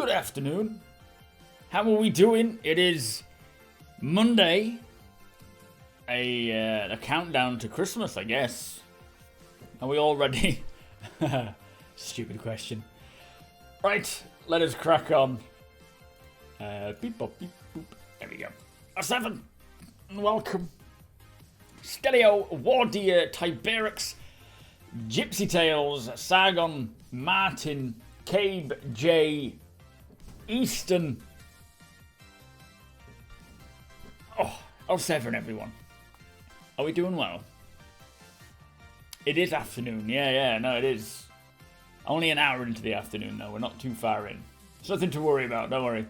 Good afternoon. How are we doing? It is Monday. A countdown to Christmas, I guess. Are we all ready? Stupid question. Right, let us crack on. Beep bop beep boop. There we go. R7, welcome. Stelio, Wardeer, Tiberix, Gypsy Tales, Sargon, Martin, Cabe, J, Easton. Oh, R7, everyone. Are we doing well? It is afternoon. Yeah, no, it is. Only an hour into the afternoon, though. We're not too far in. There's nothing to worry about, don't worry.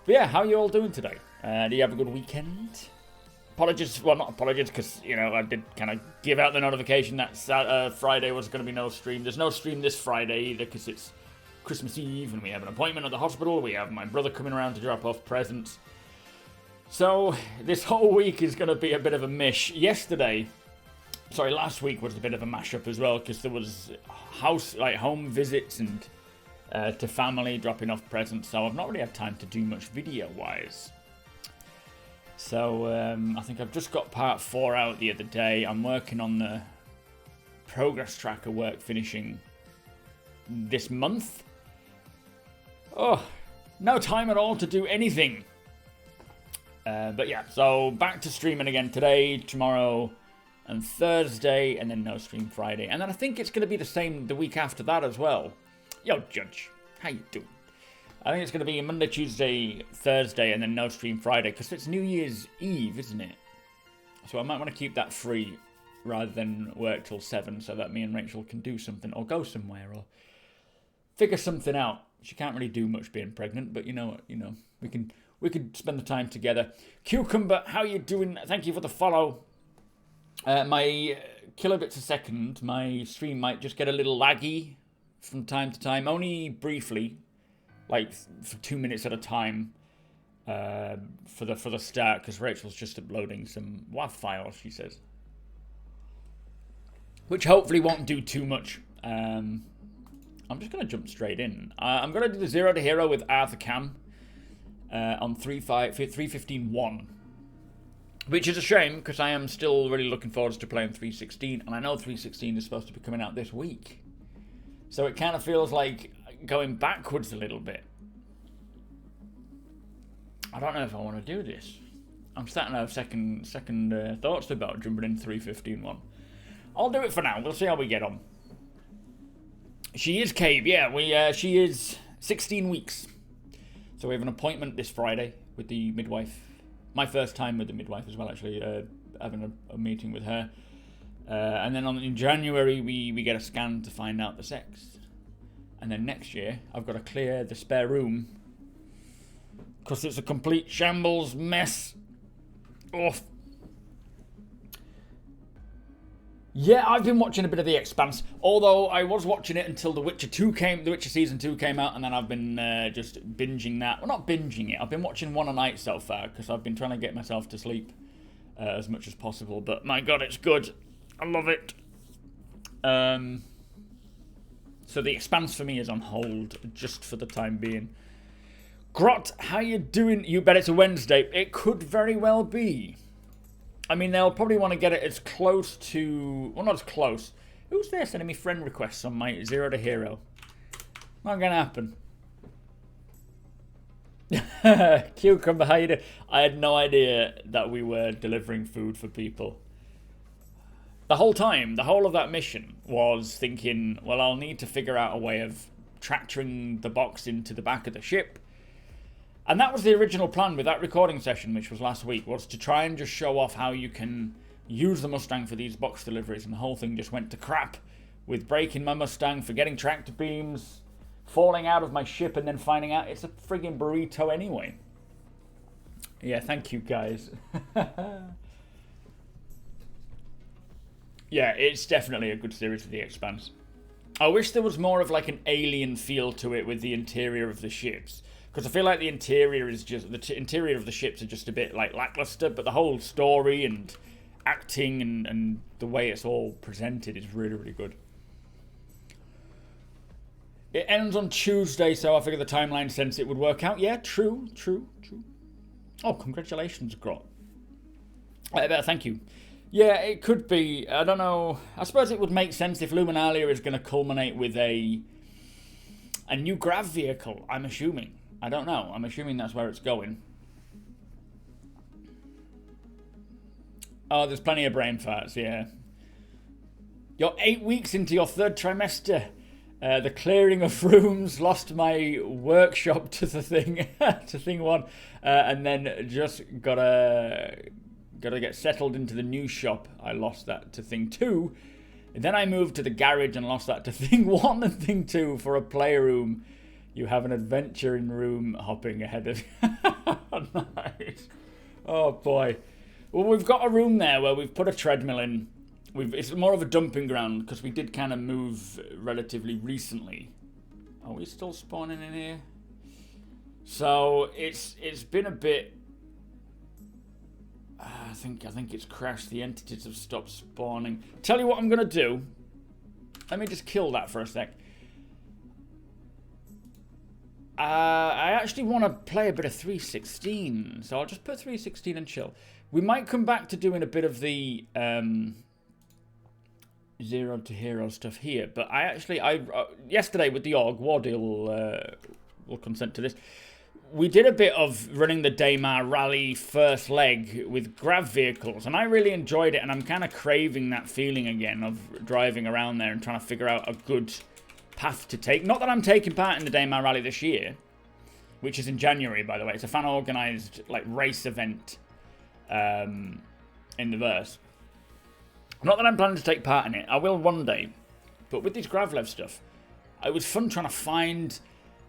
But yeah, how are you all doing today? Do you have a good weekend? Apologies, well, not apologies, because, you know, I did kind of give out the notification that Friday was going to be no stream. There's no stream this Friday either, because it's Christmas Eve, and we have an appointment at the hospital. We have my brother coming around to drop off presents. So, this whole week is going to be a bit of a mish. Last week was a bit of a mashup as well, because there was home visits and to family dropping off presents, so I've not really had time to do much video-wise. So, I think I've just got part 4 out the other day. I'm working on the progress tracker work finishing this month. Oh, no time at all to do anything. But yeah, so back to streaming again today, tomorrow, and Thursday, and then no stream Friday. And then I think it's going to be the same the week after that as well. Yo, Judge, how you doing? I think it's going to be Monday, Tuesday, Thursday, and then no stream Friday, because it's New Year's Eve, isn't it? So I might want to keep that free rather than work till 7, so that me and Rachel can do something, or go somewhere, or figure something out. She can't really do much being pregnant, but you know what, we could spend the time together. Cucumber, how you doing? Thank you for the follow. My kilobits a second, my stream might just get a little laggy from time to time, only briefly, like for 2 minutes at a time, for the start, because Rachel's just uploading some WAV files, she says, which hopefully won't do too much. I'm just going to jump straight in. I'm going to do the 0 to Hero with Arthur Cam on 3.15.1, which is a shame, because I am still really looking forward to playing 3.16, and I know 3.16 is supposed to be coming out this week. So it kind of feels like going backwards a little bit. I don't know if I want to do this. I'm starting to have second thoughts about jumping into 3.15.1. I'll do it for now. We'll see how we get on. She is Cabe, yeah. She is 16 weeks. So we have an appointment this Friday with the midwife. My first time with the midwife as well, actually, having a meeting with her. And then in January, we get a scan to find out the sex. And then next year, I've got to clear the spare room, because it's a complete shambles mess. Oh. Yeah, I've been watching a bit of The Expanse, although I was watching it until The Witcher Season 2 came out, and then I've been just binging that. Well, not binging it, I've been watching one a night so far, because I've been trying to get myself to sleep as much as possible, but my god, it's good. I love it. So The Expanse for me is on hold, just for the time being. Grot, how you doing? You bet it's a Wednesday. It could very well be. I mean, they'll probably want to get it as close to... Well, not as close. Who's there sending me friend requests on my 0 to Hero? Not going to happen. Cucumber, how you doing? I had no idea that we were delivering food for people. The whole time, the whole of that mission was thinking, well, I'll need to figure out a way of tractoring the box into the back of the ship. And that was the original plan with that recording session, which was last week, was to try and just show off how you can use the Mustang for these box deliveries. And the whole thing just went to crap with breaking my Mustang, forgetting tractor beams, falling out of my ship, and then finding out it's a friggin' burrito anyway. Yeah, thank you, guys. Yeah, it's definitely a good series of The Expanse. I wish there was more of like an alien feel to it with the interior of the ships. Because I feel like the interior is just... The interior of the ships are just a bit like lackluster, but the whole story and acting and the way it's all presented is really, really good. It ends on Tuesday, so I figure the timeline sense it would work out. Yeah, true. Oh, congratulations, Grot. Thank you. Yeah, it could be. I don't know. I suppose it would make sense if Luminalia is going to culminate with a new grav vehicle, I'm assuming. I don't know. I'm assuming that's where it's going. Oh, there's plenty of brain farts, yeah. You're 8 weeks into your third trimester. The clearing of rooms, lost my workshop to the thing, to thing 1, and then just gotta get settled into the new shop. I lost that to thing 2. And then I moved to the garage and lost that to thing 1 and thing 2 for a playroom. You have an adventure in room hopping ahead of nice. Oh boy. Well, we've got a room there where we've put a treadmill in. It's more of a dumping ground because we did kind of move relatively recently. Are we still spawning in here? So it's been a bit. I think it's crashed. The entities have stopped spawning. Tell you what I'm gonna do. Let me just kill that for a sec. I actually want to play a bit of 316, so I'll just put 316 and chill. We might come back to doing a bit of the Zero to Hero stuff here, but I yesterday with the org, Wardy will consent to this. We did a bit of running the Daymar Rally first leg with grav vehicles, and I really enjoyed it, and I'm kind of craving that feeling again of driving around there and trying to figure out a good path to take. Not that I'm taking part in the Daymar Rally this year, which is in January, by the way. It's a fan-organised like race event in the verse. Not that I'm planning to take part in it. I will one day. But with this GRAVLEV stuff, it was fun trying to find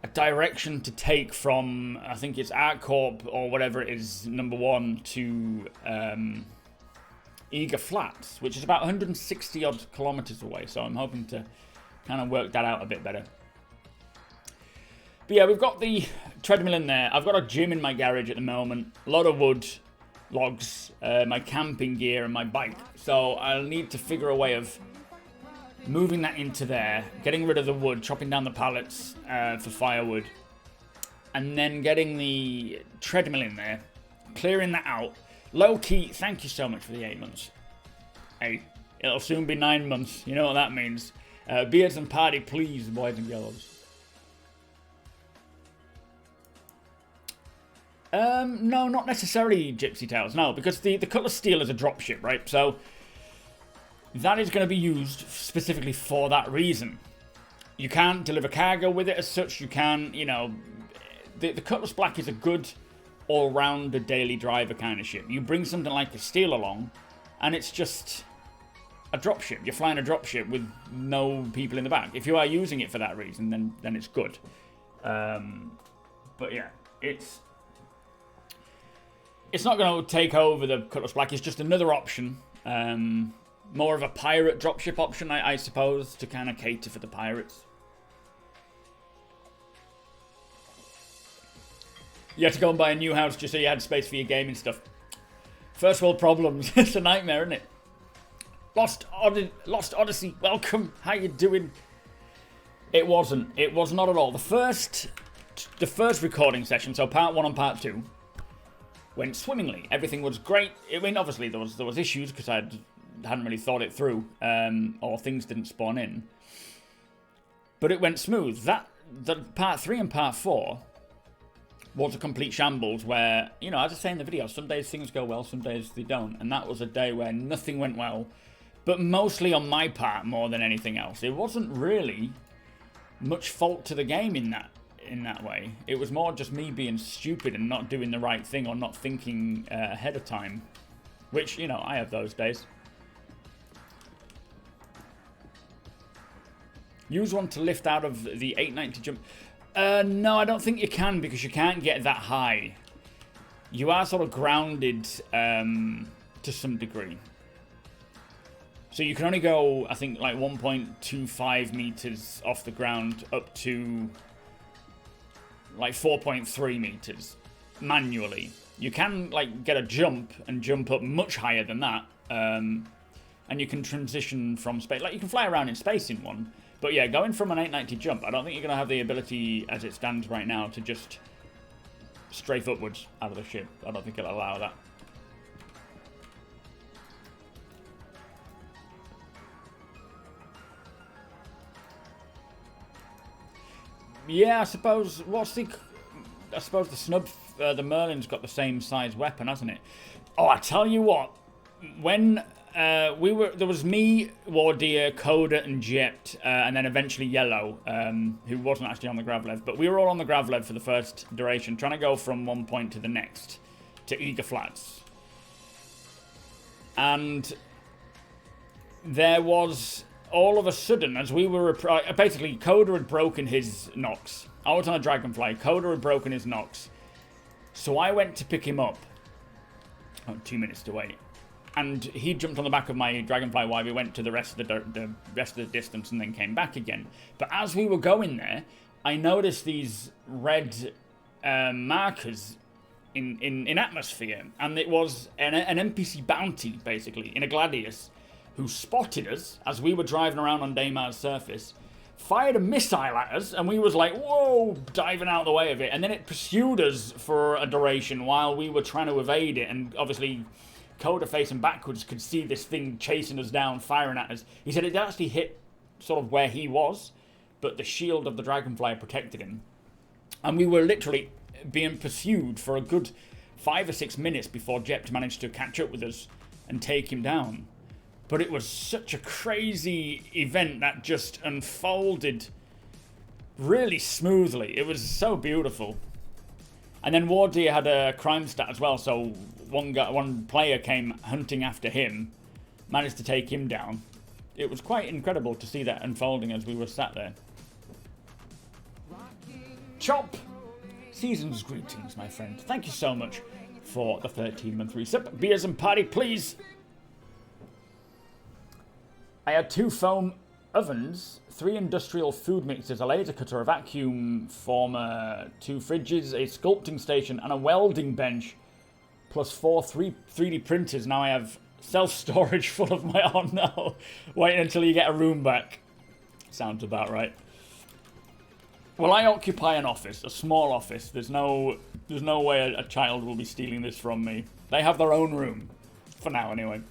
a direction to take from, I think it's ArtCorp or whatever it is, number 1 to Eager Flats, which is about 160 odd kilometers away. So I'm hoping to kind of work that out a bit better. But yeah, we've got the treadmill in there. I've got a gym in my garage at the moment. A lot of wood, logs, my camping gear and my bike. So I'll need to figure a way of moving that into there, getting rid of the wood, chopping down the pallets for firewood, and then getting the treadmill in there, clearing that out. Low-key, thank you so much for the 8 months. Hey, it'll soon be 9 months. You know what that means. Beards and party, please, boys and girls. No, not necessarily Gypsy Tales. No, because the Cutlass Steel is a dropship, right? So that is going to be used specifically for that reason. You can't deliver cargo with it as such. You can, you know, the Cutlass Black is a good all-rounder daily driver kind of ship. You bring something like the Steel along, and it's just a dropship. You're flying a dropship with no people in the back. If you are using it for that reason, then it's good. But yeah, it's not going to take over the Cutlass Black. It's just another option. More of a pirate dropship option, I suppose, to kind of cater for the pirates. You had to go and buy a new house just so you had space for your gaming stuff. First world problems. It's a nightmare, isn't it? Lost Odyssey, welcome. How you doing? It wasn't. It was not at all. The first recording session, so part 1 and part 2, went swimmingly. Everything was great. I mean, obviously there was issues because I hadn't really thought it through, or things didn't spawn in. But it went smooth. The part 3 and part 4 was a complete shambles where, you know, as I say in the video, some days things go well, some days they don't. And that was a day where nothing went well, but mostly on my part more than anything else. It wasn't really much fault to the game in that way. It was more just me being stupid and not doing the right thing or not thinking ahead of time. Which, you know, I have those days. Use one to lift out of the 890 jump. No, I don't think you can because you can't get that high. You are sort of grounded to some degree. So you can only go, I think, like 1.25 meters off the ground up to like 4.3 meters manually. You can like get a jump and jump up much higher than that. and you can transition from space. Like, you can fly around in space in one. But yeah, going from an 890 jump, I don't think you're going to have the ability, as it stands right now, to just strafe upwards out of the ship. I don't think it'll allow that. Yeah, I suppose. I suppose the snub, the Merlin's got the same size weapon, hasn't it? Oh, I tell you what, when there was me, Wardeer, Coda, and Jet, and then eventually Yellow, who wasn't actually on the Gravlev, but we were all on the Gravlev for the first duration, trying to go from one point to the next, to Eager Flats. And there was, all of a sudden, as we were, basically, Coda had broken his Nox. I was on a Dragonfly, Coda had broken his Nox. So I went to pick him up. Oh, 2 minutes to wait. And he jumped on the back of my Dragonfly while we went to the rest of the rest of the distance and then came back again. But as we were going there, I noticed these red markers in atmosphere. And it was an NPC bounty, basically, in a Gladius, who spotted us as we were driving around on Daymar's surface, fired a missile at us, and we was like, whoa, diving out of the way of it. And then it pursued us for a duration while we were trying to evade it. And obviously, Coda facing backwards could see this thing chasing us down, firing at us. He said it actually hit sort of where he was, but the shield of the Dragonfly protected him. And we were literally being pursued for a good 5 or 6 minutes before Jept managed to catch up with us and take him down. But it was such a crazy event that just unfolded really smoothly. It was so beautiful. And then Wardeer had a crime stat as well, so one player came hunting after him, managed to take him down. It was quite incredible to see that unfolding as we were sat there. Chop! Season's greetings, my friend. Thank you so much for the 13-month resub. Beers and party, please! I had 2 foam ovens, 3 industrial food mixers, a laser cutter, a vacuum former, 2 fridges, a sculpting station, and a welding bench, plus 4 3D printers. Now I have self-storage full of my own. No, wait until you get a room back. Sounds about right. Well, I occupy an office, a small office. There's no way a child will be stealing this from me. They have their own room, for now anyway.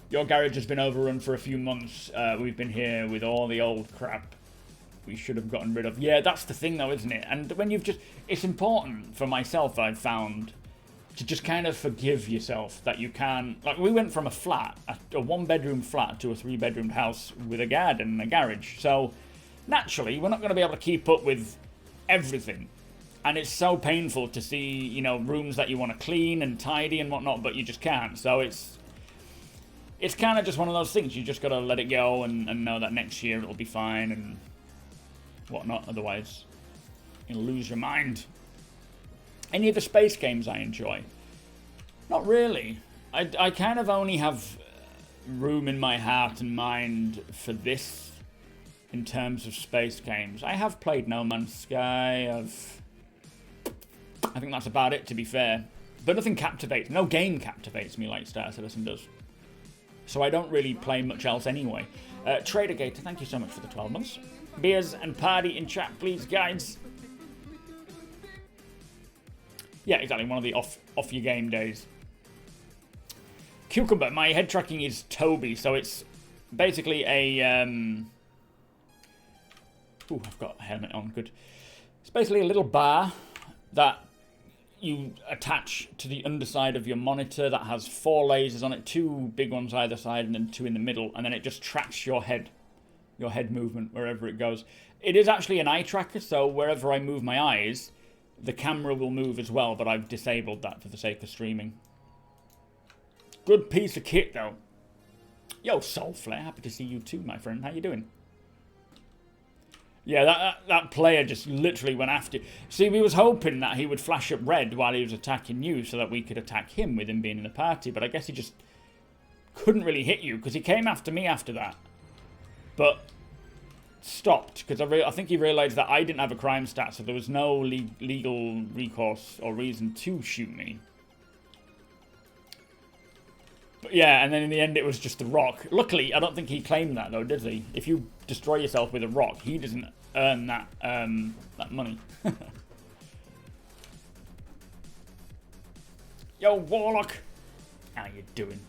Your garage has been overrun for a few months. We've been here with all the old crap we should have gotten rid of. Yeah, that's the thing though, isn't it? And when you've just... It's important for myself, I've found, to just kind of forgive yourself that you can... Like, we went from a flat, a 1-bedroom flat, to a 3-bedroom house with a garden and a garage. So, naturally, we're not going to be able to keep up with everything. And it's so painful to see, you know, rooms that you want to clean and tidy and whatnot, but you just can't. So it's kind of just one of those things. You just got to let it go and know that next year it'll be fine and whatnot. Otherwise, you'll lose your mind. Any of the space games I enjoy? Not really. I kind of only have room in my heart and mind for this in terms of space games. I have played No Man's Sky. I think that's about it, to be fair. But nothing captivates. No game captivates me like Star Citizen does. So I don't really play much else anyway. Trader Gator, thank you so much for the 12 months. Beers and party in chat, please, guys. Yeah, exactly, one of the off your game days. Cucumber, my head tracking is Toby, so it's basically a... Ooh, I've got a helmet on, good. It's basically a little bar that you attach to the underside of your monitor that has 4 lasers on it, 2 big ones either side and then 2 in the middle, and then it just tracks your head movement wherever it goes. It is actually an eye tracker, so wherever I move my eyes, the camera will move as well, but I've disabled that for the sake of streaming. Good piece of kit, though. Yo, Soulflare, happy to see you too, my friend. How you doing? Yeah, that player just literally went after... See, we was hoping that he would flash up red while he was attacking you so that we could attack him with him being in the party, but I guess he just couldn't really hit you because he came after me after that. But stopped because I think he realised that I didn't have a crime stat, so there was no legal recourse or reason to shoot me. But yeah, and then in the end it was just a rock. Luckily, I don't think he claimed that though, does he? If you destroy yourself with a rock, he doesn't earn that that money. Yo, Warlock! How you doing?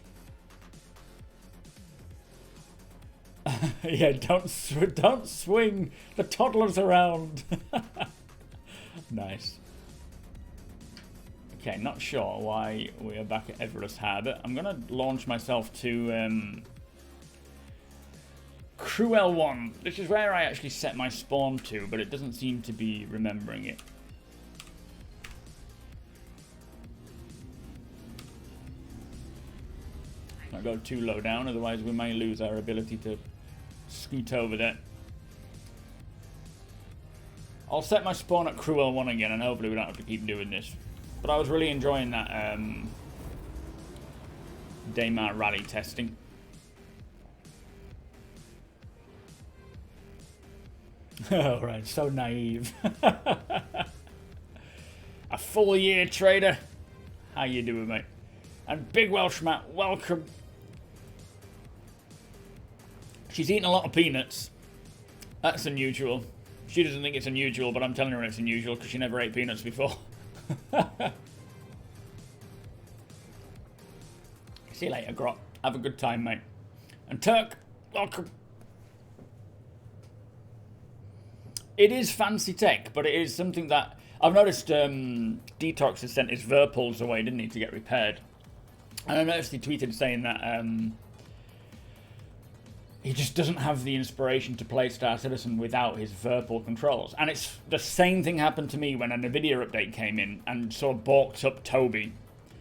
Yeah, don't swing the toddlers around. Nice. Okay, not sure why we are back at Everest Harbour. I'm gonna launch myself to Crew L1, which is where I actually set my spawn to, but it doesn't seem to be remembering it. Not go too low down, otherwise we may lose our ability to scoot over there. I'll set my spawn at Crew L1 again, and hopefully we don't have to keep doing this. But I was really enjoying that Daymar rally testing. Oh, right, so naive. A full year trader. How you doing, mate? And Big Welsh Matt, welcome. She's eating a lot of peanuts. That's unusual. She doesn't think it's unusual, but I'm telling her it's unusual because she never ate peanuts before. See you later, Grot. Have a good time, mate. And Turk, welcome. It is fancy tech, but it is something that I've noticed. Detox has sent his Verpals away, didn't he, to get repaired? And I noticed he tweeted saying that he just doesn't have the inspiration to play Star Citizen without his Verpal controls. And it's the same thing happened to me when a NVIDIA update came in and sort of balked up Toby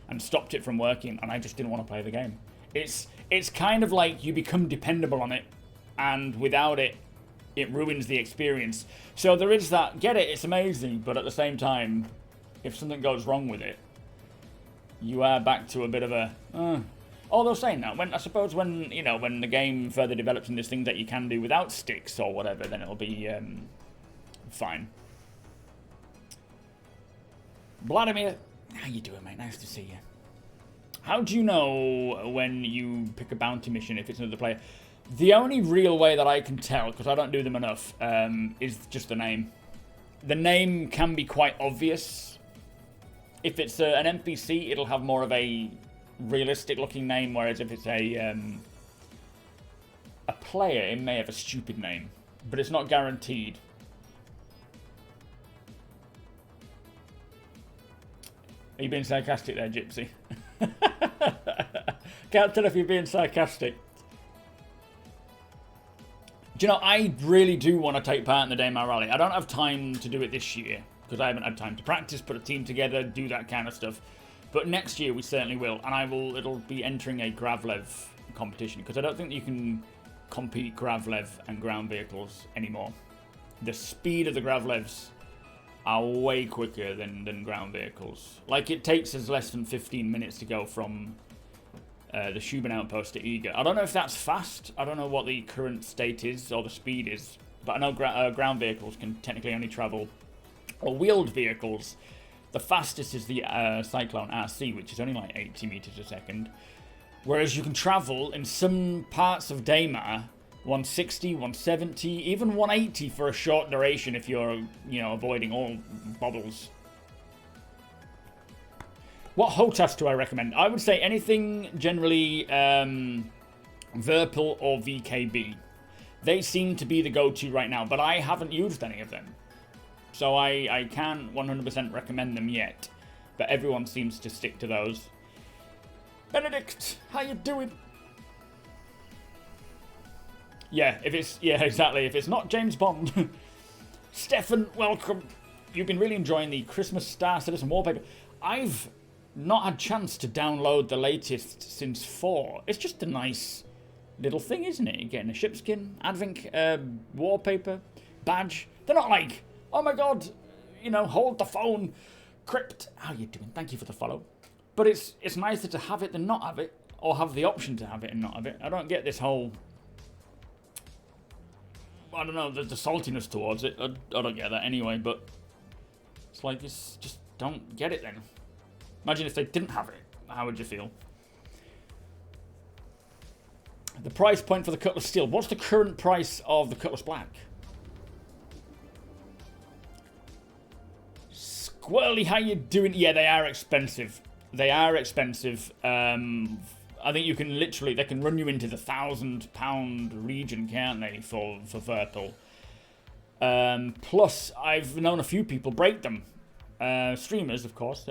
and stopped it from working, and I just didn't want to play the game. It's kind of like you become dependable on it, and without it, it ruins the experience. So there is that, get it, it's amazing, but at the same time, if something goes wrong with it, you are back to a bit of a... Although saying that, I suppose when the game further develops and there's things that you can do without sticks or whatever, then it'll be fine. Vladimir, how you doing, mate? Nice to see you. How do you know when you pick a bounty mission if it's another player? The only real way that I can tell, because I don't do them enough, is just the name. The name can be quite obvious. If it's an NPC, it'll have more of a realistic looking name, whereas if it's a player, it may have a stupid name, but it's not guaranteed. Are you being sarcastic there, Gypsy? Can't tell if you're being sarcastic. Do you know, I really do want to take part in the Daymar Rally. I don't have time to do it this year, because I haven't had time to practice, put a team together, do that kind of stuff. But next year we certainly will, and it'll be entering a GRAVLEV competition, because I don't think you can compete GRAVLEV and ground vehicles anymore. The speed of the GRAVLEV'S are way quicker than ground vehicles. Like, it takes us less than 15 minutes to go from the Shuban outpost to Eager. I don't know if that's fast. I don't know what the current state is or the speed is, but I know ground vehicles can technically only travel, or wheeled vehicles. The fastest is the Cyclone RC, which is only like 80 meters a second. Whereas you can travel in some parts of Daymar 160, 170, even 180 for a short duration if you're, avoiding all bobbles. What HOTAS do I recommend? I would say anything generally Verpal or VKB. They seem to be the go-to right now, but I haven't used any of them. So I can't 100% recommend them yet, but everyone seems to stick to those. Benedict, how you doing? Yeah, exactly. If it's not James Bond. Stefan, welcome. You've been really enjoying the Christmas Star Citizen wallpaper. I've not had a chance to download the latest since 4. It's just a nice little thing, isn't it? You're getting a shipskin, Advent wallpaper, badge. They're not like, oh my god, hold the phone. Crypt, how you doing? Thank you for the follow. But it's nicer to have it than not have it, or have the option to have it and not have it. I don't get this whole, I don't know, the saltiness towards it. I don't get that anyway, but it's like, just don't get it then. Imagine if they didn't have it. How would you feel? price point for the Cutlass Steel? What's the current price of the Cutlass Black? Squirrely, how you doing? Yeah, they are expensive. They are expensive. I think you can literally, they can run you into the £1,000 region, can't they, for Virtual. Plus, I've known a few people break them. Streamers, of course,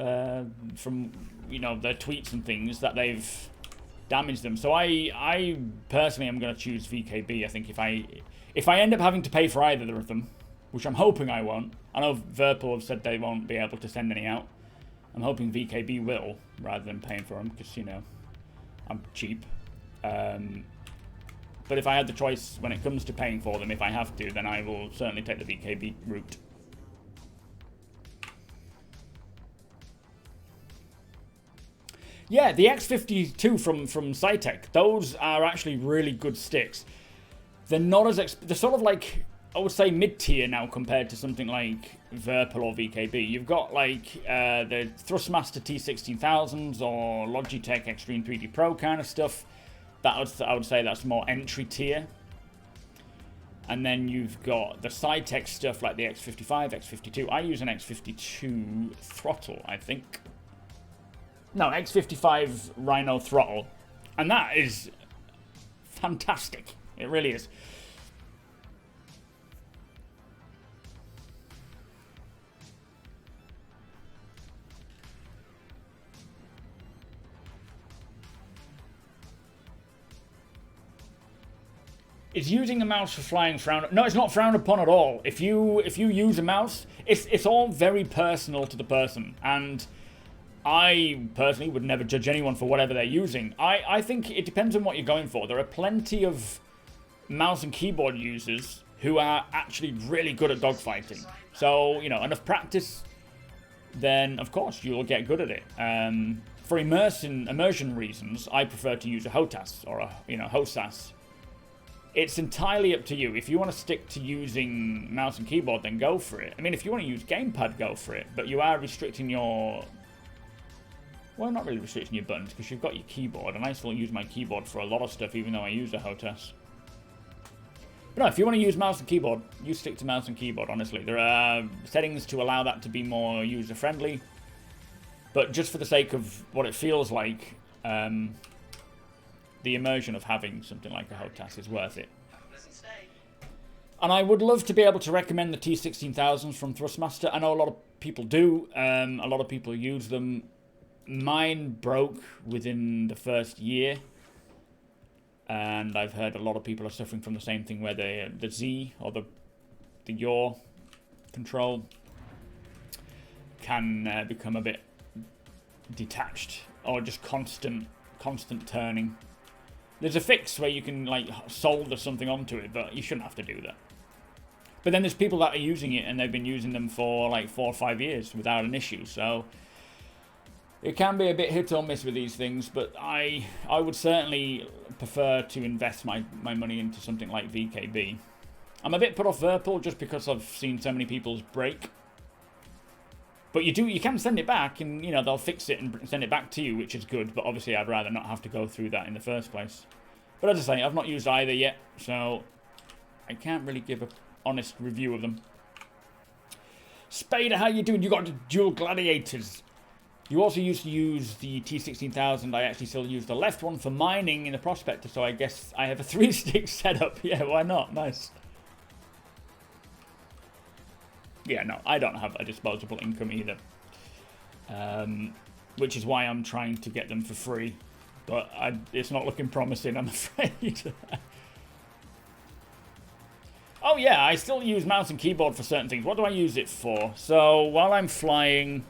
from, you know, their tweets and things, that they've damaged them. So I personally am going to choose VKB. I think if I end up having to pay for either of them, which I'm hoping I won't. I know Virtual have said they won't be able to send any out. I'm hoping VKB will, rather than paying for them, because, you know, I'm cheap. But if I had the choice when it comes to paying for them, if I have to, then I will certainly take the VKB route. Yeah, the X52 from Cytec, those are actually really good sticks. They're not as they're sort of like, I would say, mid-tier now compared to something like Virtual or VKB. You've got like the Thrustmaster T16000s or Logitech Extreme 3D Pro kind of stuff. I would say that's more entry tier. And then you've got the Cytec stuff like the X55, X52. I use an X52 throttle, I think. No, X55 Rhino throttle. And that is fantastic. It really is. Is using a mouse for flying frowned? No, it's not frowned upon at all. If you use a mouse, it's all very personal to the person, and I personally would never judge anyone for whatever they're using. I think it depends on what you're going for. There are plenty of mouse and keyboard users who are actually really good at dogfighting. So, you know, enough practice, then of course you'll get good at it. For immersion reasons, I prefer to use a HOTAS or a HOSAS. It's entirely up to you. If you want to stick to using mouse and keyboard, then go for it. I mean, if you want to use gamepad, go for it. But you are restricting your... Well, not really restricting your buttons, because you've got your keyboard. And I still use my keyboard for a lot of stuff, even though I use a HOTAS. But no, if you want to use mouse and keyboard, you stick to mouse and keyboard, honestly. There are settings to allow that to be more user-friendly. But just for the sake of what it feels like... the immersion of having something like a HOTAS is worth it. And I would love to be able to recommend the T16000s from Thrustmaster. I know a lot of people do. A lot of people use them. Mine broke within the first year. And I've heard a lot of people are suffering from the same thing, where the Z or the yaw control can become a bit detached, or just constant turning. There's a fix where you can like solder something onto it, but you shouldn't have to do that. But then there's people that are using it and they've been using them for like 4 or 5 years without an issue. So it can be a bit hit or miss with these things, but I would certainly prefer to invest my money into something like VKB. I'm a bit put off Virtual just because I've seen so many people's break. But you can send it back, and you know they'll fix it and send it back to you, which is good. But obviously, I'd rather not have to go through that in the first place. But as I say, I've not used either yet, so I can't really give an honest review of them. Spader, how you doing? You got the dual gladiators. You also used to use the T16000. I actually still use the left one for mining in the Prospector, so I guess I have a 3-stick setup. Yeah, why not? Nice. Yeah, no, I don't have a disposable income either. Which is why I'm trying to get them for free. But it's not looking promising, I'm afraid. Oh yeah, I still use mouse and keyboard for certain things. What do I use it for? So, while I'm flying...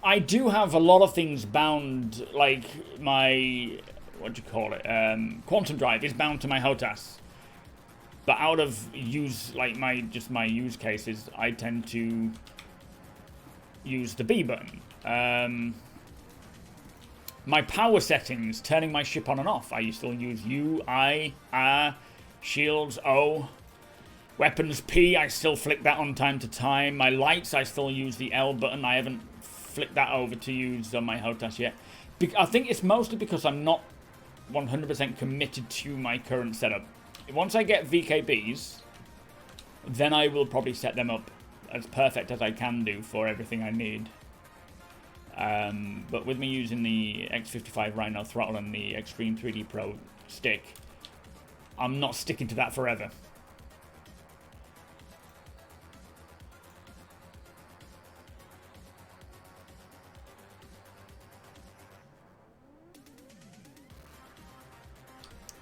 I do have a lot of things bound, like my... What do you call it? Quantum drive is bound to my HOTAS. But out of use, like my use cases, I tend to use the B button. My power settings, turning my ship on and off, I still use U, I, R, shields, O. Weapons, P, I still flick that on time to time. My lights, I still use the L button. I haven't flicked that over to use on my HOTAS yet. I think it's mostly because I'm not 100% committed to my current setup. Once I get VKBs, then I will probably set them up as perfect as I can do for everything I need. But with me using the X55 Rhino throttle and the Extreme 3D Pro stick, I'm not sticking to that forever.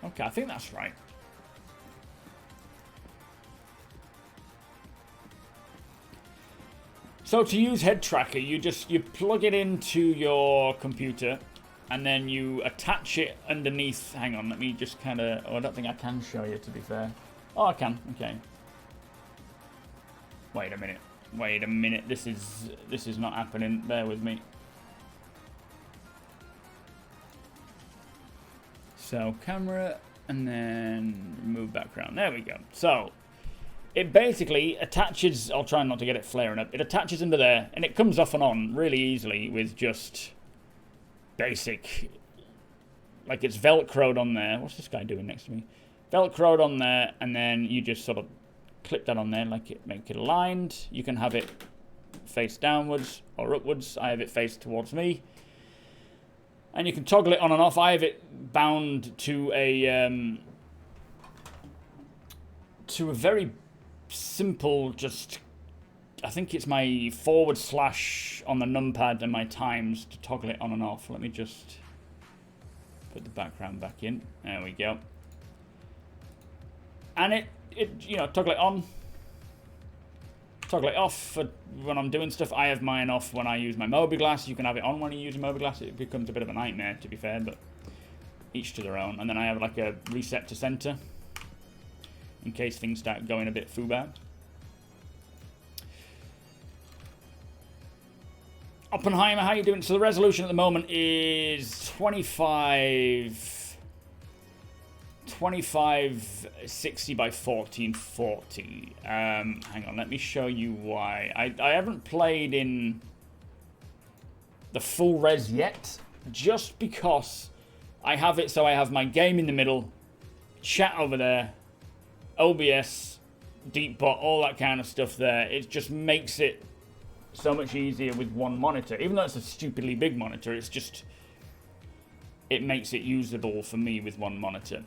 Okay, I think that's right. So to use Head Tracker, you plug it into your computer, and then you attach it underneath. Hang on, let me just kind of. Oh, I don't think I can show you, to be fair. Oh, I can. Okay. Wait a minute. Wait a minute. This is not happening. Bear with me. So camera, and then remove background. There we go. So it basically attaches. I'll try not to get it flaring up. It attaches into there, and it comes off and on really easily with just basic. Like it's velcroed on there. What's this guy doing next to me? Velcroed on there, and then you just sort of clip that on there, like it, make it aligned. You can have it face downwards or upwards. I have it face towards me. And you can toggle it on and off. I have it bound to a very simple, just, I think it's my / on the numpad and my times to toggle it on and off. Let me just put the background back in. There we go. And it you know, toggle it on, toggle it off for when I'm doing stuff. I have mine off when I use my mobi-glass. You can have it on when you use a mobi-glass. It becomes a bit of a nightmare, to be fair, but each to their own. And then I have like a reset to center in case things start going a bit foo-bad. Oppenheimer, how you doing? So the resolution at the moment is 2560 by 1440. Hang on, let me show you why. I haven't played in the full res yet, just because I have it so I have my game in the middle, chat over there, OBS, deep bot, all that kind of stuff there. It just makes it so much easier with one monitor. Even though it's a stupidly big monitor, it's just, it makes it usable for me with one monitor.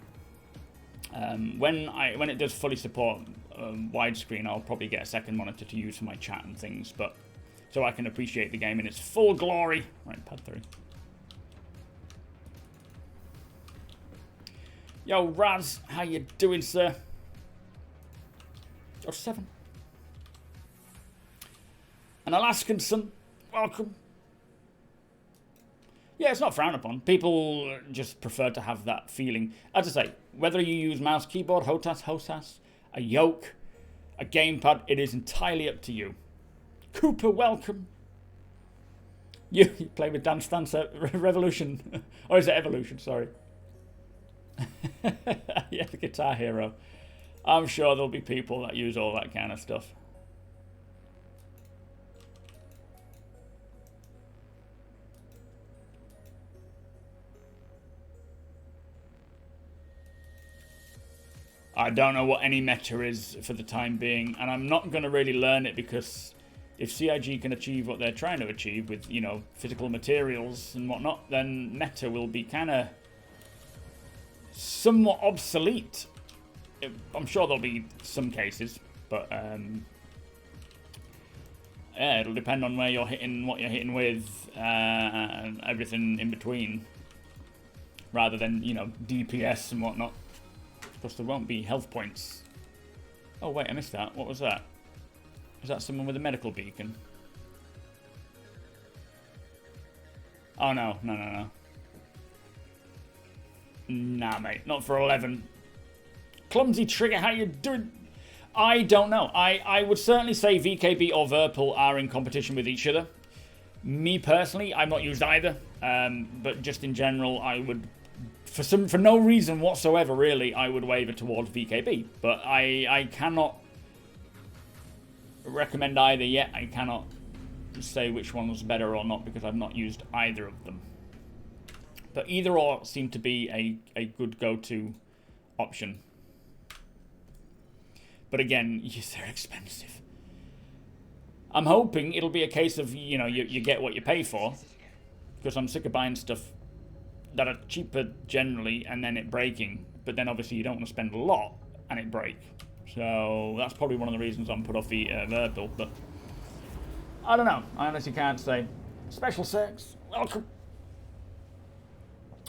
When it does fully support widescreen, I'll probably get a second monitor to use for my chat and things, but so I can appreciate the game in its full glory. Right, pad 3. Yo, Raz, how you doing, sir? George 7. An Alaskan son, welcome. Yeah, it's not frowned upon. People just prefer to have that feeling. As I say, whether you use mouse, keyboard, HOTAS, a yoke, a gamepad, it is entirely up to you. Cooper, welcome. You play with Dance Dance Revolution. Or is it Evolution? Sorry. Yeah, the Guitar Hero. I'm sure there'll be people that use all that kind of stuff. I don't know what any meta is for the time being, and I'm not going to really learn it, because if CIG can achieve what they're trying to achieve with, you know, physical materials and whatnot, then meta will be kind of somewhat obsolete. I'm sure there'll be some cases, but yeah, it'll depend on where you're hitting, what you're hitting with, and everything in between, rather than, you know, DPS and whatnot. Because there won't be health points. Oh wait, I missed that. What was that? Is that someone with a medical beacon? Oh no, no. Nah, mate, not for 11. Clumsy Trigger, how you doing? I don't know. I would certainly say VKB or Virpil are in competition with each other. Me personally, I've not used either. But just in general, I would, for no reason whatsoever, really, I would waver towards VKB. But I cannot recommend either yet. I cannot say which one was better or not, because I've not used either of them. But either or seem to be a good go-to option. But again, yes, they're expensive. I'm hoping it'll be a case of, you know, you get what you pay for. Because I'm sick of buying stuff that are cheaper generally and then it breaking. But then obviously you don't want to spend a lot and it break. So that's probably one of the reasons I'm put off the Vanduul. But I don't know. I honestly can't say. Special sex, welcome.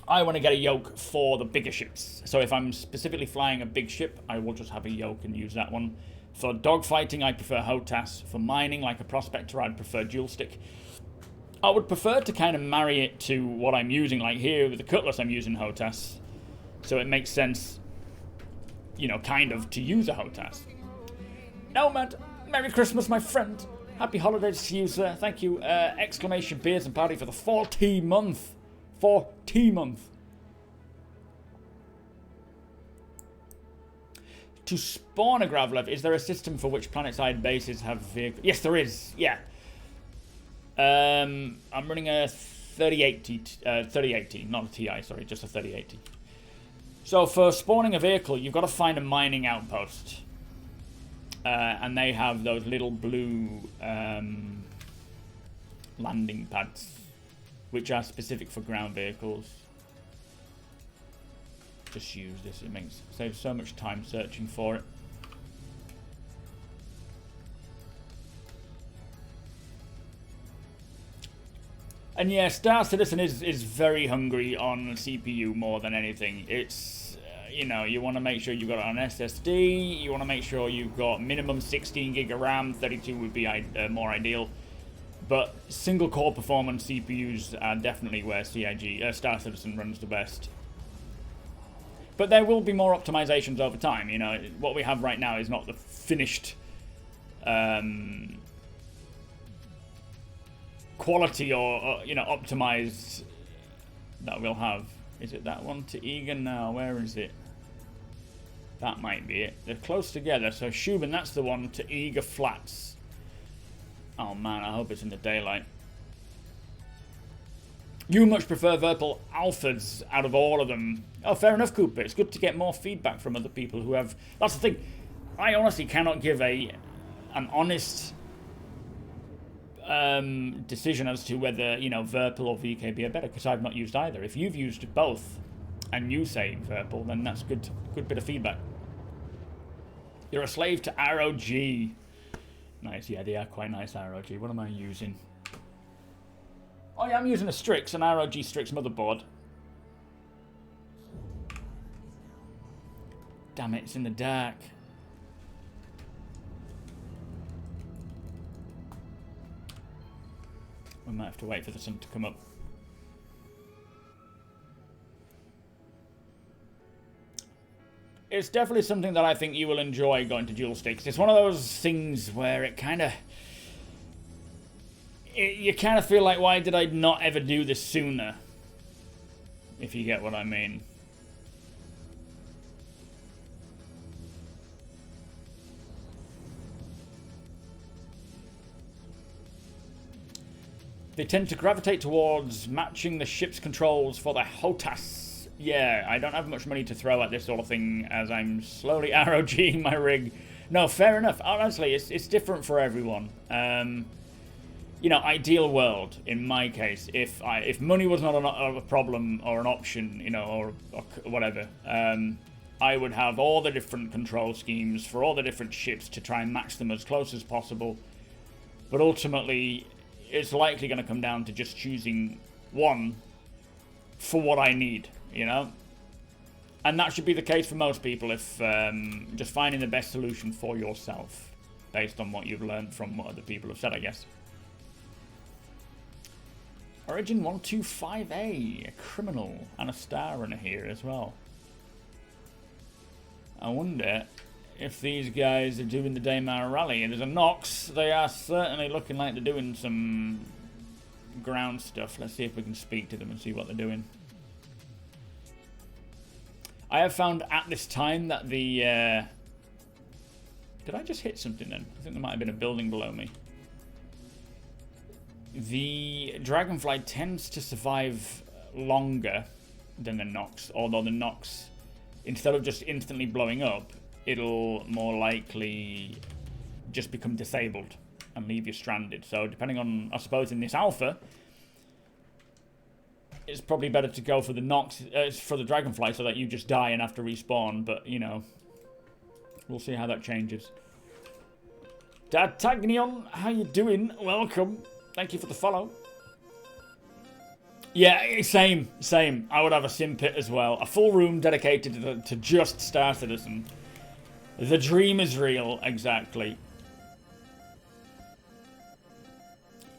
I want to get a yoke for the bigger ships. So if I'm specifically flying a big ship, I will just have a yoke and use that one. For dogfighting, I prefer HOTAS. For mining, like a prospector, I'd prefer dual stick. I would prefer to kind of marry it to what I'm using. Like here with the Cutlass, I'm using HOTAS. So it makes sense, you know, kind of, to use a HOTAS. Nomad, Merry Christmas, my friend. Happy holidays to you, sir. Thank you. Exclamation Beers and Party for the 40 month. 40 month. To spawn a Gravlev, is there a system for which planetside bases have vehicles? Yes, there is. Yeah. I'm running a 3080, not a TI, sorry, just a 3080. So for spawning a vehicle, you've got to find a mining outpost. And they have those little blue landing pads, which are specific for ground vehicles. Just use this, it saves so much time searching for it. And yeah, Star Citizen is very hungry on CPU more than anything. It's, you know, you want to make sure you've got it on SSD, you want to make sure you've got minimum 16 gig of RAM, 32 would be more ideal. But single core performance CPUs are definitely where Star Citizen runs the best. But there will be more optimizations over time. You know, what we have right now is not the finished quality or you know, optimized that we'll have. Is it that one to Egan now? Where is it? That might be it. They're close together. So Shubin, that's the one to Eager Flats. Oh man, I hope it's in the daylight. You much prefer Verpal Alphas out of all of them. Oh, fair enough, Cooper. It's good to get more feedback from other people who have... That's the thing. I honestly cannot give an honest decision as to whether, you know, Verpal or VKB are better, because I've not used either. If you've used both and you say Verpal, then that's good bit of feedback. You're a slave to ROG. Nice, yeah, they are quite nice, ROG. What am I using? Oh yeah, I'm using a Strix, an ROG Strix motherboard. Damn it, it's in the dark. We might have to wait for the sun to come up. It's definitely something that I think you will enjoy, going to dual sticks. It's one of those things where it kind of... You kind of feel like, why did I not ever do this sooner? If you get what I mean. They tend to gravitate towards matching the ship's controls for the HOTAS. Yeah, I don't have much money to throw at this sort of thing as I'm slowly ROGing my rig. No, fair enough. Honestly, it's different for everyone. You know, ideal world, in my case, if money was not a problem or an option, you know, or whatever, I would have all the different control schemes for all the different ships to try and match them as close as possible. But ultimately, it's likely going to come down to just choosing one for what I need, you know? And that should be the case for most people, if just finding the best solution for yourself, based on what you've learned from what other people have said, I guess. Origin 125A, a criminal, and a star runner here as well. I wonder if these guys are doing the Daymar Rally. And there's a Nox. They are certainly looking like they're doing some ground stuff. Let's see if we can speak to them and see what they're doing. I have found at this time that the... Did I just hit something then? I think there might have been a building below me. The Dragonfly tends to survive longer than the Nox, although the Nox, instead of just instantly blowing up, it'll more likely just become disabled and leave you stranded. So depending on, I suppose in this alpha, it's probably better to go for the Nox, for the Dragonfly, so that you just die and have to respawn, but you know, we'll see how that changes. D'Artagnan, how you doing? Welcome. Thank you for the follow. Yeah, same. I would have a sim pit as well. A full room dedicated to just Star Citizen. The dream is real, exactly.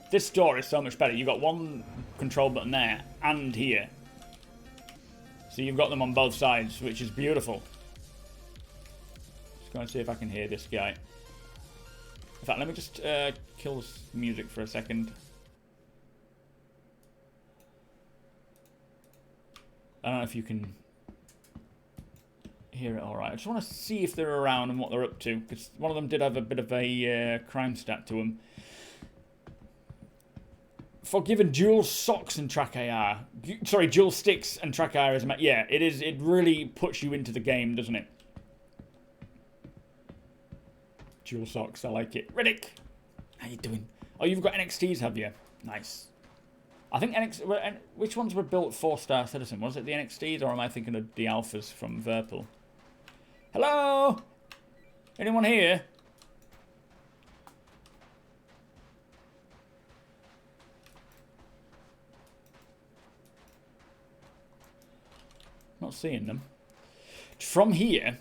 This store is so much better. You've got one control button there and here. So you've got them on both sides, which is beautiful. Let's go and see if I can hear this guy. In fact, let me just kill this music for a second. I don't know if you can hear it all right. I just want to see if they're around and what they're up to, because one of them did have a bit of a crime stat to them. For given dual socks and track AR. Sorry, dual sticks and track AR is... Yeah, it is. It really puts you into the game, doesn't it? Dual socks, I like it. Riddick, how you doing? Oh, you've got NXTs, have you? Nice. I think which ones were built for Star Citizen? Was it the NXTs, or am I thinking of the Alphas from Verpil? Hello? Anyone here? Not seeing them. From here,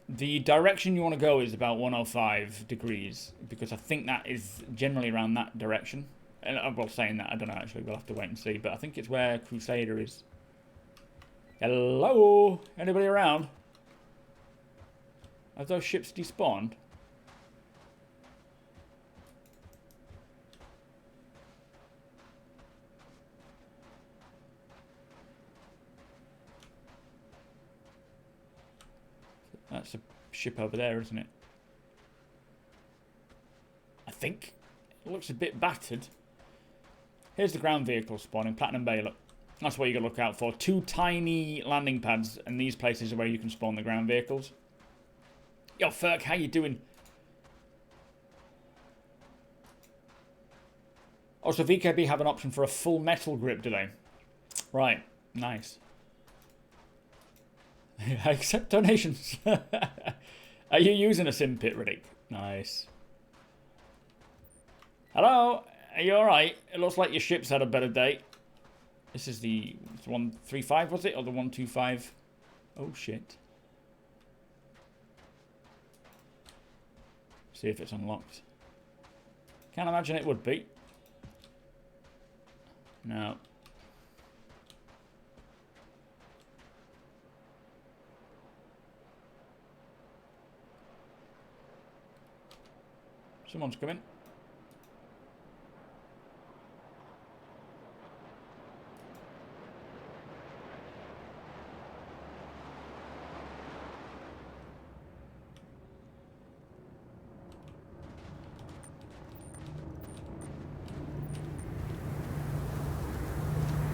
the direction you want to go is about 105 degrees, because I think that is generally around that direction. And well, saying that, I don't know actually, we'll have to wait and see, but I think it's where Crusader is. Hello? Anybody around? Have those ships despawned? That's a ship over there, isn't it? I think. It looks a bit battered. Here's the ground vehicle spawn in Platinum Bay. Look, that's what you got to look out for. 2 tiny landing pads, and these places are where you can spawn the ground vehicles. Yo, Ferk, how you doing? Also, VKB have an option for a full metal grip, do they? Right, nice. I accept donations. Are you using a sim pit, Riddick? Nice. Hello? Are you alright? It looks like your ship's had a better day. This is the 135, was it? Or the 125? Oh, shit. See if it's unlocked. Can't imagine it would be. No. Someone's coming.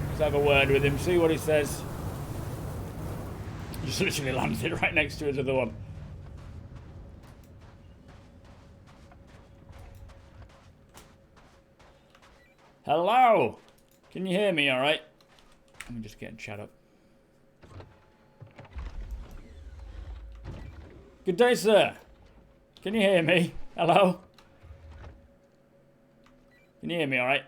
Let's have a word with him, see what he says. Just literally landed right next to his other one. Hello! Can you hear me alright? Let me just get chat up. Good day, sir. Can you hear me? Hello? Can you hear me alright?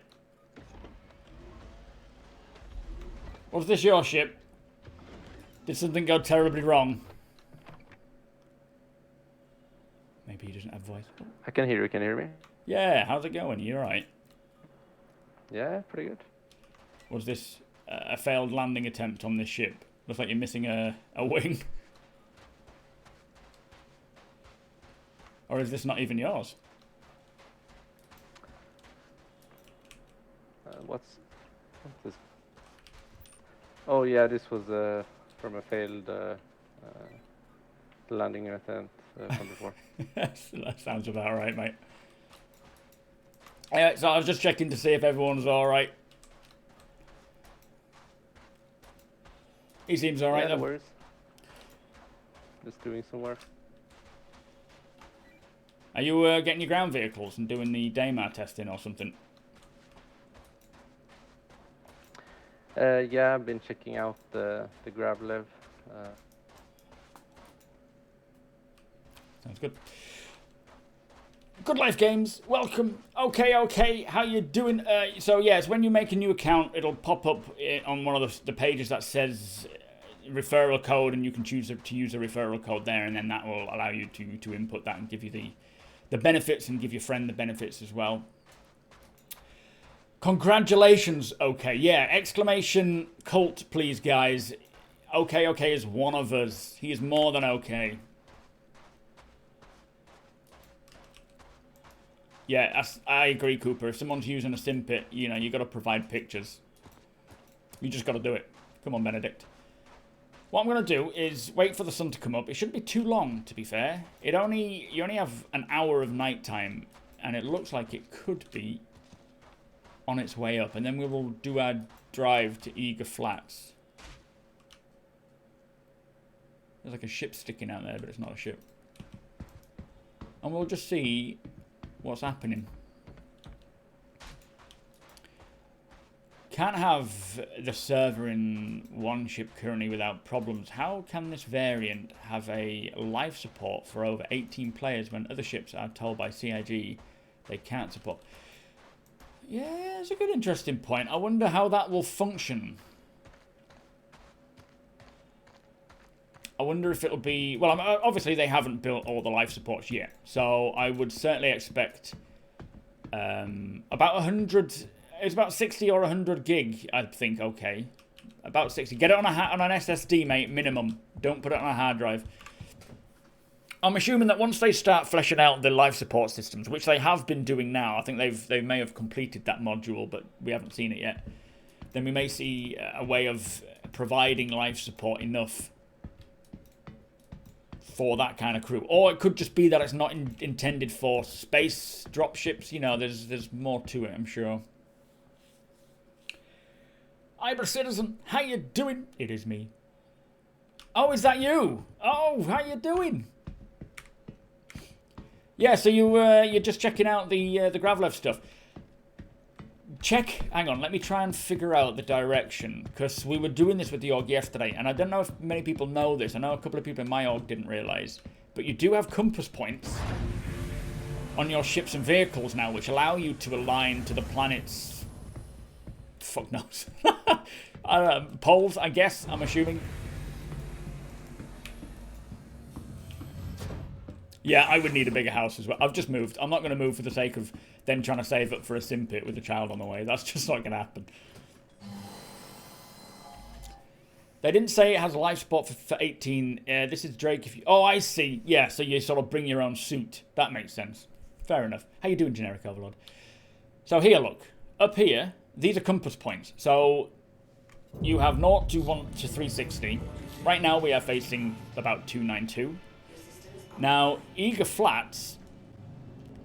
Was this your ship? Did something go terribly wrong? Maybe he doesn't have voice. I can hear you. Can you hear me? Yeah, how's it going? You alright? Yeah, pretty good. Was this a failed landing attempt on this ship? Looks like you're missing a wing. Or is this not even yours? What's this? Oh yeah, this was from a failed landing attempt from before. That sounds about right, mate. So I was just checking to see if everyone's alright. He seems alright, Yeah, no though. worries. Just doing some work. Are you getting your ground vehicles and doing the Daymar testing or something? Yeah, I've been checking out the GRAVLEV. Sounds good. Good Life Games, welcome. Okay, how you doing? So yes, when you make a new account, it'll pop up on one of the pages that says referral code, and you can choose to use a referral code there, and then that will allow you to input that and give you the benefits, and give your friend the benefits as well. Congratulations, okay. Yeah, exclamation cult, please, guys. Okay is one of us. He is more than okay. Yeah, I agree, Cooper. If someone's using a simpit, you know, you got to provide pictures. You just got to do it. Come on, Benedict. What I'm going to do is wait for the sun to come up. It shouldn't be too long, to be fair. You only have an hour of nighttime, and it looks like it could be on its way up. And then we will do our drive to Eager Flats. There's like a ship sticking out there, but it's not a ship. And we'll just see what's happening. Can't have the server in one ship currently without problems. How can this variant have a life support for over 18 players when other ships are told by CIG they can't support? Yeah, it's a good interesting point. I wonder how that will function. I wonder if it'll be... Well, obviously they haven't built all the life supports yet. So I would certainly expect about 100... It's about 60 or 100 gig, I think, okay. About 60. Get it on an SSD, mate, minimum. Don't put it on a hard drive. I'm assuming that once they start fleshing out the life support systems, which they have been doing now, I think they may have completed that module, but we haven't seen it yet. Then we may see a way of providing life support enough for that kind of crew. Or it could just be that it's not intended for space dropships. You know, there's more to it, I'm sure. Ibra Citizen, how you doing? It is me. Oh, is that you? Oh, how you doing? Yeah, so you're just checking out the GRAVLEV stuff. Hang on, let me try and figure out the direction, because we were doing this with the org yesterday, and I don't know if many people know this. I know a couple of people in my org didn't realise, but you do have compass points on your ships and vehicles now, which allow you to align to the planet's... fuck knows. Poles, I guess, I'm assuming. Yeah, I would need a bigger house as well. I've just moved. I'm not going to move for the sake of then trying to save up for a simpit with a child on the way. That's just not going to happen. They didn't say it has a life support for 18. This is Drake. If you... Oh, I see. Yeah, so you sort of bring your own suit. That makes sense. Fair enough. How you doing, Generic Overlord? So here, look. Up here, these are compass points. So you have 0 to 1 to 360. Right now we are facing about 292. Now, Eager Flats,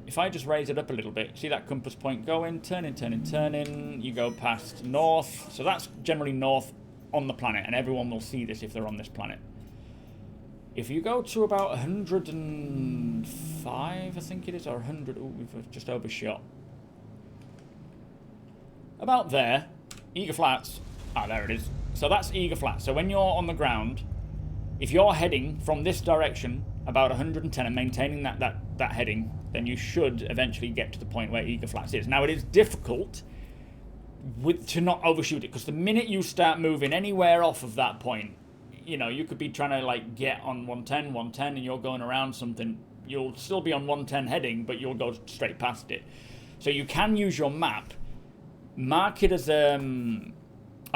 if I just raise it up a little bit, see that compass point going, turning, you go past north. So that's generally north on the planet, and everyone will see this if they're on this planet. If you go to about 105, I think it is, or 100, oh, we've just overshot. About there, Eager Flats, there it is. So that's Eager Flats. So when you're on the ground, if you're heading from this direction, about 110 and maintaining that heading, then you should eventually get to the point where Eager Flats is. Now, it is difficult to not overshoot it, because the minute you start moving anywhere off of that point, you know, you could be trying to like get on 110, and you're going around something. You'll still be on 110 heading, but you'll go straight past it. So you can use your map, mark it as a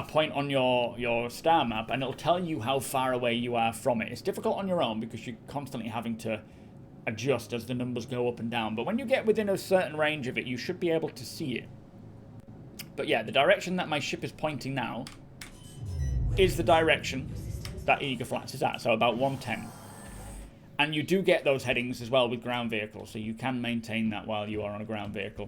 point on your star map, and it'll tell you how far away you are from it. It's difficult on your own because you're constantly having to adjust as the numbers go up and down, but when you get within a certain range of it, you should be able to see it. But yeah, the direction that my ship is pointing now is the direction that Eager Flats is at, so about 110. And you do get those headings as well with ground vehicles, so you can maintain that while you are on a ground vehicle.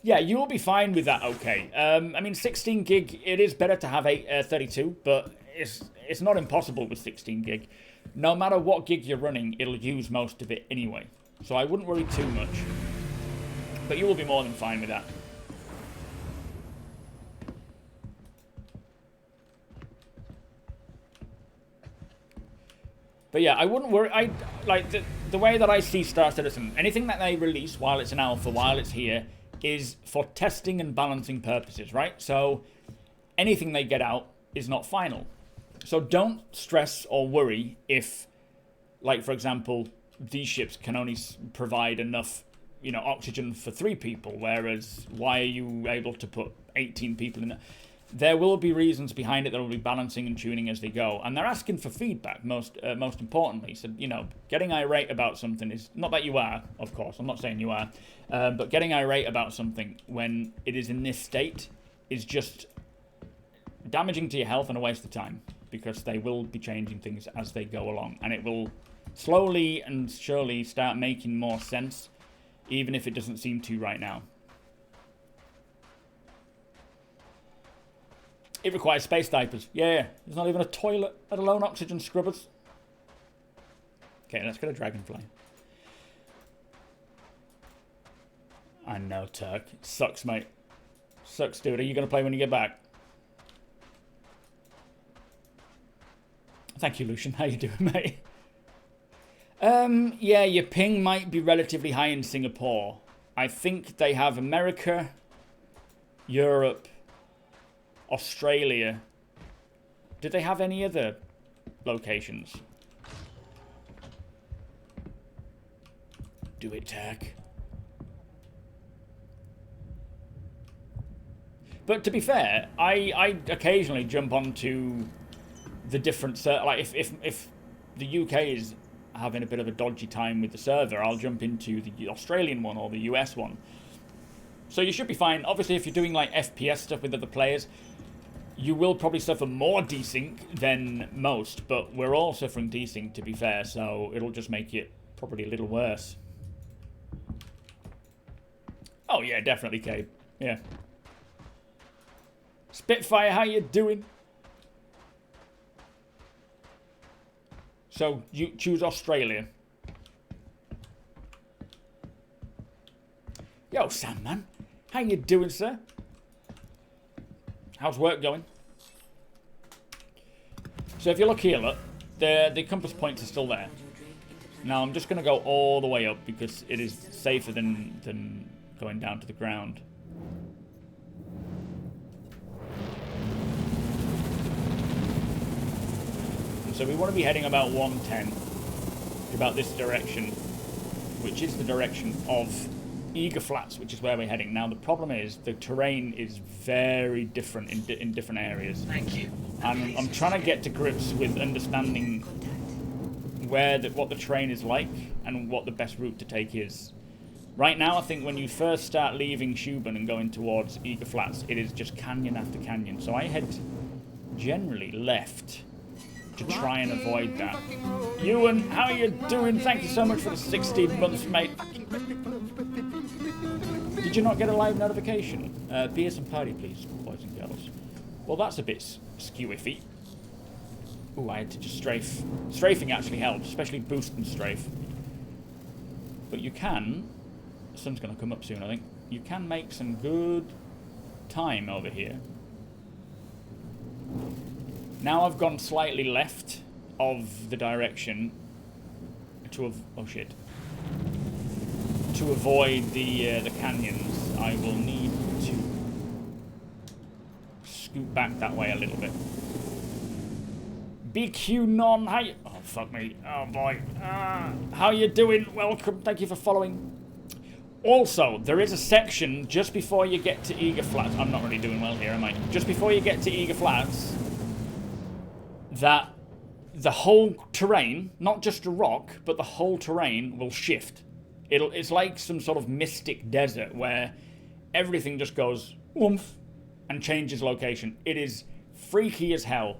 Yeah, you will be fine with that, okay. I mean, 16 gig, it is better to have 32, but it's not impossible with 16 gig. No matter what gig you're running, it'll use most of it anyway. So I wouldn't worry too much. But you will be more than fine with that. But yeah, I wouldn't worry. I like the way that I see Star Citizen. Anything that they release while it's an alpha, while it's here, is for testing and balancing purposes, right? So anything they get out is not final. So don't stress or worry if, like, for example, these ships can only provide enough, you know, oxygen for 3 people, whereas why are you able to put 18 people in it? There will be reasons behind it. There will be balancing and tuning as they go, and they're asking for feedback most importantly. So, you know, getting irate about something is not that you are, of course. I'm not saying you are, but getting irate about something when it is in this state is just damaging to your health and a waste of time, because they will be changing things as they go along, and it will slowly and surely start making more sense, even if it doesn't seem to right now. It requires space diapers. Yeah, there's not even a toilet, let alone oxygen scrubbers. Okay, let's get a dragonfly. I know, Turk. It sucks, mate. Sucks, dude. Are you going to play when you get back? Thank you, Lucian. How you doing, mate? Yeah, your ping might be relatively high in Singapore. I think they have America, Europe, Australia. Did they have any other locations? Do it, Turk. But to be fair, I occasionally jump onto the different like if the UK is having a bit of a dodgy time with the server, I'll jump into the Australian one or the US one. So you should be fine. Obviously, if you're doing like FPS stuff with other players, you will probably suffer more desync than most, but we're all suffering desync, to be fair, so it'll just make it probably a little worse. Oh yeah, definitely, Cabe. Yeah. Spitfire, how you doing? So you choose Australia. Yo, Sandman, how you doing, sir? How's work going? So if you look here, look, the compass points are still there. Now I'm just going to go all the way up because it is safer than going down to the ground. And so we want to be heading about 110, about this direction, which is the direction of Eager Flats, which is where we're heading. Now the problem is the terrain is very different in different areas. Thank you. And I'm trying to get to grips with understanding what the terrain is like and what the best route to take is. Right now, I think when you first start leaving Shuban and going towards Eager Flats, it is just canyon after canyon. So I head generally left to try and avoid that. Ewan, how are you doing? Thank you so much for the 16 months, mate. Did you not get a live notification? Beers and party, please, boys and girls. Well, that's a bit skew-iffy. Ooh, I had to just strafe. Strafing actually helps, especially boost and strafe. But you can... The sun's going to come up soon, I think. You can make some good time over here. Now I've gone slightly left of the direction to oh shit. To avoid the canyons, I will need to scoot back that way a little bit. BQ non, how you... Oh, fuck me. Oh, boy. How you doing? Welcome. Thank you for following. Also, there is a section just before you get to Eager Flats. I'm not really doing well here, am I? Just before you get to Eager Flats, that the whole terrain, not just a rock, but the whole terrain will shift. It's like some sort of mystic desert where everything just goes oomph and changes location. It is freaky as hell.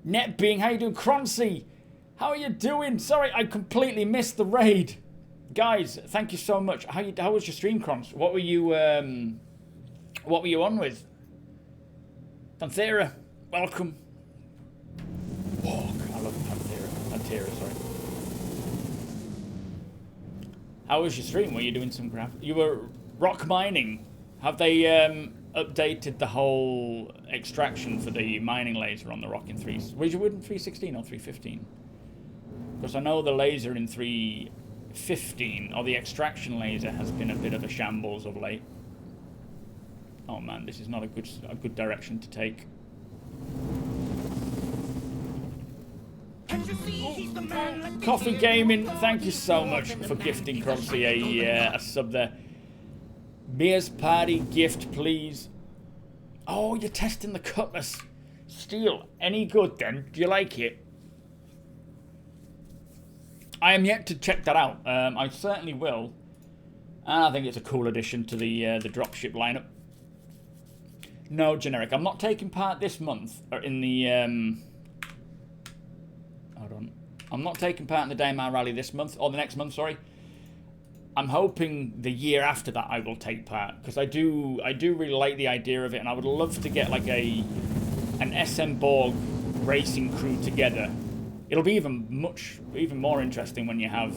NetBeing, how you doing? Croncy, how are you doing? Sorry, I completely missed the raid. Guys, thank you so much. How was your stream, Crons? What were you on with? Panthera, welcome. Oh, I love Panthera, sorry. How was your stream? Were you doing some You were rock mining. Have they updated the whole extraction for the mining laser on the rock in 316 or 315? Because I know the laser in 315, or the extraction laser, has been a bit of a shambles of late. Oh man, this is not a good direction to take. Coffee Gaming, thank you so much for gifting Cropsy a sub there. Beers Party gift, please. Oh, you're testing the Cutlass Steel. Any good then? Do you like it? I am yet to check that out. I certainly will. And I think it's a cool addition to the dropship lineup. No, generic. I'm not taking part this month or in the. Hold on. I'm not taking part in the Daymar Rally this month or the next month. Sorry. I'm hoping the year after that I will take part, because I do really like the idea of it, and I would love to get like an SM Borg racing crew together. It'll be even more interesting when you have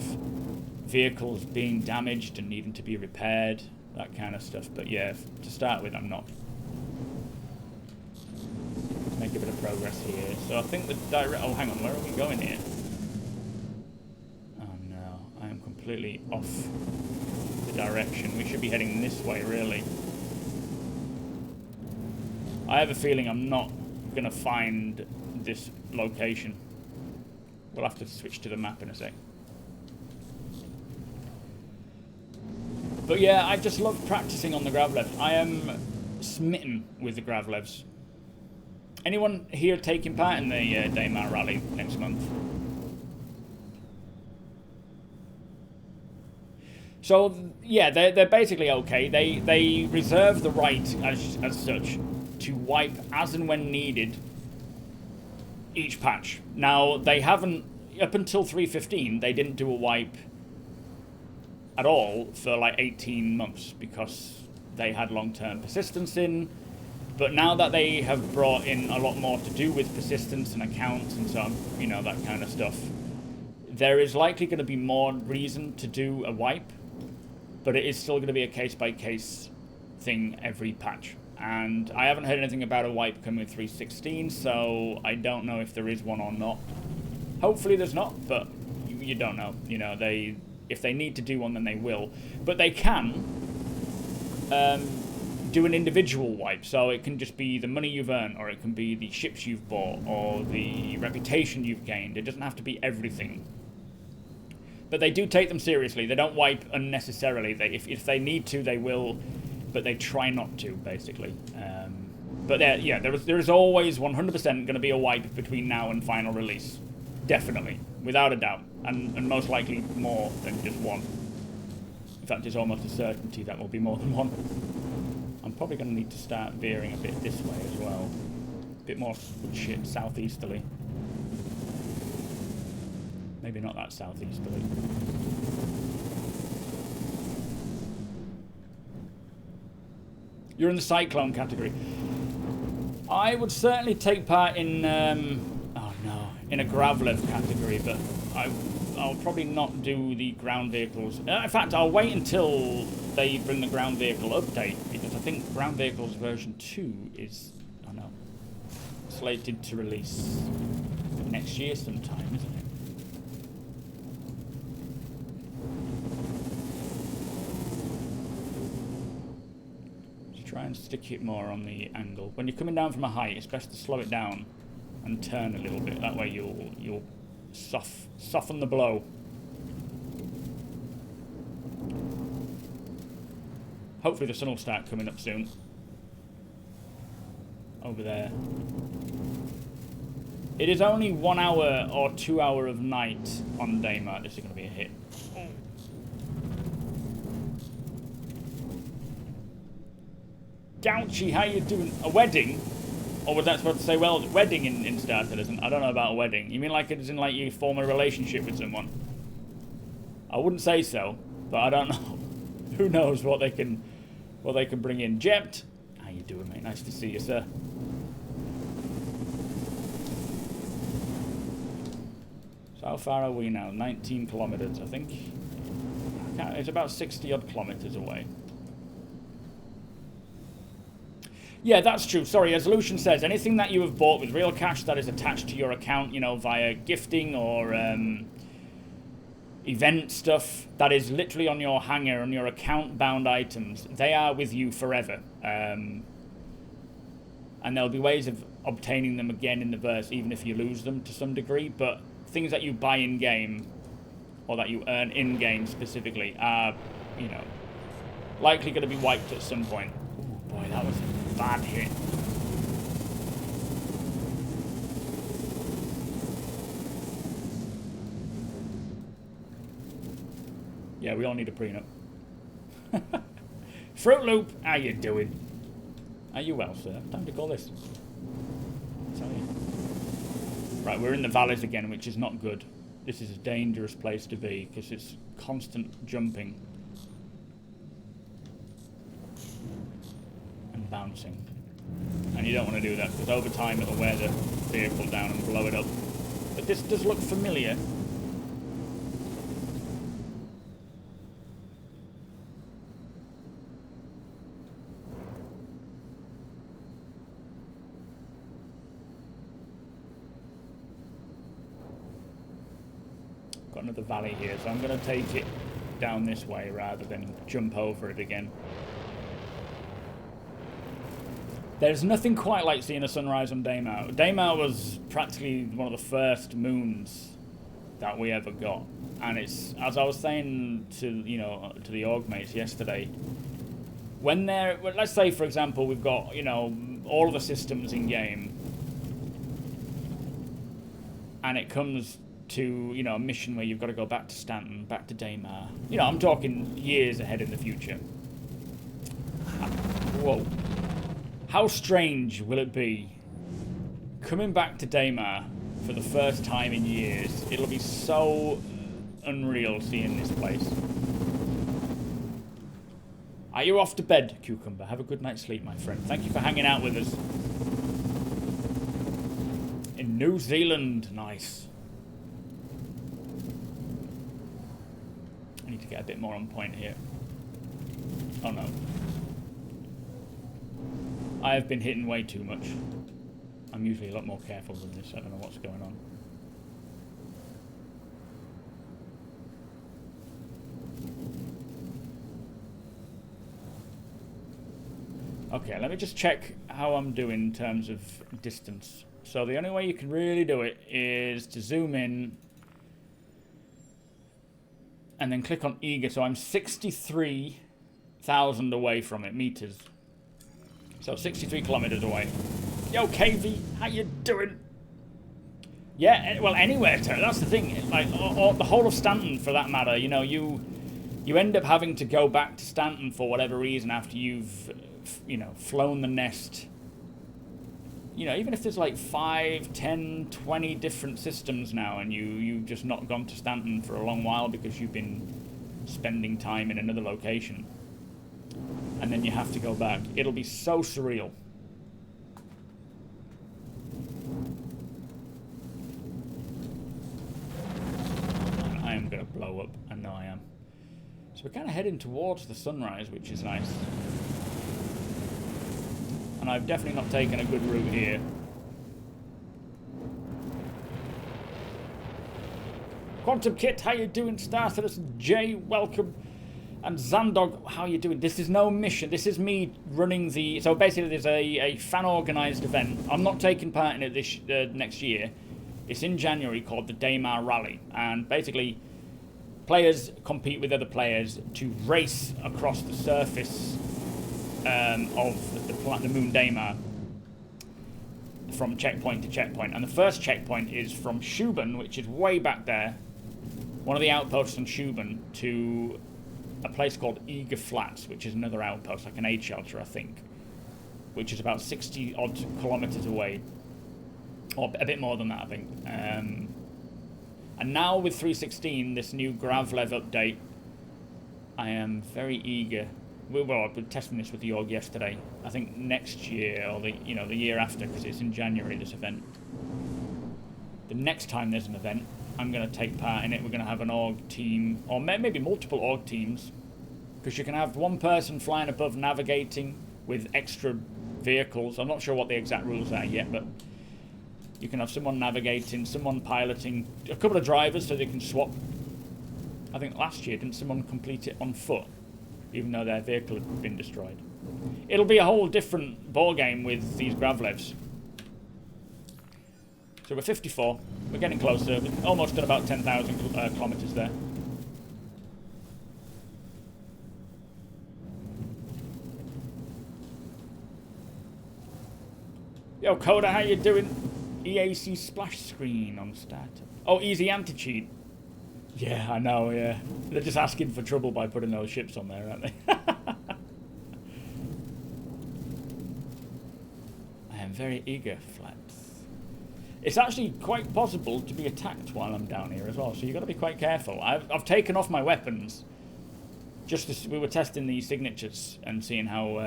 vehicles being damaged and needing to be repaired, that kind of stuff. But yeah, to start with, I'm not. Let's make a bit of progress here. So I think the direct. Oh, hang on, where are we going here? Oh no, I am completely off the direction. We should be heading this way, really. I have a feeling I'm not gonna find this location. We'll have to switch to the map in a sec. But yeah, I just love practicing on the GRAVLEV'S. I am smitten with the GRAVLEV'S. Anyone here taking part in the Daymar Rally next month? So yeah, they're basically okay. They reserve the right as such to wipe as and when needed each patch. Now, they haven't, up until 315, they didn't do a wipe at all for like 18 months because they had long-term persistence in. But now that they have brought in a lot more to do with persistence and accounts and so on, you know, that kind of stuff, there is likely going to be more reason to do a wipe, but it is still going to be a case-by-case thing every patch. And I haven't heard anything about a wipe coming with 316, so I don't know if there is one or not. Hopefully there's not, but you don't know. You know, if they need to do one, then they will. But they can do an individual wipe, so it can just be the money you've earned, or it can be the ships you've bought, or the reputation you've gained. It doesn't have to be everything. But they do take them seriously. They don't wipe unnecessarily. If they need to, they will. But they try not to, basically. But yeah, there is always 100% going to be a wipe between now and final release. Definitely, without a doubt. And most likely more than just one. In fact, it's almost a certainty that will be more than one. I'm probably going to need to start veering a bit this way as well. A bit more southeasterly. Maybe not that southeasterly. You're in the Cyclone category. I would certainly take part in, in a GRAVLEV category, but I'll probably not do the ground vehicles. In fact, I'll wait until they bring the ground vehicle update, because I think ground vehicles version 2 is, slated to release next year sometime, isn't it? Try and stick it more on the angle. When you're coming down from a height, it's best to slow it down and turn a little bit. That way you'll soften the blow. Hopefully the sun will start coming up soon. Over there. It is only 1 hour or 2 hour of night on Daymar. This is going to be a hit. Gouchy, how you doing? A wedding? Or was that supposed to say, well, wedding in Star Citizen? I don't know about a wedding. You mean like it's in like you form a relationship with someone? I wouldn't say so, but I don't know. Who knows what they can bring in. Jept, how you doing, mate? Nice to see you, sir. So how far are we now? 19 kilometers, I think. It's about 60 odd kilometers away. Yeah, that's true. Sorry, Resolution says anything that you have bought with real cash that is attached to your account, you know, via gifting or event stuff, that is literally on your hanger, on your account-bound items, they are with you forever. And there'll be ways of obtaining them again in the verse, even if you lose them to some degree, but things that you buy in-game, or that you earn in-game specifically, are, you know, likely going to be wiped at some point. Ooh, boy, that was a bad hit. Yeah, we all need a prenup. Fruit Loop, how you doing? Are you well, sir? Time to call this. Tell you. Right, we're in the valleys again, which is not good. This is a dangerous place to be, because it's constant jumping. And bouncing. And you don't want to do that, because over time it'll wear the vehicle down and blow it up. But this does look familiar. Got another valley here, so I'm going to take it down this way rather than jump over it again. There's nothing quite like seeing a sunrise on Daymar. Daymar was practically one of the first moons that we ever got, and it's, as I was saying to the org mates yesterday, when they're, let's say for example we've got, you know, all of the systems in game, and it comes to, you know, a mission where you've got to go back to Stanton, back to Daymar. You know, I'm talking years ahead in the future. Whoa. How strange will it be coming back to Daymar for the first time in years? It'll be so unreal seeing this place. Are you off to bed, Cucumber? Have a good night's sleep, my friend. Thank you for hanging out with us. In New Zealand. Nice. I need to get a bit more on point here. Oh no. I have been hitting way too much. I'm usually a lot more careful than this. I don't know what's going on. Okay, let me just check how I'm doing in terms of distance. So the only way you can really do it is to zoom in and then click on eager. So I'm 63,000 away from it, meters. So 63 kilometers away. Yo, KV, how you doing? Yeah, well, anywhere, that's the thing. Like, or the whole of Stanton, for that matter. You know, you end up having to go back to Stanton for whatever reason after you've, you know, flown the nest. You know, even if there's like 5, 10, 20 different systems now, and you've just not gone to Stanton for a long while because you've been spending time in another location, and then you have to go back. It'll be so surreal. I am going to blow up. I know I am. So we're kind of heading towards the sunrise, which is nice. And I've definitely not taken a good route here. Quantum Kit, how you doing? Starthurst, Jay, welcome. And Zandog, how you doing? This is no mission. This is me running the... So basically there's a fan-organised event. I'm not taking part in it this next year. It's in January, called the Daymar Rally. And basically players compete with other players to race across the surface of the moon Daymar from checkpoint to checkpoint. And the first checkpoint is from Shuban, which is way back there, one of the outposts on Shuban, to a place called Eager Flats, which is another outpost, like an aid shelter, I think, which is about 60 odd kilometers away, or a bit more than that, I think. And And now with 3.16, this new GRAVLEV update, I am very eager. Well, I've been testing this with the org yesterday. I think next year, or the year after, because it's in January, this event. The next time there's an event, I'm going to take part in it. We're going to have an org team, or maybe multiple org teams, because you can have one person flying above navigating with extra vehicles. I'm not sure what the exact rules are yet, but you can have someone navigating, someone piloting, a couple of drivers so they can swap. I think last year, didn't someone complete it on foot, even though their vehicle had been destroyed? It'll be a whole different ball game with these GRAVLEV'S. So we're 54. We're getting closer. We've almost done about 10,000 kilometers there. Yo, Coda, how you doing? EAC splash screen on start. Oh, easy anti-cheat. Yeah, I know, yeah. They're just asking for trouble by putting those ships on there, aren't they? I am very eager, Flats. It's actually quite possible to be attacked while I'm down here as well, so you've got to be quite careful. I've taken off my weapons just as we were testing these signatures and seeing how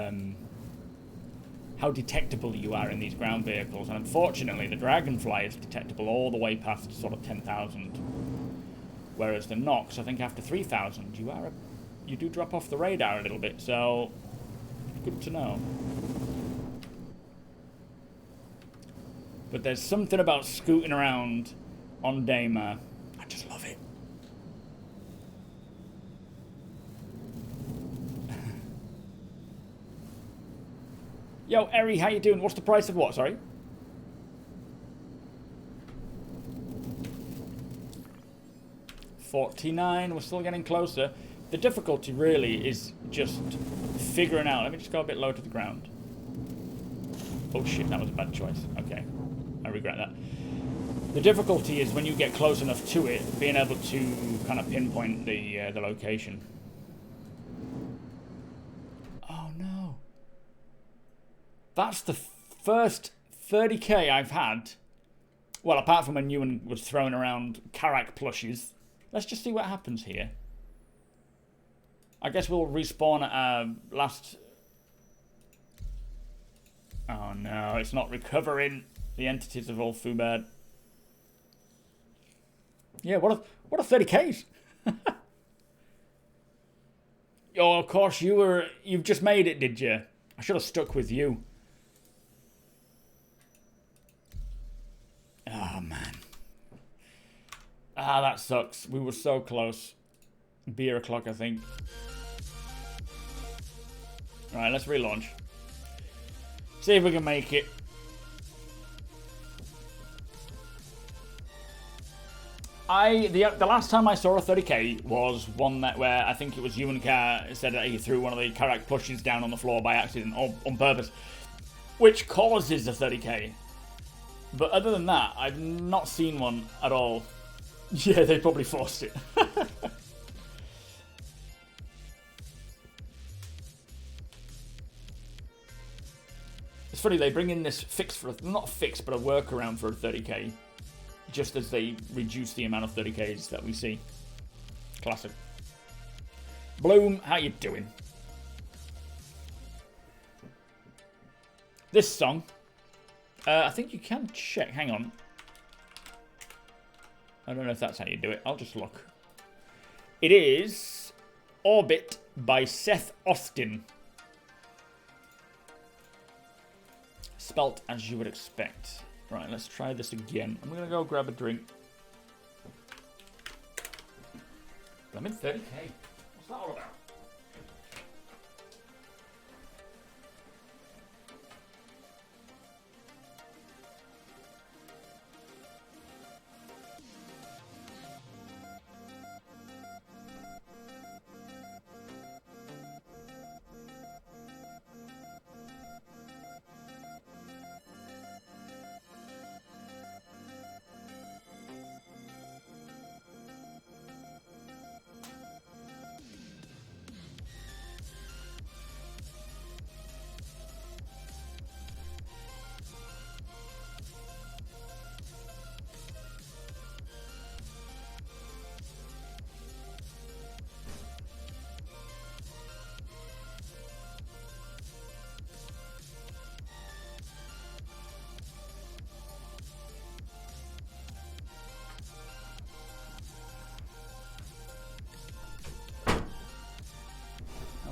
detectable you are in these ground vehicles. And unfortunately, the Dragonfly is detectable all the way past sort of 10,000, whereas the Nox, I think after 3,000, you do drop off the radar a little bit. So good to know. But there's something about scooting around on Daymar. I just love it. Yo, Eri, how you doing? What's the price of what, sorry? $49, we're still getting closer. The difficulty really is just figuring out. Let me just go a bit low to the ground. Oh shit, that was a bad choice. Okay, I regret that. The difficulty is when you get close enough to it, being able to kind of pinpoint the location. Oh no. That's the first 30k I've had. Well, apart from when Ewan was throwing around Karak plushies. Let's just see what happens here. I guess we'll respawn at our last... Oh no, it's not recovering. The entities of all Fubad. Yeah, what a 30k's. Oh, of course, you've just made it, did you? I should have stuck with you. Oh, man. Ah, that sucks. We were so close. Beer o'clock, I think. Alright, let's relaunch. See if we can make it. The last time I saw a 30k was one where I think it was Ewan Carr said that he threw one of the Karak plushies down on the floor by accident or on purpose, which causes a 30k. But other than that, I've not seen one at all. Yeah, they probably forced it. It's funny, they bring in this fix for not a fix, but a workaround for a 30k, just as they reduce the amount of 30ks that we see. Classic. Bloom, how you doing? This song, I think you can check. Hang on. I don't know if that's how you do it. I'll just look. It is Orbit by Seth Austin. Spelt as you would expect. Right, let's try this again. I'm going to go grab a drink. I'm in 30k. What's that all about?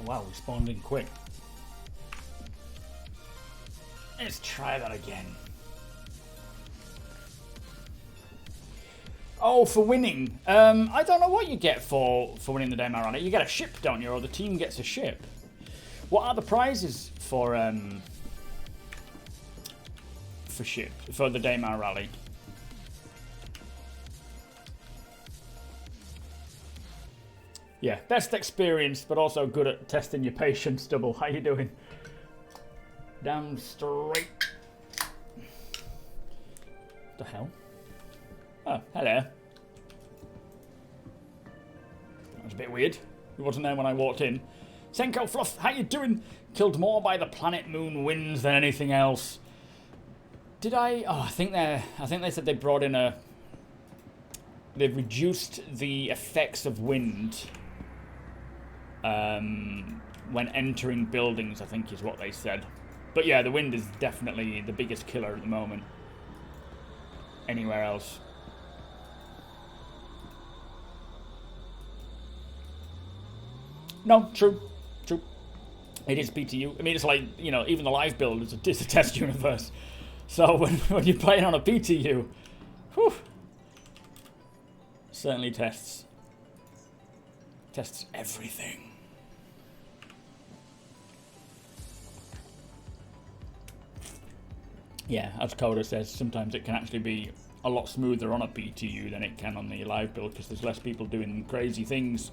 wow, we spawned in quick. Let's try that again. Oh, for winning. I don't know what you get for winning the Daymar Rally. You get a ship, don't you? Or the team gets a ship. What are the prizes for the Daymar Rally? Yeah, best experience, but also good at testing your patience. Double, how you doing? Down straight. The hell? Oh, hello. That was a bit weird. He wasn't there when I walked in. Senko Fluff, how you doing? Killed more by the planet moon winds than anything else. Did I? Oh, I think they said they brought in a. They've reduced the effects of wind. When entering buildings, I think is what they said. But yeah, the wind is definitely the biggest killer at the moment. Anywhere else. No, true. It is PTU. I mean, it's like, you know, even the live build is a test universe. So when you're playing on a PTU, whew, certainly tests everything. Yeah, as Coda says, sometimes it can actually be a lot smoother on a PTU than it can on the live build because there's less people doing crazy things.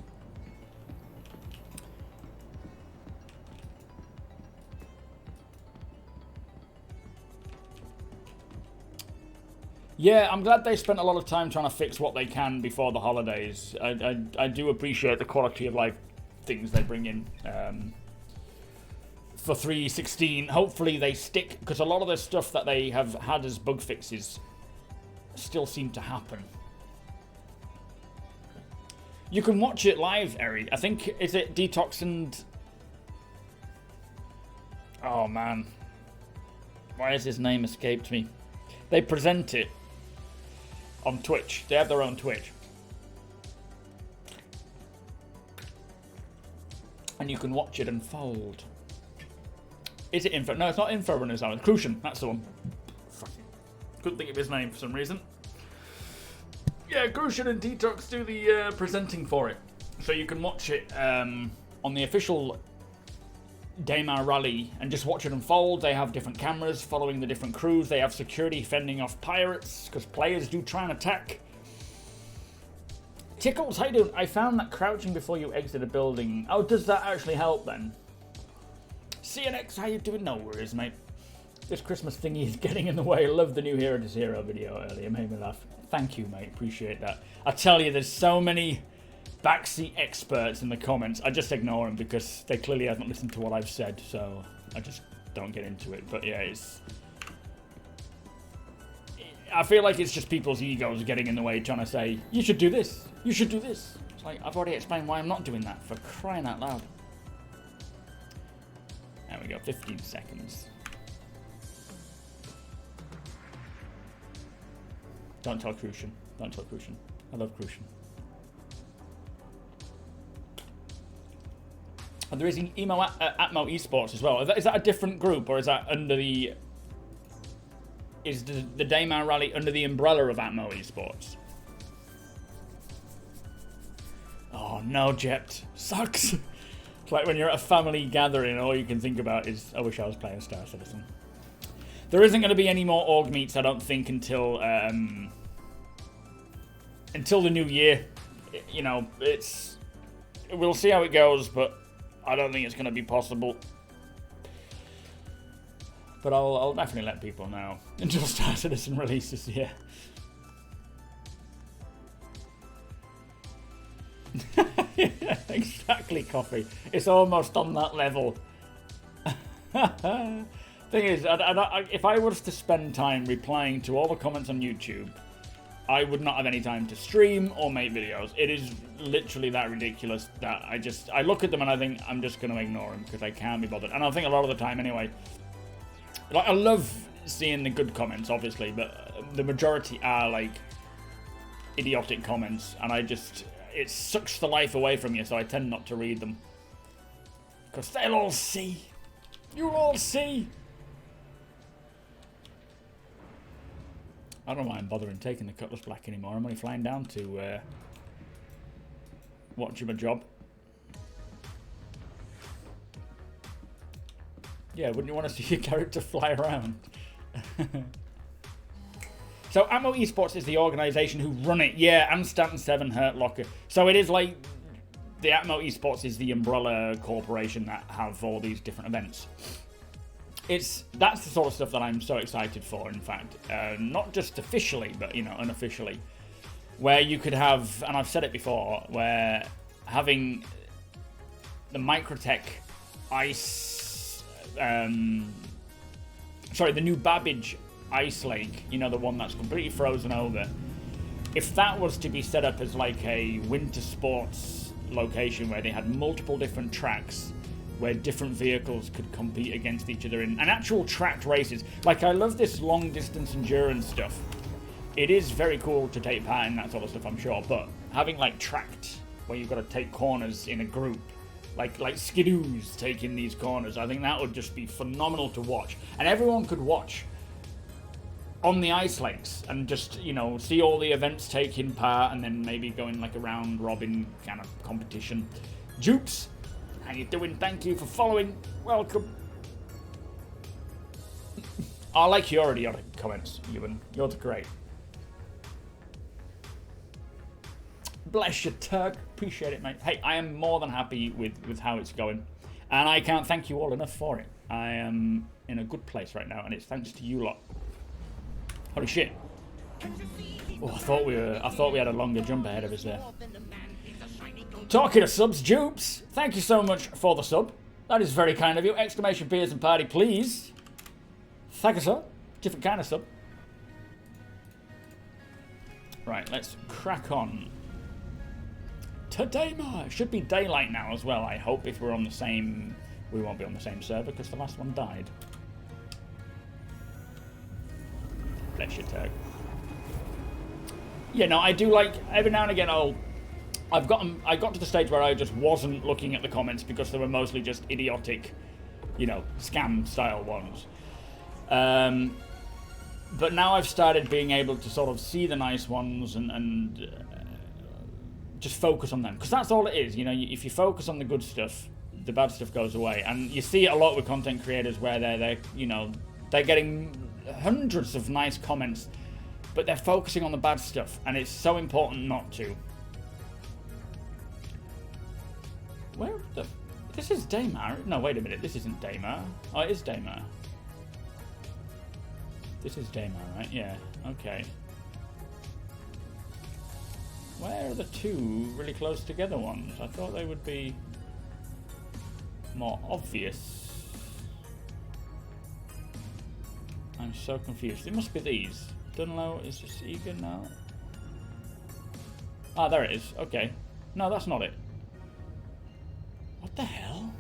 Yeah, I'm glad they spent a lot of time trying to fix what they can before the holidays. I do appreciate the quality of life things they bring in. For 3.16, hopefully they stick, because a lot of the stuff that they have had as bug fixes still seem to happen. You can watch it live, Eri. I think, is it Detox and... Oh man. Why has his name escaped me? They present it on Twitch. They have their own Twitch. And you can watch it unfold. Is it Info? No, it's not Info Runners. It's Crucian. That's the one. Fucking couldn't think of his name for some reason. Yeah, Crucian and Detox do the presenting for it. So you can watch it on the official Daymar Rally and just watch it unfold. They have different cameras following the different crews. They have security fending off pirates because players do try and attack. Tickles, how you doing? I found that crouching before you exit a building. Oh, does that actually help then? CNX, how you doing? No worries, mate. This Christmas thingy is getting in the way. I love the new Hero to Zero video earlier. Made me laugh. Thank you, mate. Appreciate that. I tell you, there's so many backseat experts in the comments. I just ignore them because they clearly haven't listened to what I've said, so I just don't get into it. But yeah, I feel like it's just people's egos getting in the way, trying to say, you should do this. You should do this. It's like, I've already explained why I'm not doing that, for crying out loud. There we go, 15 seconds. Don't tell Crucian. Don't tell Crucian. I love Crucian. And there is Atmo Esports as well. Is that a different group, or is that under the... Is the Daymar Rally under the umbrella of Atmo Esports? Oh no, Jept. Sucks. It's like when you're at a family gathering, all you can think about is, I wish I was playing Star Citizen. There isn't going to be any more org meets, I don't think, until the new year. You know, we'll see how it goes, but I don't think it's going to be possible. But I'll definitely let people know until Star Citizen releases, yeah. Yeah, exactly, Coffee. It's almost on that level. Thing is, if I was to spend time replying to all the comments on YouTube, I would not have any time to stream or make videos. It is literally that ridiculous that I look at them and I think I'm just going to ignore them because I can't be bothered. And I think a lot of the time anyway. Like, I love seeing the good comments, obviously, but the majority are like idiotic comments, and it sucks the life away from you, so I tend not to read them. Because they'll all see. You'll all see. I don't know why I'm bothering taking the Cutlass Black anymore. I'm only flying down to watch my job. Yeah, wouldn't you want to see your character fly around? So, Ammo Esports is the organisation who run it. Yeah, and Stanton 7 Hurt Locker. So it is like the Atmo Esports is the umbrella corporation that have all these different events. That's the sort of stuff that I'm so excited for, in fact. Not just officially, but, you know, unofficially. Where you could have, and I've said it before, where having the Microtech Ice... sorry, the new Babbage Ice Lake, you know, the one that's completely frozen over. If that was to be set up as like a winter sports location where they had multiple different tracks where different vehicles could compete against each other in and actual tracked races. Like, I love this long distance endurance stuff. It is very cool to take part in that sort of stuff, I'm sure, but having like tracked where you've got to take corners in a group, like skidoos taking these corners, I think that would just be phenomenal to watch. And everyone could watch on the ice lakes and just, you know, see all the events taking part and then maybe going like a round robin kind of competition. Jupes, how you doing? Thank you for following. Welcome. I like your idiotic comments, Ewan. You're great. Bless you, Turk. Appreciate it, mate. Hey, I am more than happy with how it's going. And I can't thank you all enough for it. I am in a good place right now, and it's thanks to you lot. Holy shit. Oh, I thought we had a longer jump ahead of us there. Talking of subs, Jupes, thank you so much for the sub. That is very kind of you. Exclamation beers and party, please. Thank you, sir. Different kind of sub. Right, let's crack on. Tadema! It should be daylight now as well, I hope, if we're on the same... We won't be on the same server because the last one died. Bless your tag. Yeah, no, I do like... Every now and again, I got to the stage where I just wasn't looking at the comments because they were mostly just idiotic, you know, scam-style ones. But now I've started being able to sort of see the nice ones and just focus on them. Because that's all it is, you know, if you focus on the good stuff, the bad stuff goes away. And you see it a lot with content creators where they're you know, they're getting hundreds of nice comments, but they're focusing on the bad stuff. And it's so important not to. Where the... This is Daymar. No, wait a minute. This isn't Daymar. Oh, it is Daymar. This is Daymar, right? Yeah. Okay. Where are the two really close together ones? I thought they would be more obvious. I'm so confused. It must be these. Dunlow, is this Eager now? Ah, there it is. Okay. No, that's not it. What the hell?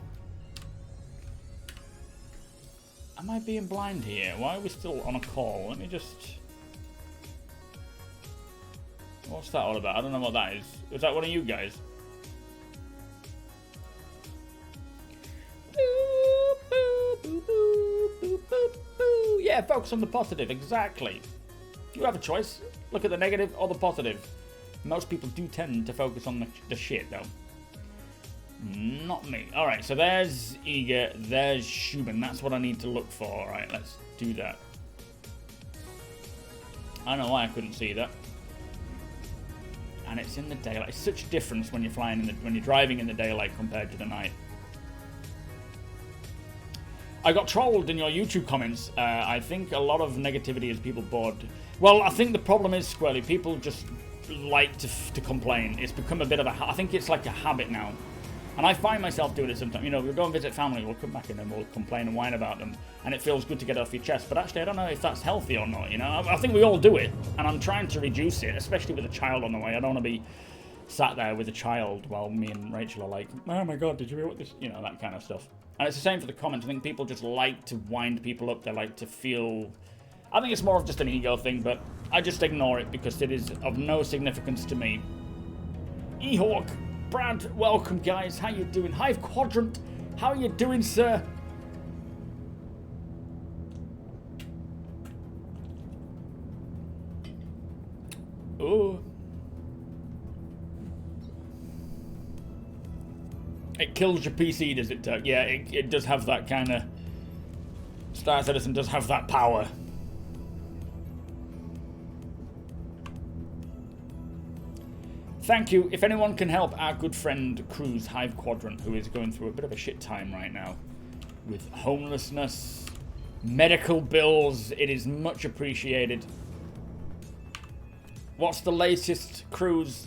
Am I being blind here? Why are we still on a call? Let me just... What's that all about? I don't know what that is. Is that one of you guys? Yeah, focus on the positive. Exactly. You have a choice. Look at the negative or the positive. Most people do tend to focus on the shit, though. Not me. Alright, so there's Eager, there's Schumann. That's what I need to look for. Alright, let's do that. I don't know why I couldn't see that. And it's in the daylight. It's such a difference when you're flying when you're driving in the daylight compared to the night. I got trolled in your YouTube comments. I think a lot of negativity is people bored. Well, I think the problem is, Squirrely, people just like to complain. It's become a bit of a... I think it's like a habit now. And I find myself doing it sometimes. You know, we'll go and visit family, we'll come back and then we'll complain and whine about them. And it feels good to get off your chest. But actually, I don't know if that's healthy or not, you know? I think we all do it. And I'm trying to reduce it, especially with a child on the way. I don't want to be sat there with a child while me and Rachel are like, oh my god, did you hear what this... You know, that kind of stuff. And it's the same for the comments. I think people just like to wind people up. They like to feel... I think it's more of just an ego thing, but I just ignore it because it is of no significance to me. E-Hawk, Brad, welcome guys. How you doing? Hive Quadrant, How are you doing, sir? Oh. It kills your PC, does it, Turk? Yeah, it does have that kind of... Star Citizen does have that power. Thank you. If anyone can help our good friend Cruz Hive Quadrant, who is going through a bit of a shit time right now with homelessness, medical bills, it is much appreciated. What's the latest, Cruz?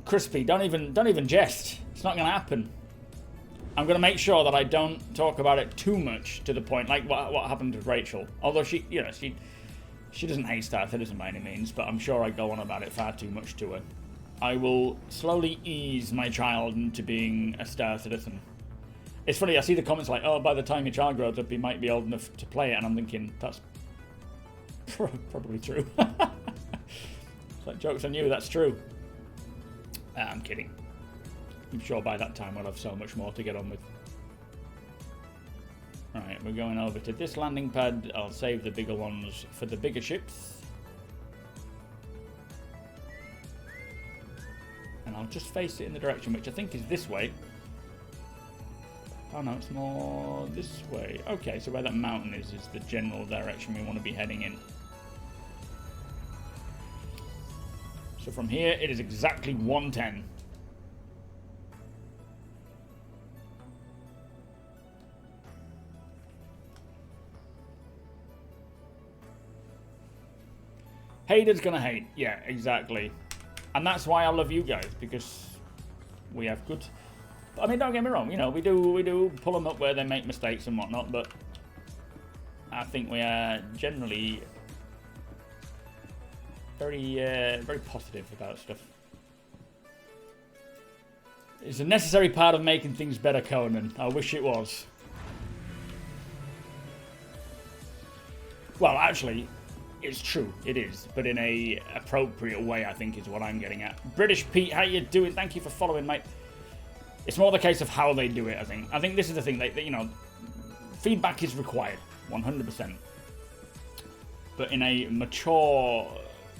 Crispy, don't even jest. It's not going to happen. I'm going to make sure that I don't talk about it too much to the point, like what happened with Rachel. Although she doesn't hate Star Citizen by any means, but I'm sure I go on about it far too much to her. I will slowly ease my child into being a Star Citizen. It's funny, I see the comments like, oh, by the time your child grows up, he might be old enough to play it, and I'm thinking, that's probably true. It's like, jokes on you, that's true. I'm kidding. I'm sure by that time we'll have so much more to get on with. Alright, we're going over to this landing pad. I'll save the bigger ones for the bigger ships. And I'll just face it in the direction which I think is this way. Oh no, it's more this way. Okay, so where that mountain is the general direction we want to be heading in. So from here, it is exactly 110. Haters gonna hate. Yeah, exactly. And that's why I love you guys, because we have good... I mean, don't get me wrong, you know, we do pull them up where they make mistakes and whatnot, but I think we are generally very positive about stuff. It's a necessary part of making things better, Conan. I wish it was. Well, actually, it's true. It is. But in a appropriate way, I think, is what I'm getting at. British Pete, how you doing? Thank you for following, mate. It's more the case of how they do it, I think. I think this is the thing. That, you know, feedback is required. 100%. But in a mature,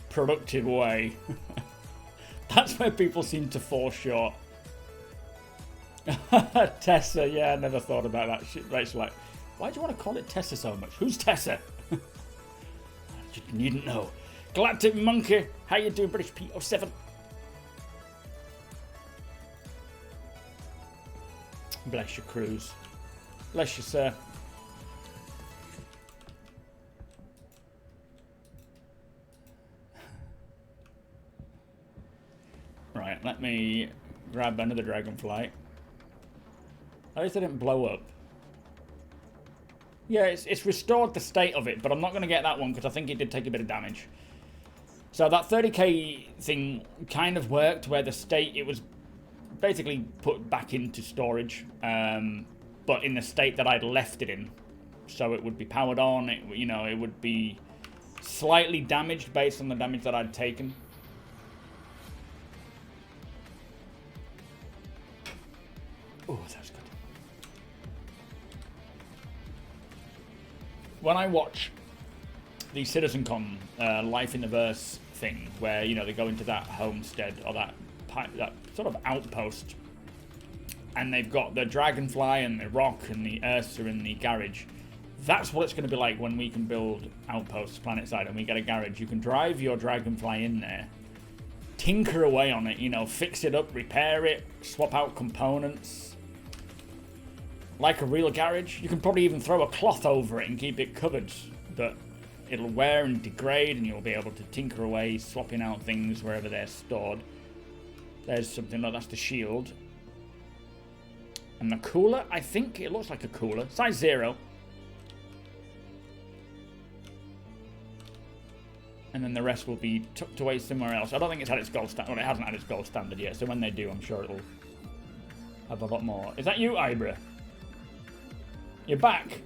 productive way. That's where people seem to fall short. Tessa, yeah, I never thought about that shit. Rachel, like, why do you want to call it Tessa so much? Who's Tessa? You needn't know. Galactic Monkey, how you doing, British P07? Bless you, Cruz. Bless you, sir. Right, let me grab another dragonfly. At least I didn't blow up. Yeah, it's restored the state of it, but I'm not going to get that one because I think it did take a bit of damage. So that 30k thing kind of worked where the state, it was basically put back into storage, but in the state that I'd left it in. So it would be powered on, you know, it would be slightly damaged based on the damage that I'd taken. Oh, that's good. When I watch the CitizenCon Life in the Verse thing, where, you know, they go into that homestead or that sort of outpost, and they've got the Dragonfly and the Rock and the Ursa in the garage, that's what it's going to be like when we can build outposts planetside and we get a garage. You can drive your Dragonfly in there, tinker away on it, you know, fix it up, repair it, swap out components. Like a real garage. You can probably even throw a cloth over it and keep it covered, but it'll wear and degrade and you'll be able to tinker away, swapping out things wherever they're stored. There's something like that's the shield. And the cooler, I think it looks like a cooler. Size 0. And then the rest will be tucked away somewhere else. I don't think it's had its gold standard. Well, it hasn't had its gold standard yet, so when they do, I'm sure it'll have a lot more. Is that you, Ibra? You're back.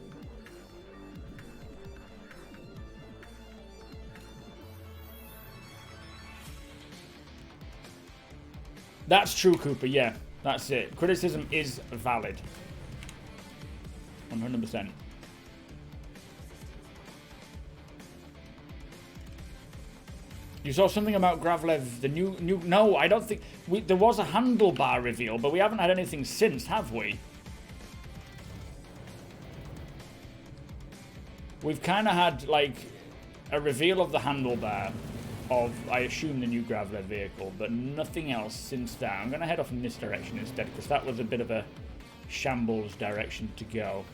That's true, Cooper, yeah. That's it. Criticism is valid. 100%. You saw something about GRAVLEV, the new... No, I don't think... there was a handlebar reveal, but we haven't had anything since, have we? We've kind of had, like, a reveal of the handlebar of, I assume, the new GRAVLEV vehicle, but nothing else since that. I'm going to head off in this direction instead, because that was a bit of a shambles direction to go.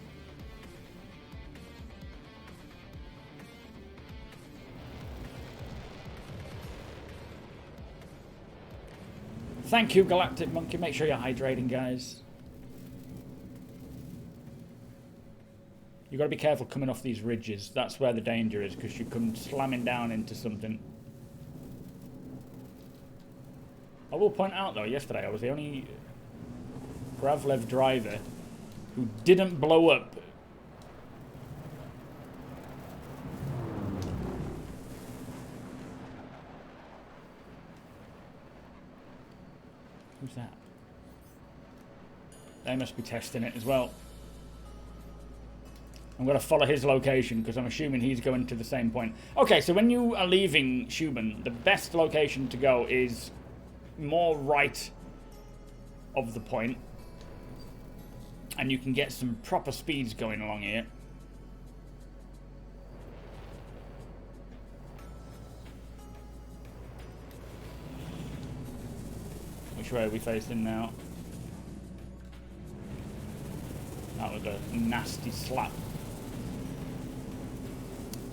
Thank you, Galactic Monkey. Make sure you're hydrating, guys. You've got to be careful coming off these ridges. That's where the danger is, because you come slamming down into something. I will point out, though, yesterday I was the only GRAVLEV driver who didn't blow up. Who's that? They must be testing it as well. I'm going to follow his location because I'm assuming he's going to the same point. Okay, so when you are leaving Schumann, the best location to go is more right of the point. And you can get some proper speeds going along here. Which way are we facing now? That was a nasty slap.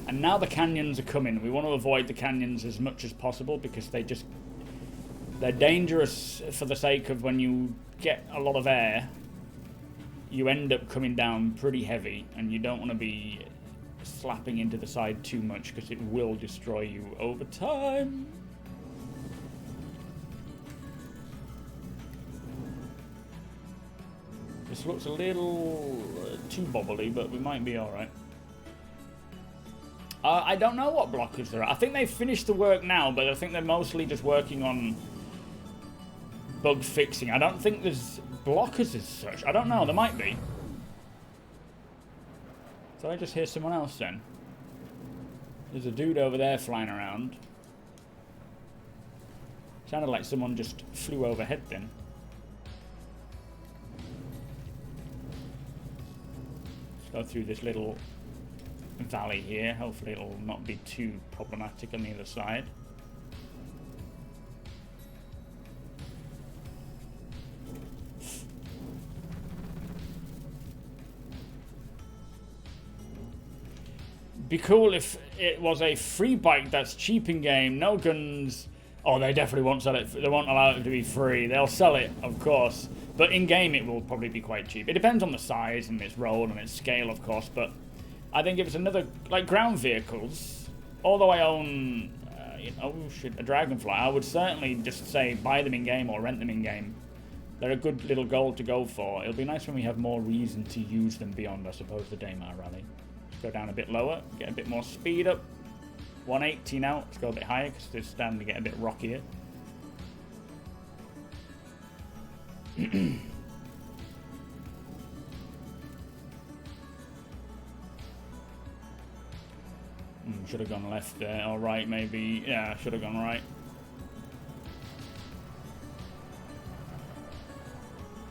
And now the canyons are coming. We want to avoid the canyons as much as possible because they're dangerous for the sake of when you get a lot of air, you end up coming down pretty heavy, and you don't want to be slapping into the side too much because it will destroy you over time. This looks a little too bobbly, but we might be alright. I don't know what blockers there are. I think they've finished the work now, but I think they're mostly just working on bug fixing. I don't think there's blockers as such. I don't know. There might be. Did I just hear someone else then? There's a dude over there flying around. Sounded like someone just flew overhead then. Let's go through this little valley here. Hopefully it'll not be too problematic on the other side. Be cool if it was a free bike that's cheap in game, no guns. Oh, they definitely won't sell it. They won't allow it to be free. They'll sell it, of course, but in game it will probably be quite cheap. It depends on the size and its role and its scale, of course, but I think if it's another, like ground vehicles, although I own, a Dragonfly, I would certainly just say buy them in game or rent them in game. They're a good little goal to go for. It'll be nice when we have more reason to use them beyond, I suppose, the Daymar Rally. Let's go down a bit lower, get a bit more speed up. 180 now. Let's go a bit higher because it's starting to get a bit rockier. Should have gone left there, or right maybe. Yeah, should have gone right.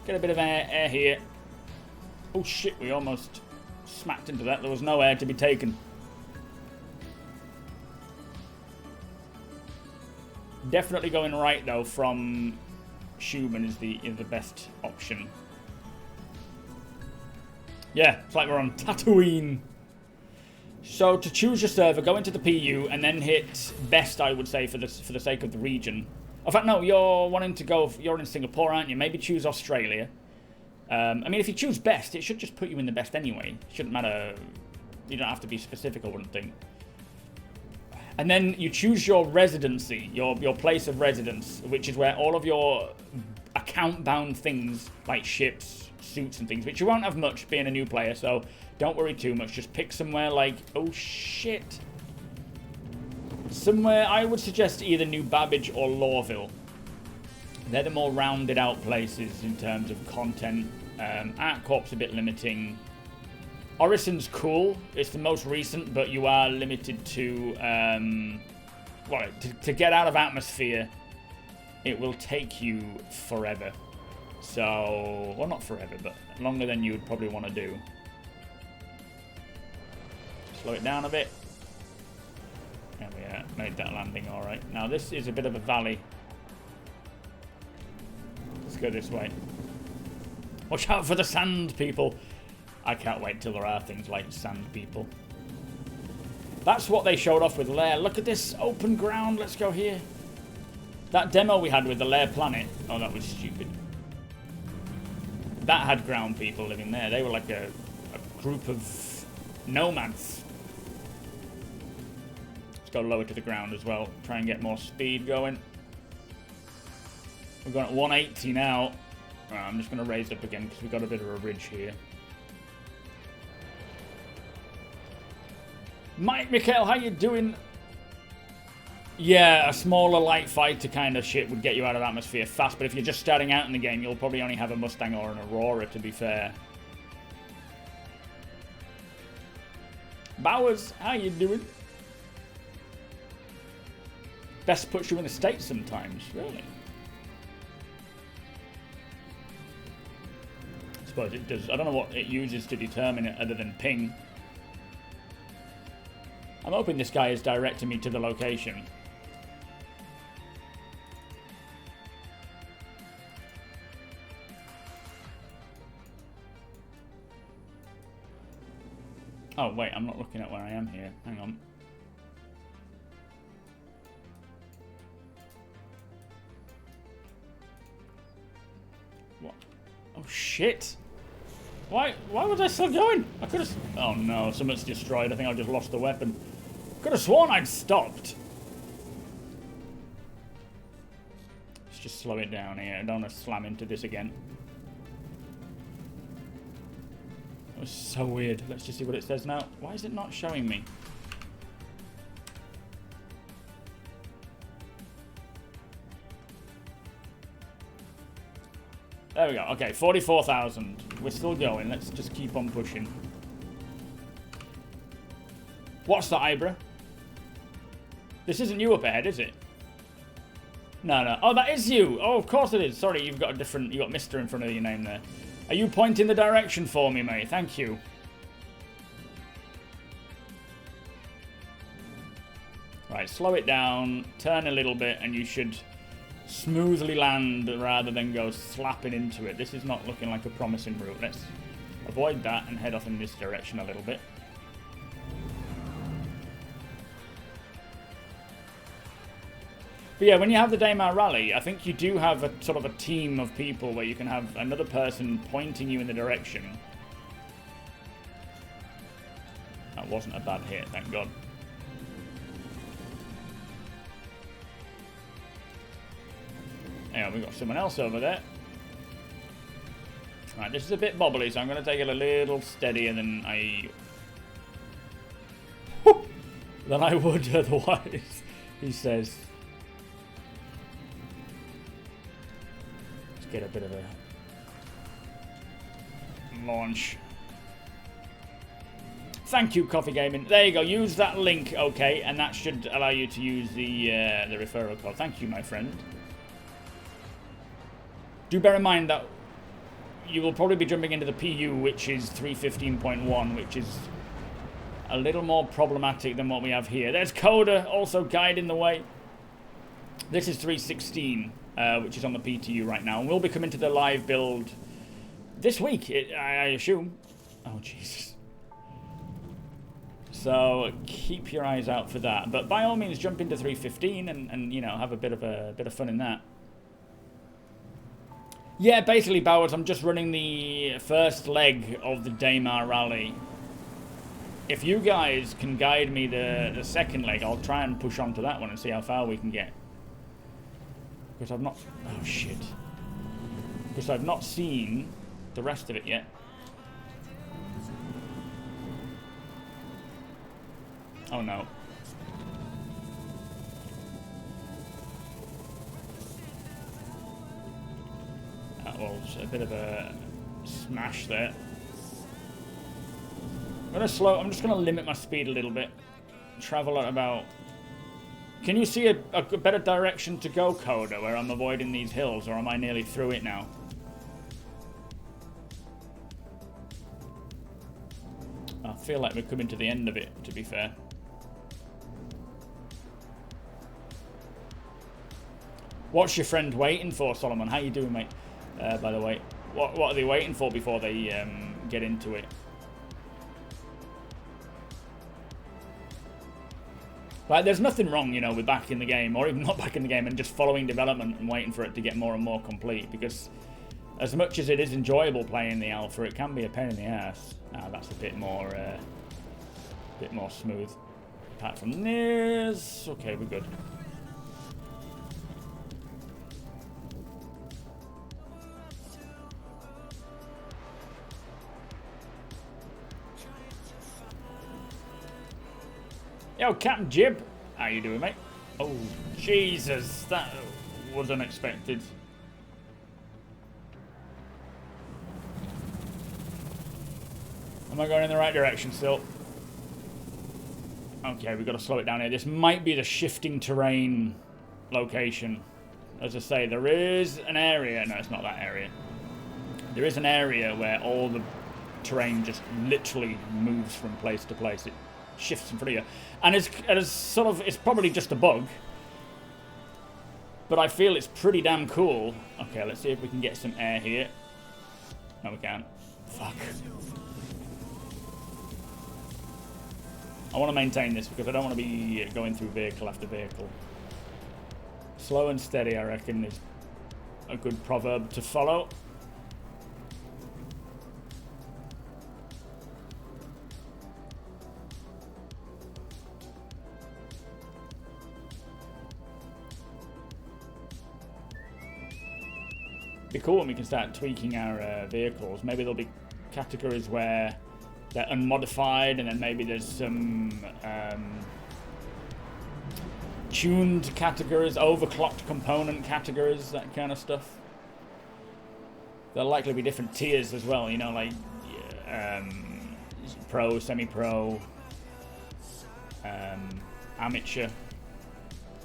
Get a bit of air here. Oh shit, we almost smacked into that. There was no air to be taken. Definitely going right though from Schumann is the best option. Yeah, it's like we're on Tatooine. So to choose your server, go into the PU and then hit best, I would say, for the sake of the region. In fact, no, you're wanting to go. You're in Singapore, aren't you? Maybe choose Australia. I mean, if you choose best, it should just put you in the best anyway. It shouldn't matter. You don't have to be specific, I wouldn't think. And then you choose your residency, your place of residence, which is where all of your account-bound things, like ships, suits and things, which you won't have much being a new player, so don't worry too much. Just pick somewhere like, oh shit. Somewhere, I would suggest either New Babbage or Lawville. They're the more rounded out places in terms of content. ArtCorp's a bit limiting. Orison's cool. It's the most recent, but you are limited to, well, to get out of atmosphere, it will take you forever. So, well, not forever, but longer than you would probably want to do. Slow it down a bit. There we are. Made that landing all right. Now, this is a bit of a valley. Let's go this way. Watch out for the sand, people. I can't wait till there are things like sand people. That's what they showed off with Lair. Look at this open ground. Let's go here. That demo we had with the Lair planet. Oh, that was stupid. That had ground people living there. They were like a group of nomads. Let's go lower to the ground as well. Try and get more speed going. We're going at 180 now. I'm just going to raise up again because we've got a bit of a ridge here. Mike, Mikhail, how you doing? Yeah, a smaller light fighter kind of shit would get you out of atmosphere fast, but if you're just starting out in the game, you'll probably only have a Mustang or an Aurora, to be fair. Bowers, how you doing? Best puts you in the States sometimes, really. I suppose it does. I don't know what it uses to determine it other than ping. I'm hoping this guy is directing me to the location. Oh, wait, I'm not looking at where I am here. Hang on. What? Oh, shit. Why was I still going? I could have... Oh, no, something's destroyed. I think I just lost the weapon. Could have sworn I'd stopped. Let's just slow it down here. I don't want to slam into this again. That was so weird. Let's just see what it says now. Why is it not showing me? There we go. Okay, 44,000. We're still going. Let's just keep on pushing. What's the Ibra? This isn't you up ahead, is it? No, no. Oh, that is you. Oh, of course it is. Sorry, you've got a different... You've got Mr. in front of your name there. Are you pointing the direction for me, mate? Thank you. Right, slow it down. Turn a little bit, and you should smoothly land rather than go slapping into it. This is not looking like a promising route. Let's avoid that and head off in this direction a little bit. But yeah, when you have the Daymar Rally, I think you do have a sort of a team of people where you can have another person pointing you in the direction. That wasn't a bad hit, thank God. Yeah, we've got someone else over there. Right, this is a bit bobbly, so I'm going to take it a little steadier than I would otherwise, he says. Let's get a bit of a launch. Thank you, Coffee Gaming. There you go. Use that link, okay, and that should allow you to use the referral code. Thank you, my friend. Do bear in mind that you will probably be jumping into the PU, which is 315.1, which is a little more problematic than what we have here. There's Coda also guiding the way. This is 316, which is on the PTU right now. And we'll be coming to the live build this week, I assume. Oh, Jesus. So keep your eyes out for that. But by all means, jump into 315 and you know, have a bit of fun in that. Yeah, basically, Bowers, I'm just running the first leg of the Daymar Rally. If you guys can guide me the second leg, I'll try and push on to that one and see how far we can get. Because I've not... Oh, shit. Because I've not seen the rest of it yet. Oh, no. well, a bit of a smash there. I'm just gonna limit my speed a little bit. Travel at about... Can you see a better direction to go, Coda, where I'm avoiding these hills, or am I nearly through it now? I feel like we're coming to the end of it, to be fair. What's your friend waiting for, Solomon? How you doing, mate? By the way, what are they waiting for before they get into it? Like, there's nothing wrong, you know, with back in the game, or even not back in the game, and just following development and waiting for it to get more and more complete, because as much as it is enjoyable playing the alpha, it can be a pain in the ass. That's a bit more smooth. Apart from this, okay, we're good. Yo, Captain Jib, how you doing, mate? Oh, Jesus, that was unexpected. Am I going in the right direction still? Okay, we've got to slow it down here. This might be the shifting terrain location. As I say, there is an area. No, it's not that area. There is an area where all the terrain just literally moves from place to place. It shifts in front of you. And it's sort of, it's probably just a bug. But I feel it's pretty damn cool. Okay, let's see if we can get some air here. No, we can't. Fuck. I want to maintain this because I don't want to be going through vehicle after vehicle. Slow and steady, I reckon, is a good proverb to follow. Be cool when we can start tweaking our vehicles. Maybe there'll be categories where they're unmodified, and then maybe there's some tuned categories, overclocked component categories, that kind of stuff. There'll likely be different tiers as well, you know, like pro, semi-pro, amateur.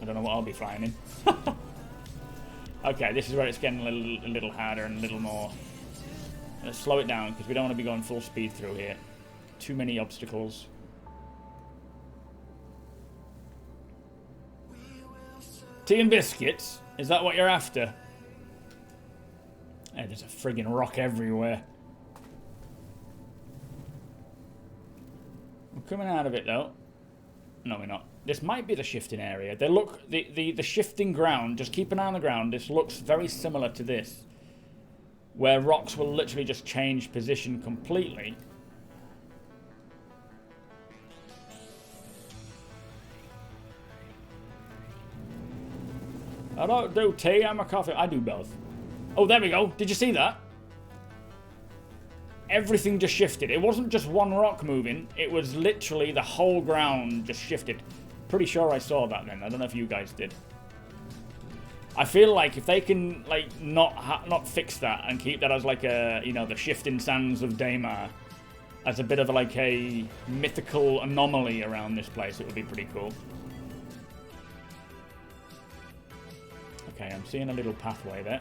I don't know what I'll be flying in. Okay, this is where it's getting a little harder and a little more. Let's slow it down because we don't want to be going full speed through here. Too many obstacles. Tea and biscuits? Is that what you're after? Hey, there's a friggin' rock everywhere. We're coming out of it though. No, we're not. This might be the shifting area. They look, the shifting ground, just keep an eye on the ground, this looks very similar to this. Where rocks will literally just change position completely. I don't do tea, I'm a coffee. I do both. Oh, there we go. Did you see that? Everything just shifted. It wasn't just one rock moving. It was literally the whole ground just shifted. Pretty sure I saw that then. I don't know if you guys did. I feel like if they can like not fix that and keep that as like a, you know, the shifting sands of Daymar as a bit of like a mythical anomaly around this place, it would be pretty cool. Okay, I'm seeing a little pathway there.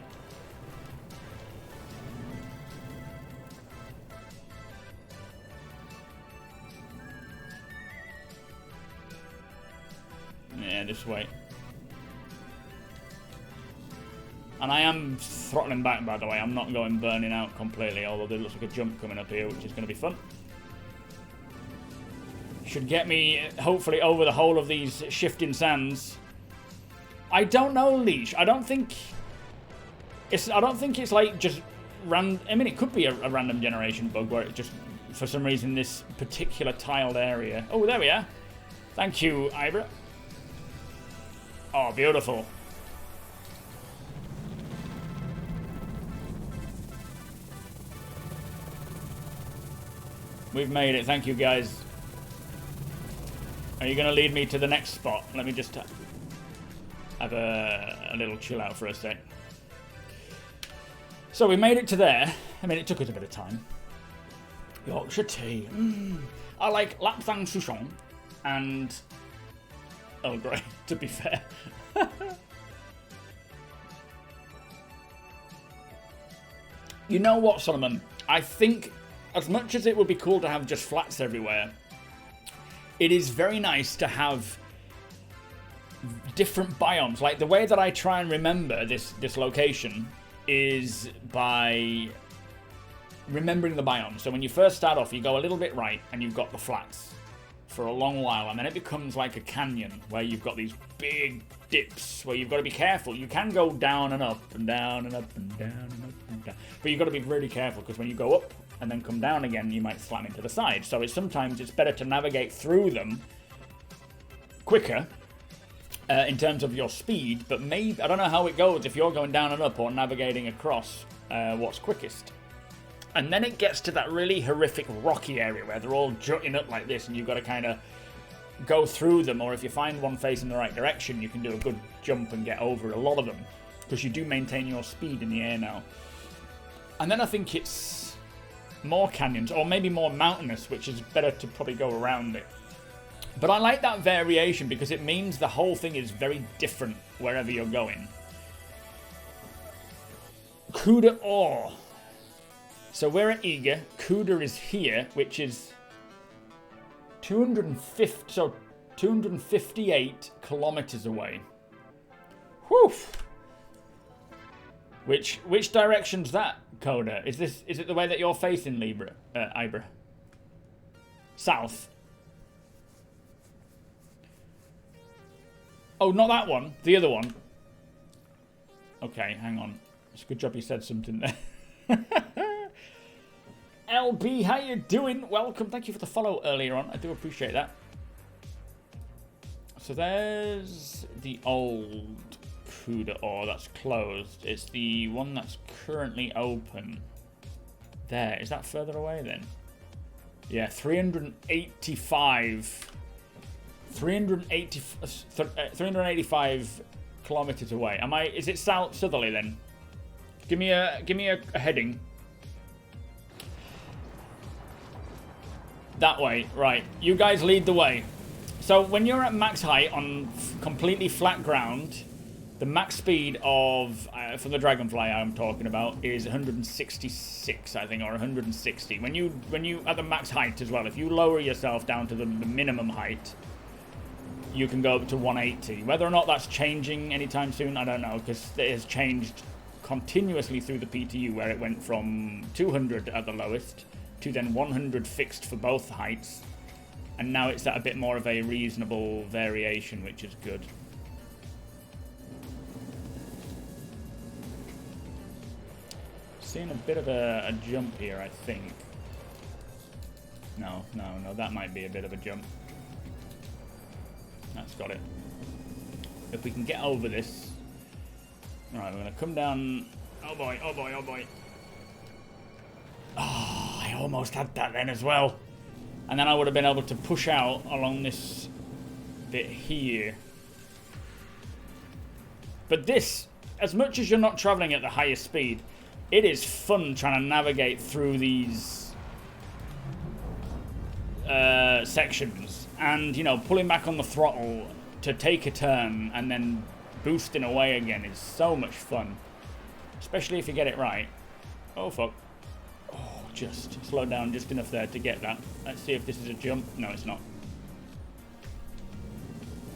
Yeah, this way. And I am throttling back, by the way. I'm not going burning out completely, although there looks like a jump coming up here, which is going to be fun. Should get me, hopefully, over the whole of these shifting sands. I don't know, Leash. I don't think it's like just random. I mean, it could be a random generation bug where it just, for some reason, this particular tiled area. Oh, there we are. Thank you, Ibra. Oh, beautiful. We've made it. Thank you, guys. Are you going to lead me to the next spot? Let me just have a little chill out for a sec. So we made it to there. I mean, it took us a bit of time. Yorkshire tea. I like lapsang souchong and Earl Grey, to be fair. You know what, Solomon? I think as much as it would be cool to have just flats everywhere, it is very nice to have different biomes. Like the way that I try and remember this location is by remembering the biomes. So when you first start off, you go a little bit right and you've got the flats for a long while, and then it becomes like a canyon where you've got these big dips where you've got to be careful. You can go down and up and down and up and down and up and down, but you've got to be really careful because when you go up and then come down again, you might slam into the side. So sometimes it's better to navigate through them quicker in terms of your speed, but maybe, I don't know how it goes if you're going down and up or navigating across, what's quickest. And then it gets to that really horrific rocky area where they're all jutting up like this and you've got to kind of go through them, or if you find one facing the right direction, you can do a good jump and get over a lot of them because you do maintain your speed in the air now. And then I think it's more canyons or maybe more mountainous, which is better to probably go around it. But I like that variation because it means the whole thing is very different wherever you're going. Kuda Ore. So we're at Eager. Kuda is here, which is 258 kilometers away. Whew. Which direction's that, Coda? Is it the way that you're facing, Ibra? South. Oh, not that one. The other one. Okay, hang on. It's a good job you said something there. LB, how you doing? Welcome. Thank you for the follow earlier on. I do appreciate that. So there's the old Kuda Ore that's closed. It's the one that's currently open. There. Is that further away then? Yeah, 385 kilometers away. Is it southerly then? Give me a heading. That way, right. You guys lead the way. So when you're at max height on completely flat ground, the max speed of, for the Dragonfly I'm talking about, is 166, I think, or 160. When you at the max height as well, if you lower yourself down to the minimum height, you can go up to 180. Whether or not that's changing anytime soon, I don't know, because it has changed continuously through the PTU, where it went from 200 at the lowest to then 100 fixed for both heights, and now it's at a bit more of a reasonable variation, which is good. Seeing a bit of a jump here, I think. No, that might be a bit of a jump. That's got it. If we can get over this. Alright, we're going to come down. Oh boy, oh boy, oh boy. Oh, I almost had that then as well. And then I would have been able to push out along this bit here. But this, as much as you're not traveling at the highest speed, it is fun trying to navigate through these sections. And, you know, pulling back on the throttle to take a turn and then boosting away again is so much fun. Especially if you get it right. Oh, fuck. Oh, just slow down just enough there to get that. Let's see if this is a jump. No, it's not.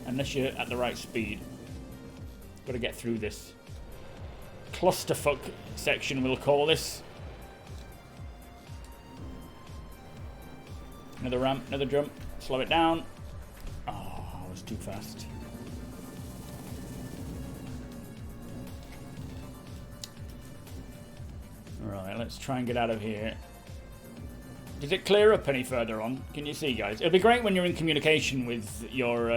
Unless you're at the right speed. Got to get through this clusterfuck section, we'll call this. Another ramp, another jump. Slow it down. Oh, I was too fast. Right, let's try and get out of here. Does it clear up any further on? Can you see, guys? It'll be great when you're in communication with your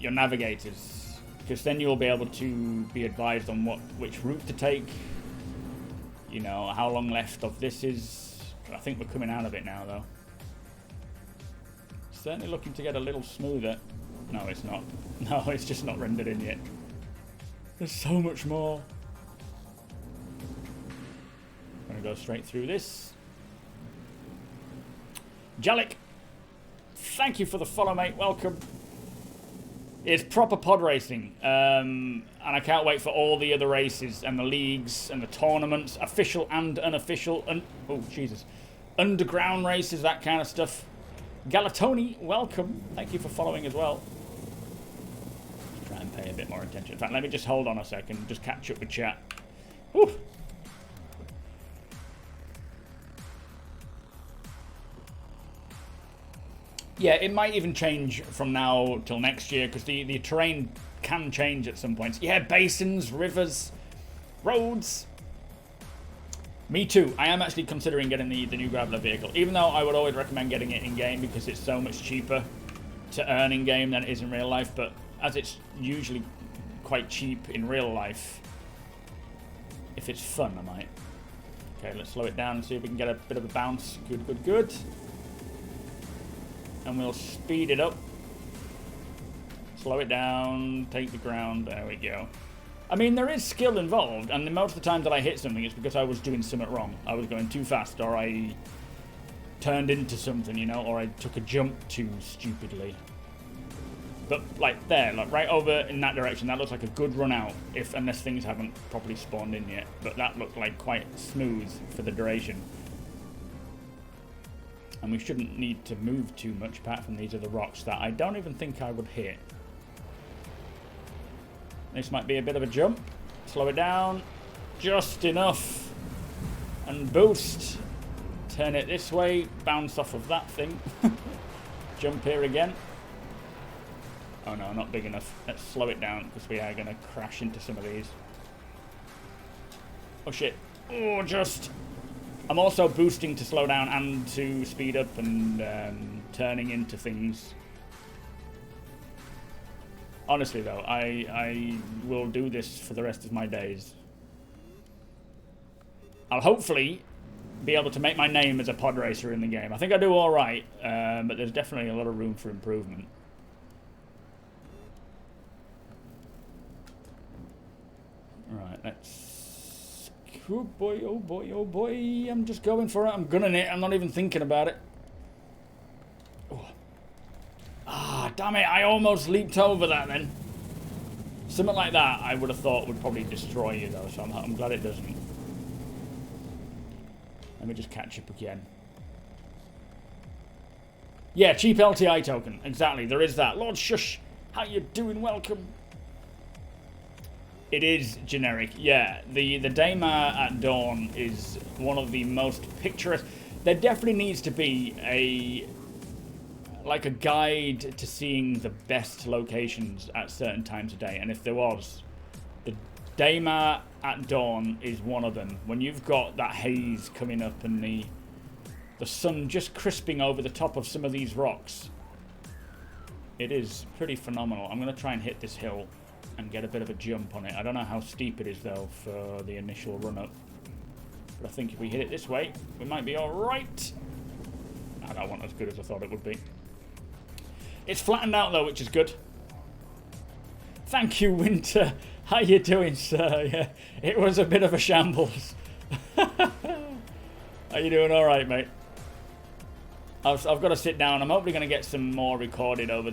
navigators, because then you'll be able to be advised on which route to take. You know, how long left of this is. I think we're coming out of it now, though. Certainly looking to get a little smoother. No, it's not. No, it's just not rendered in yet. There's so much more. going to go straight through this. Jalik, thank you for the follow, mate. Welcome. It's proper pod racing, and I can't wait for all the other races and the leagues and the tournaments, official and unofficial, oh Jesus, underground races, that kind of stuff. Galatoni, welcome. Thank you for following as well. Let's try and pay a bit more attention. In fact, let me just hold on a second, just catch up with chat. Whew. Yeah, it might even change from now till next year, because the terrain can change at some points. Yeah, basins, rivers, roads. Me too. I am actually considering getting the new Graveler vehicle, even though I would always recommend getting it in-game because it's so much cheaper to earn in-game than it is in real life. But as it's usually quite cheap in real life, if it's fun, I might. Okay, let's slow it down and see if we can get a bit of a bounce. Good, good, good. And we'll speed it up. Slow it down, take the ground, there we go. I mean, there is skill involved, and most of the time that I hit something, it's because I was doing something wrong. I was going too fast, or I turned into something, you know, or I took a jump too stupidly. But, like, there, like, right over in that direction, that looks like a good run out, unless things haven't properly spawned in yet. But that looked like quite smooth for the duration. And we shouldn't need to move too much apart from these other rocks that I don't even think I would hit. This might be a bit of a jump. Slow it down. Just enough. And boost. Turn it this way. Bounce off of that thing. Jump here again. Oh no, not big enough. Let's slow it down because we are going to crash into some of these. Oh shit. Oh, just... I'm also boosting to slow down and to speed up and turning into things. Honestly, though, I will do this for the rest of my days. I'll hopefully be able to make my name as a pod racer in the game. I think I do all right, but there's definitely a lot of room for improvement. Right, let's... Oh boy, oh boy, oh boy. I'm just going for it. I'm gunning it. I'm not even thinking about it. Oh. Ah, damn it. I almost leaped over that then. Something like that I would have thought would probably destroy you though, so I'm glad it doesn't. Let me just catch up again. Yeah, cheap LTI token. Exactly, there is that. Lord Shush, how you doing? Welcome. It is generic, yeah. The Daymar at dawn is one of the most picturesque. There definitely needs to be a guide to seeing the best locations at certain times of day. And if there was, the Daymar at dawn is one of them. When you've got that haze coming up and the sun just crisping over the top of some of these rocks, it is pretty phenomenal. I'm going to try and hit this hill and get a bit of a jump on it. I don't know how steep it is though for the initial run up, but I think if we hit it this way we might be all right. No, that wasn't as good as I thought it would be. It's flattened out though, which is good. Thank you, Winter. How you doing, sir? Yeah, it was a bit of a shambles. Are you doing all right, mate? I've got to sit down. I'm hopefully going to get some more recorded over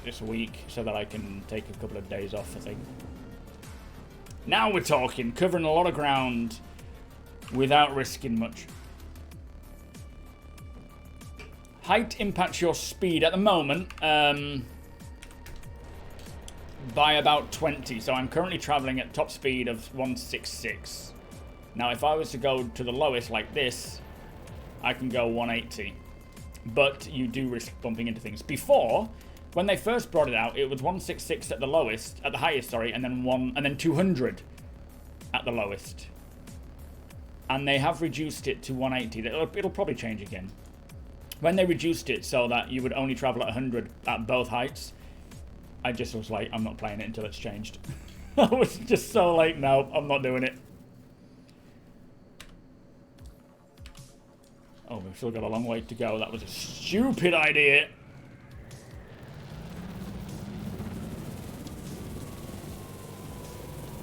this week so that I can take a couple of days off, I think. Now we're talking, covering a lot of ground without risking much. Height impacts your speed at the moment by about 20. So I'm currently traveling at top speed of 166. Now if I was to go to the lowest like this, I can go 180, but you do risk bumping into things. Before, when they first brought it out, it was 166 at the lowest, at the highest, sorry, and then 200 at the lowest. And they have reduced it to 180. It'll probably change again. When they reduced it so that you would only travel at 100 at both heights, I just was like, I'm not playing it until it's changed. I was just so like, no, I'm not doing it. Oh, we've still got a long way to go. That was a stupid idea.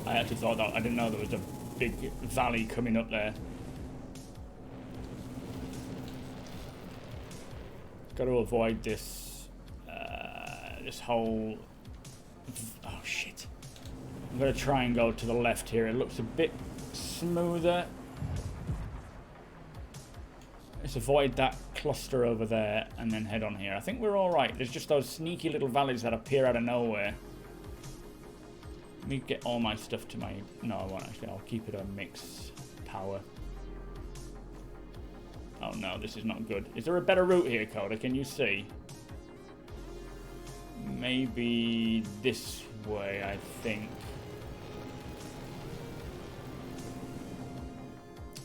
I actually thought that. I didn't know there was a big valley coming up there. Got to avoid this. This whole. Oh shit! I'm gonna try and go to the left here. It looks a bit smoother. Let's avoid that cluster over there and then head on here. I think we're all right. There's just those sneaky little valleys that appear out of nowhere. Let me get all my stuff to my... No, I won't actually. I'll keep it on mix power. Oh no, this is not good. Is there a better route here, Coda? Can you see? Maybe this way, I think.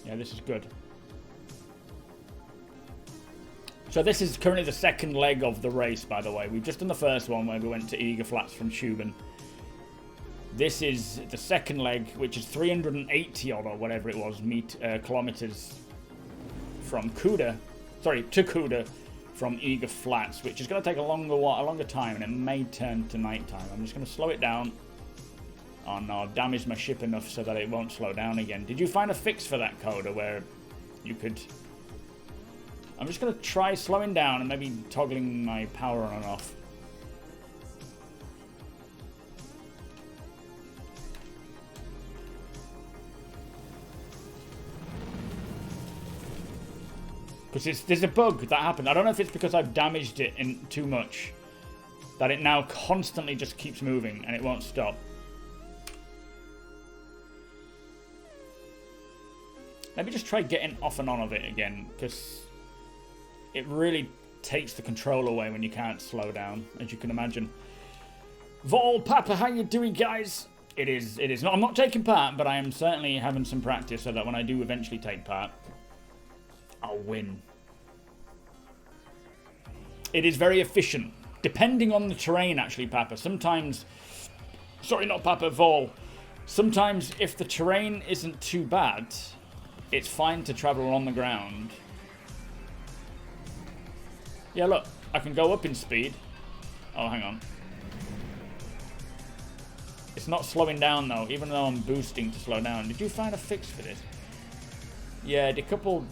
Yeah, this is good. So this is currently the second leg of the race, by the way. We've just done the first one where we went to Eager Flats from Tuban. This is the second leg, which is 380 odd or whatever it was, kilometers from Kuda. Sorry, to Kuda from Eager Flats, which is going to take a longer time, and it may turn to nighttime. I'm just going to slow it down. Oh no, I've damaged my ship enough so that it won't slow down again. Did you find a fix for that, Coda, where you could... I'm just going to try slowing down and maybe toggling my power on and off. Because there's a bug that happened. I don't know if it's because I've damaged it in too much, that it now constantly just keeps moving and it won't stop. Maybe just try getting off and on of it again, because it really takes the control away when you can't slow down, as you can imagine. Vol, Papa, how you doing, guys? It is not. I'm not taking part, but I am certainly having some practice so that when I do eventually take part, I'll win. It is very efficient, depending on the terrain, actually, Papa. Sometimes, sorry, not Papa, Vol. Sometimes, if the terrain isn't too bad, it's fine to travel on the ground. Yeah, look, I can go up in speed. Oh, hang on. It's not slowing down, though, even though I'm boosting to slow down. Did you find a fix for this? Yeah, decoupled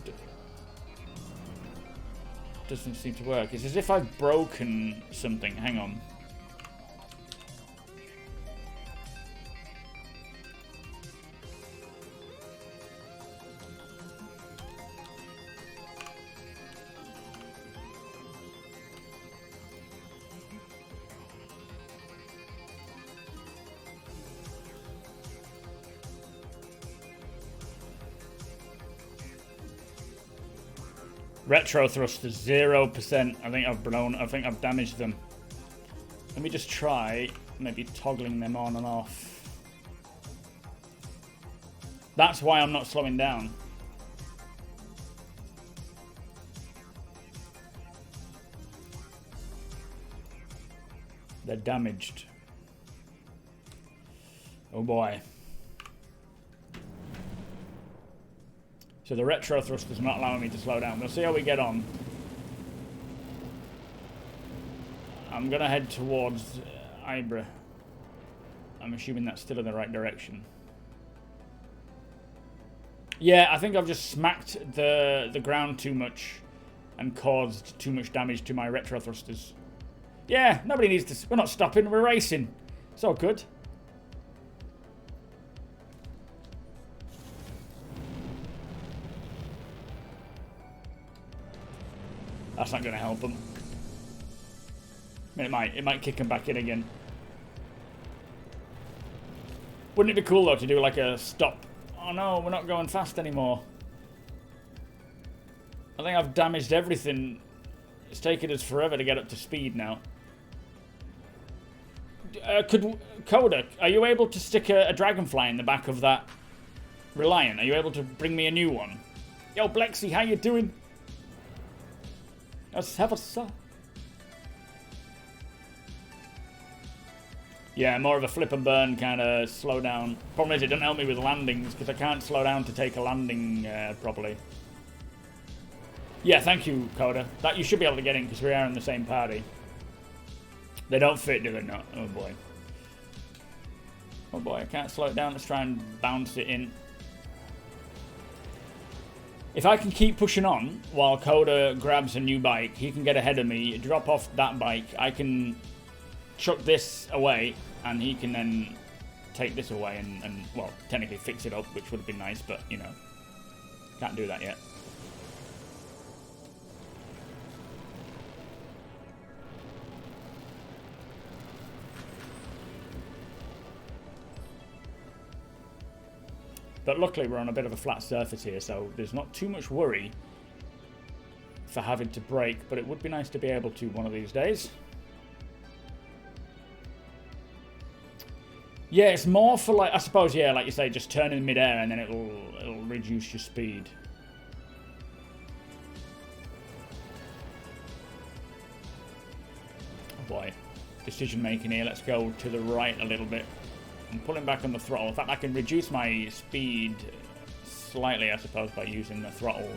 doesn't seem to work. It's as if I've broken something. Hang on. Retro thrusters, 0%. I think I've damaged them. Let me just try maybe toggling them on and off. That's why I'm not slowing down. They're damaged. Oh boy. So the retro thruster's not allowing me to slow down. We'll see how we get on. I'm going to head towards Ibra. I'm assuming that's still in the right direction. Yeah, I think I've just smacked the ground too much and caused too much damage to my retro thrusters. Yeah, nobody needs to... We're not stopping, we're racing. It's all good. That's not going to help them. I mean, it might kick them back in again. Wouldn't it be cool, though, to do like a stop? Oh no, we're not going fast anymore. I think I've damaged everything. It's taken us forever to get up to speed now. Coda, are you able to stick a dragonfly in the back of that Reliant? Are you able to bring me a new one? Yo, Blexy, how you doing? Let's have a saw. Yeah, more of a flip and burn kind of slow down. Problem is, it doesn't help me with landings because I can't slow down to take a landing properly. Yeah, thank you, Coda. That you should be able to get in because we are in the same party. They don't fit, do they? No. Oh boy. Oh boy, I can't slow it down. Let's try and bounce it in. If I can keep pushing on while Coda grabs a new bike, he can get ahead of me, drop off that bike, I can chuck this away, and he can then take this away and well, technically fix it up, which would have been nice, but, you know, can't do that yet. But luckily we're on a bit of a flat surface here, so there's not too much worry for having to brake, but it would be nice to be able to one of these days. Yeah, it's more for, like, I suppose, yeah, like you say, just turn in midair and then it'll reduce your speed. Oh boy, decision making here. Let's go to the right a little bit. I'm pulling back on the throttle. In fact, I can reduce my speed slightly, I suppose, by using the throttle.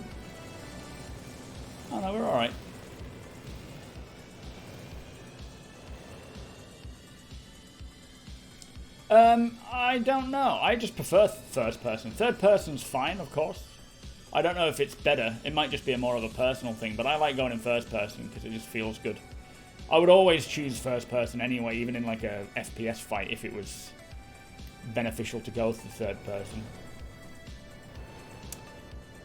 Oh no, we're alright. I don't know. I just prefer first person. Third person's fine, of course. I don't know if it's better. It might just be more of a personal thing, but I like going in first person because it just feels good. I would always choose first person anyway, even in like a FPS fight, if it was beneficial to go to third person.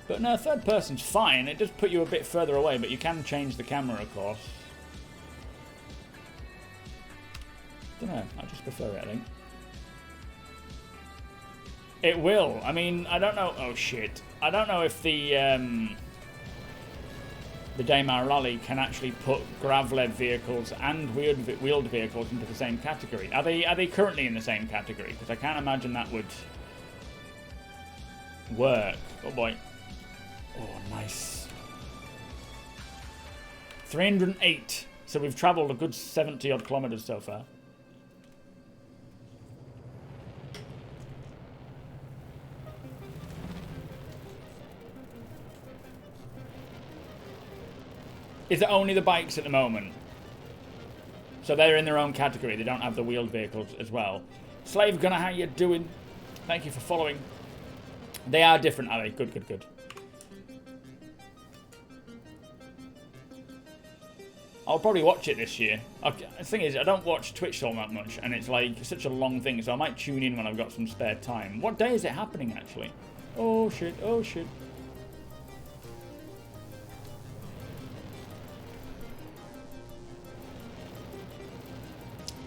But no, third person's fine. It does put you a bit further away, but you can change the camera, of course. Don't know. I just prefer it, I think. It will. I mean, I don't know. Oh shit! I don't know if the Daymar Rally can actually put GRAVLEV vehicles and wheeled vehicles into the same category. Are they currently in the same category? Because I can't imagine that would work. Oh boy! Oh, nice. 308. So we've travelled a good 70 odd kilometers so far. Is it only the bikes at the moment? So they're in their own category. They don't have the wheeled vehicles as well. Slave Gunner, how you doing? Thank you for following. They are different, are they? Good, good, good. I'll probably watch it this year. The thing is, I don't watch Twitch all that much, and it's like such a long thing, so I might tune in when I've got some spare time. What day is it happening, actually? Oh, shit. Oh, shit.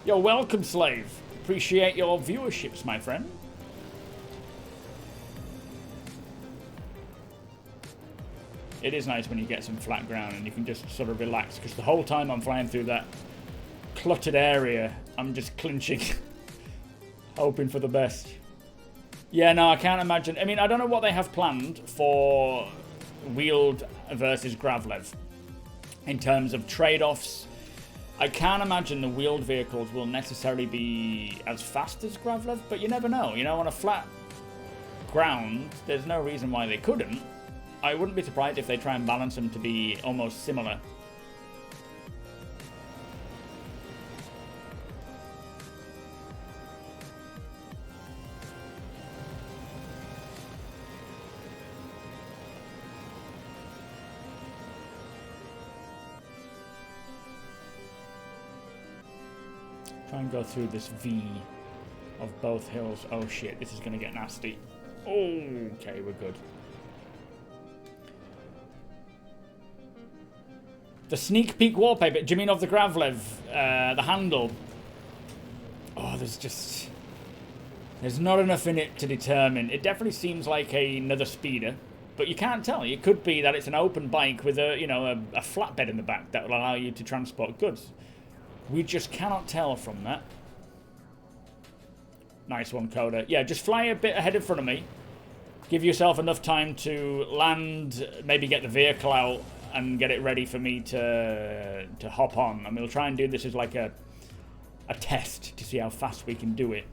You're welcome, Slave. Appreciate your viewerships, my friend. It is nice when you get some flat ground and you can just sort of relax, because the whole time I'm flying through that cluttered area, I'm just clinching, hoping for the best. Yeah, no, I can't imagine. I mean, I don't know what they have planned for wheeled versus GRAVLEV in terms of trade-offs. I can't imagine the wheeled vehicles will necessarily be as fast as GRAVLEV, but you never know. You know, on a flat ground, there's no reason why they couldn't. I wouldn't be surprised if they try and balance them to be almost similar. Try and go through this V of both hills. Oh shit, this is going to get nasty. Okay, we're good. The sneak peek wallpaper. Do you mean of the GRAVLEV? The handle? Oh, there's not enough in it to determine. It definitely seems like another speeder, but you can't tell. It could be that it's an open bike with a flatbed in the back that will allow you to transport goods. We just cannot tell from that. Nice one, Coda. Yeah, just fly a bit ahead in front of me. Give yourself enough time to land, maybe get the vehicle out and get it ready for me to hop on. And we'll try and do this as like a test to see how fast we can do it.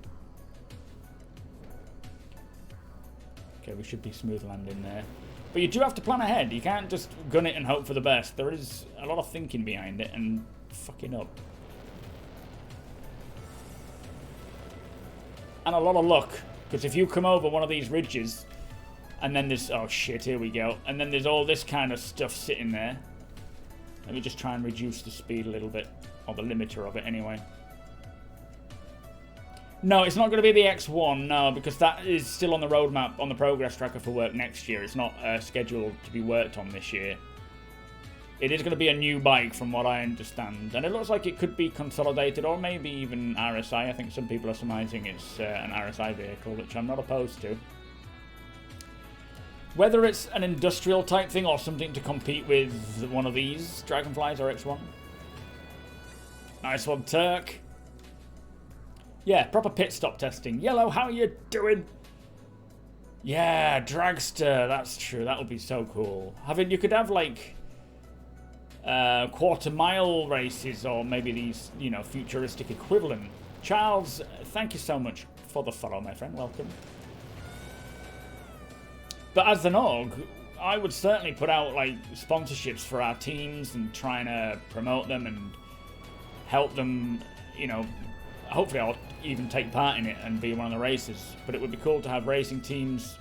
Okay, we should be smooth landing there. But you do have to plan ahead. You can't just gun it and hope for the best. There is a lot of thinking behind it and fucking up. And a lot of luck, because if you come over one of these ridges And then there's, oh shit, here we go. And then there's all this kind of stuff sitting there. Let me just try and reduce the speed a little bit, or the limiter of it anyway. No, it's not going to be the X1, no, because that is still on the roadmap, on the progress tracker for work next year. It's not scheduled to be worked on this year. It is going to be a new bike from what I understand. And it looks like it could be consolidated, or maybe even RSI. I think some people are surmising it's an RSI vehicle, which I'm not opposed to. Whether it's an industrial type thing or something to compete with one of these Dragonflies or X1. Nice one, Turk. Yeah, proper pit stop testing. Yellow, how you doing? Yeah, Dragster, that's true. That would be so cool. You could have like quarter-mile races, or maybe these, you know, futuristic equivalent. Charles, thank you so much for the follow, my friend. Welcome. But as an org, I would certainly put out like sponsorships for our teams and trying to promote them and help them, you know. Hopefully I'll even take part in it and be one of the races. But it would be cool to have racing teams,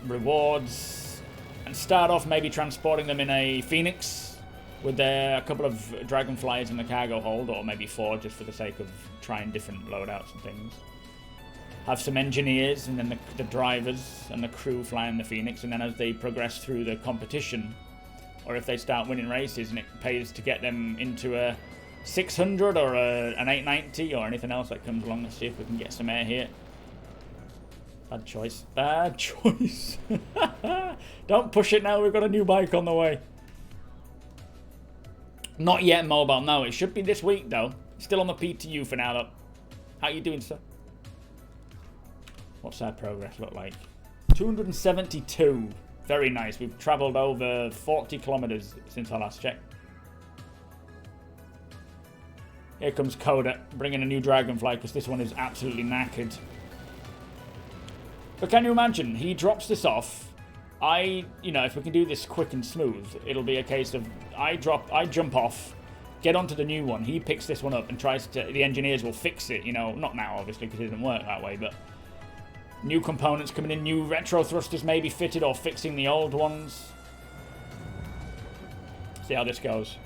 rewards, and start off maybe transporting them in a Phoenix with a couple of Dragonflies in the cargo hold, or maybe 4 just for the sake of trying different loadouts and things. Have some engineers and then the drivers and the crew flying the Phoenix, and then as they progress through the competition, or if they start winning races and it pays to get them into a 600 or an 890 or anything else that comes along, let's see if we can get some air here. Bad choice. Bad choice. Don't push it now, we've got a new bike on the way. Not yet mobile, no. It should be this week though. Still on the PTU for now though. How you doing, sir? What's our progress look like? 272. Very nice. We've travelled over 40 kilometres since I last checked. Here comes Coda, bringing a new Dragonfly, because this one is absolutely knackered. But can you imagine? He drops this off. You know, if we can do this quick and smooth, it'll be a case of I jump off, get onto the new one. He picks this one up and tries to. The engineers will fix it. You know, not now obviously because it doesn't work that way, but. New components coming in, new retro thrusters maybe fitted or fixing the old ones. See how this goes.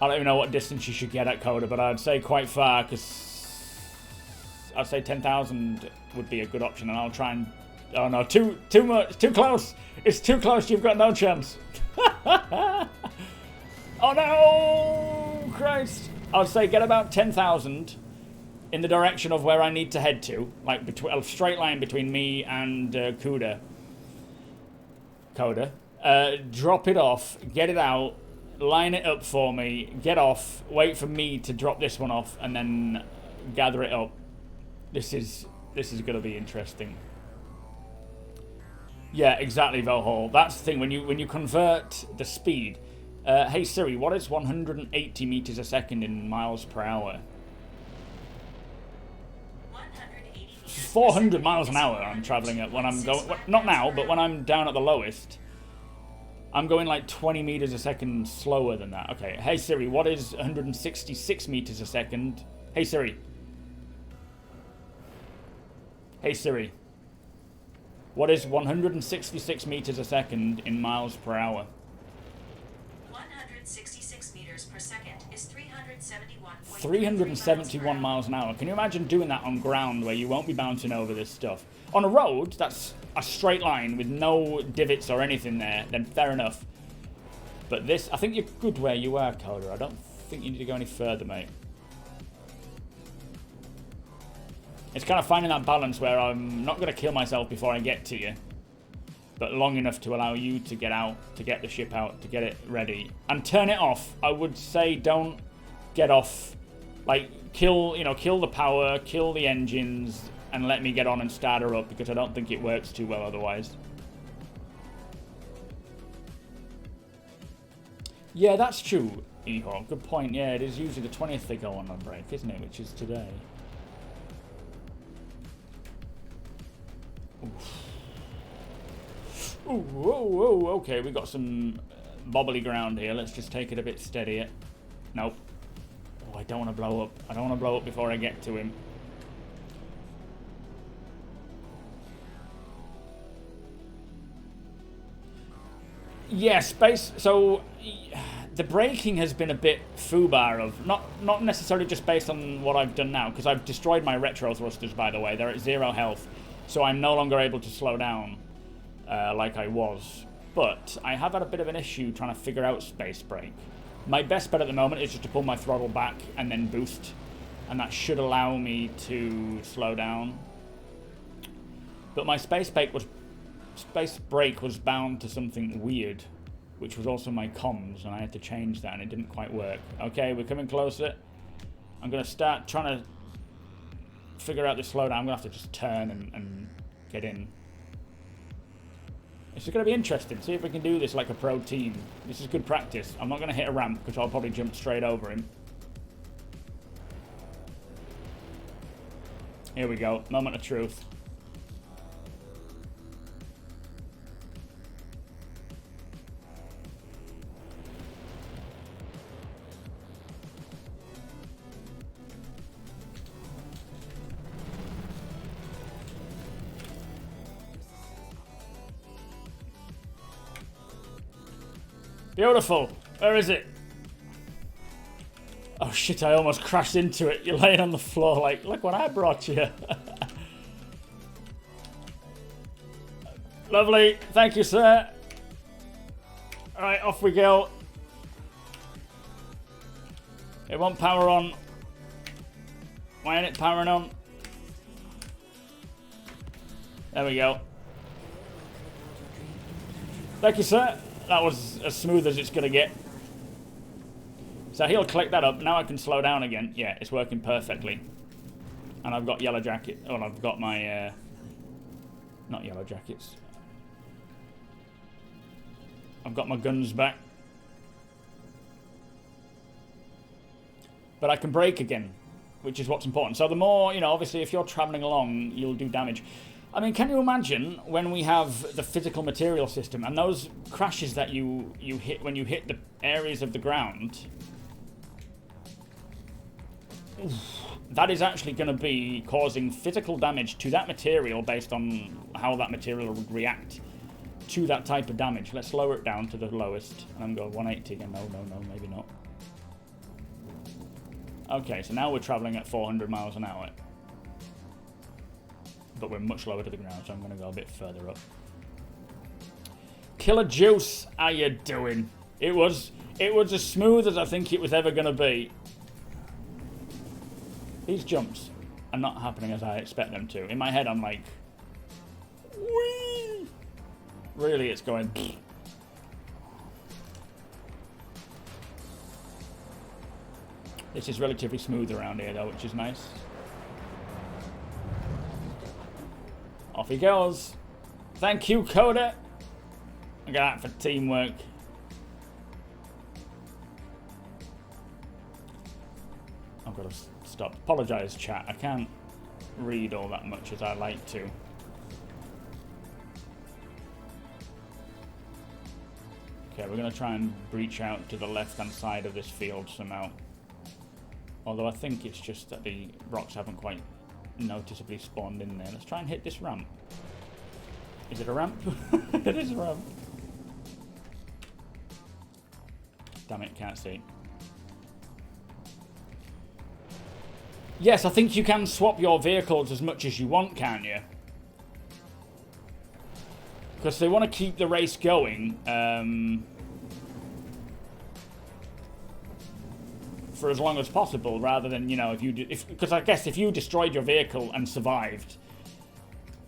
I don't even know what distance you should get at Coda, but I'd say quite far, because I'd say 10,000 would be a good option, and I'll try and... Oh no, too much, too close. It's too close, you've got no chance. Oh no, Christ. I'd say get about 10,000 in the direction of where I need to head to, like a straight line between me and Coda. Drop it off, get it out, line it up for me, get off, wait for me to drop this one off, and then gather it up. This is going to be interesting. Yeah, exactly, Valhall. That's the thing, when you convert the speed. Hey Siri, what is 180 meters a second in miles per hour? 400 miles an hour I'm traveling at when I'm going, not now, but when I'm down at the lowest. I'm going like 20 meters a second slower than that. Okay, hey Siri, what is 166 meters a second? Hey Siri. Hey Siri. What is 166 meters a second in miles per hour? 166 meters per second is 371 miles an hour. Can you imagine doing that on ground where you won't be bouncing over this stuff? On a road, that's a straight line with no divots or anything there, then fair enough. But this, I think you're good where you are, Coda. I don't think you need to go any further, mate. It's kind of finding that balance where I'm not going to kill myself before I get to you, but long enough to allow you to get out, to get the ship out, to get it ready. And turn it off. I would say don't get off. Like, kill the power, kill the engines, and let me get on and start her up, because I don't think it works too well otherwise. Yeah, that's true, Igor. Good point. Yeah, it is usually the 20th they go on break, isn't it? Which is today. Ooh, whoa, okay, we got some bobbly ground here. Let's just take it a bit steadier. Nope. Oh, I don't want to blow up. I don't want to blow up before I get to him. Yeah, space. So the braking has been a bit foobar of not necessarily just based on what I've done now, because I've destroyed my retro thrusters. By the way, they're at 0 health, so I'm no longer able to slow down like I was. But I have had a bit of an issue trying to figure out space brake. My best bet at the moment is just to pull my throttle back and then boost, and that should allow me to slow down. But my space brake was bound to something weird, which was also my comms, and I had to change that, and it didn't quite work. Okay, we're coming closer. I'm going to start trying to figure out the slowdown. I'm going to have to just turn and get in. It's going to be interesting. See if we can do this like a pro team. This is good practice. I'm not going to hit a ramp, because I'll probably jump straight over him. Here we go. Moment of truth. Beautiful. Where is it? Oh shit, I almost crashed into it. You're laying on the floor like, look what I brought you. Lovely. Thank you, sir. Alright, off we go. It won't power on. Why ain't it powering on? There we go. Thank you, sir. That was as smooth as it's going to get. So he'll click that up. Now I can slow down again. Yeah, it's working perfectly. And I've got yellow jacket. Oh, I've got my... not yellow jackets. I've got my guns back. But I can brake again, which is what's important. So the more, you know, obviously if you're traveling along, you'll do damage. I mean, can you imagine when we have the physical material system and those crashes that you hit when you hit the areas of the ground? Oof, that is actually going to be causing physical damage to that material based on how that material would react to that type of damage. Let's lower it down to the lowest. And I'm going 180 again. No, maybe not. Okay, so now we're traveling at 400 miles an hour. But we're much lower to the ground, so I'm going to go a bit further up. Killer Juice, how you doing? It was as smooth as I think it was ever going to be. These jumps are not happening as I expect them to. In my head, I'm like, whee! Really, it's going. This is relatively smooth around here, though, which is nice. Off he goes. Thank you, Coda. I got that for teamwork. I've got to stop. Apologise, chat. I can't read all that much as I like to. Okay, we're going to try and breach out to the left-hand side of this field somehow. Although I think it's just that the rocks haven't quite noticeably spawned in there. Let's try and hit this ramp. Is it a ramp? It is a ramp. Damn it, can't see. Yes, I think you can swap your vehicles as much as you want, can't you? Because they want to keep the race going for as long as possible, rather than, you know, because I guess if you destroyed your vehicle and survived,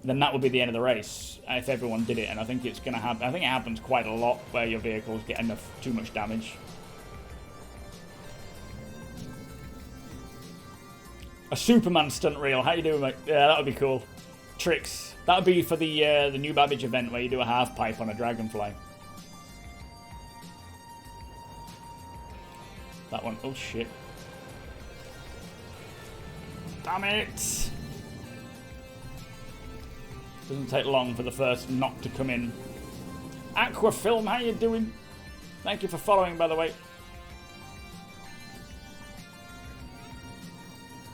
then that would be the end of the race if everyone did it. And I think it's going to happen. I think it happens quite a lot where your vehicles get too much damage. A Superman stunt reel. How you doing, mate? Yeah, that would be cool. Tricks. That would be for the New Babbage event where you do a half pipe on a dragonfly. That one. Oh, shit. Damn it! Doesn't take long for the first knock to come in. Aquafilm, how you doing? Thank you for following, by the way.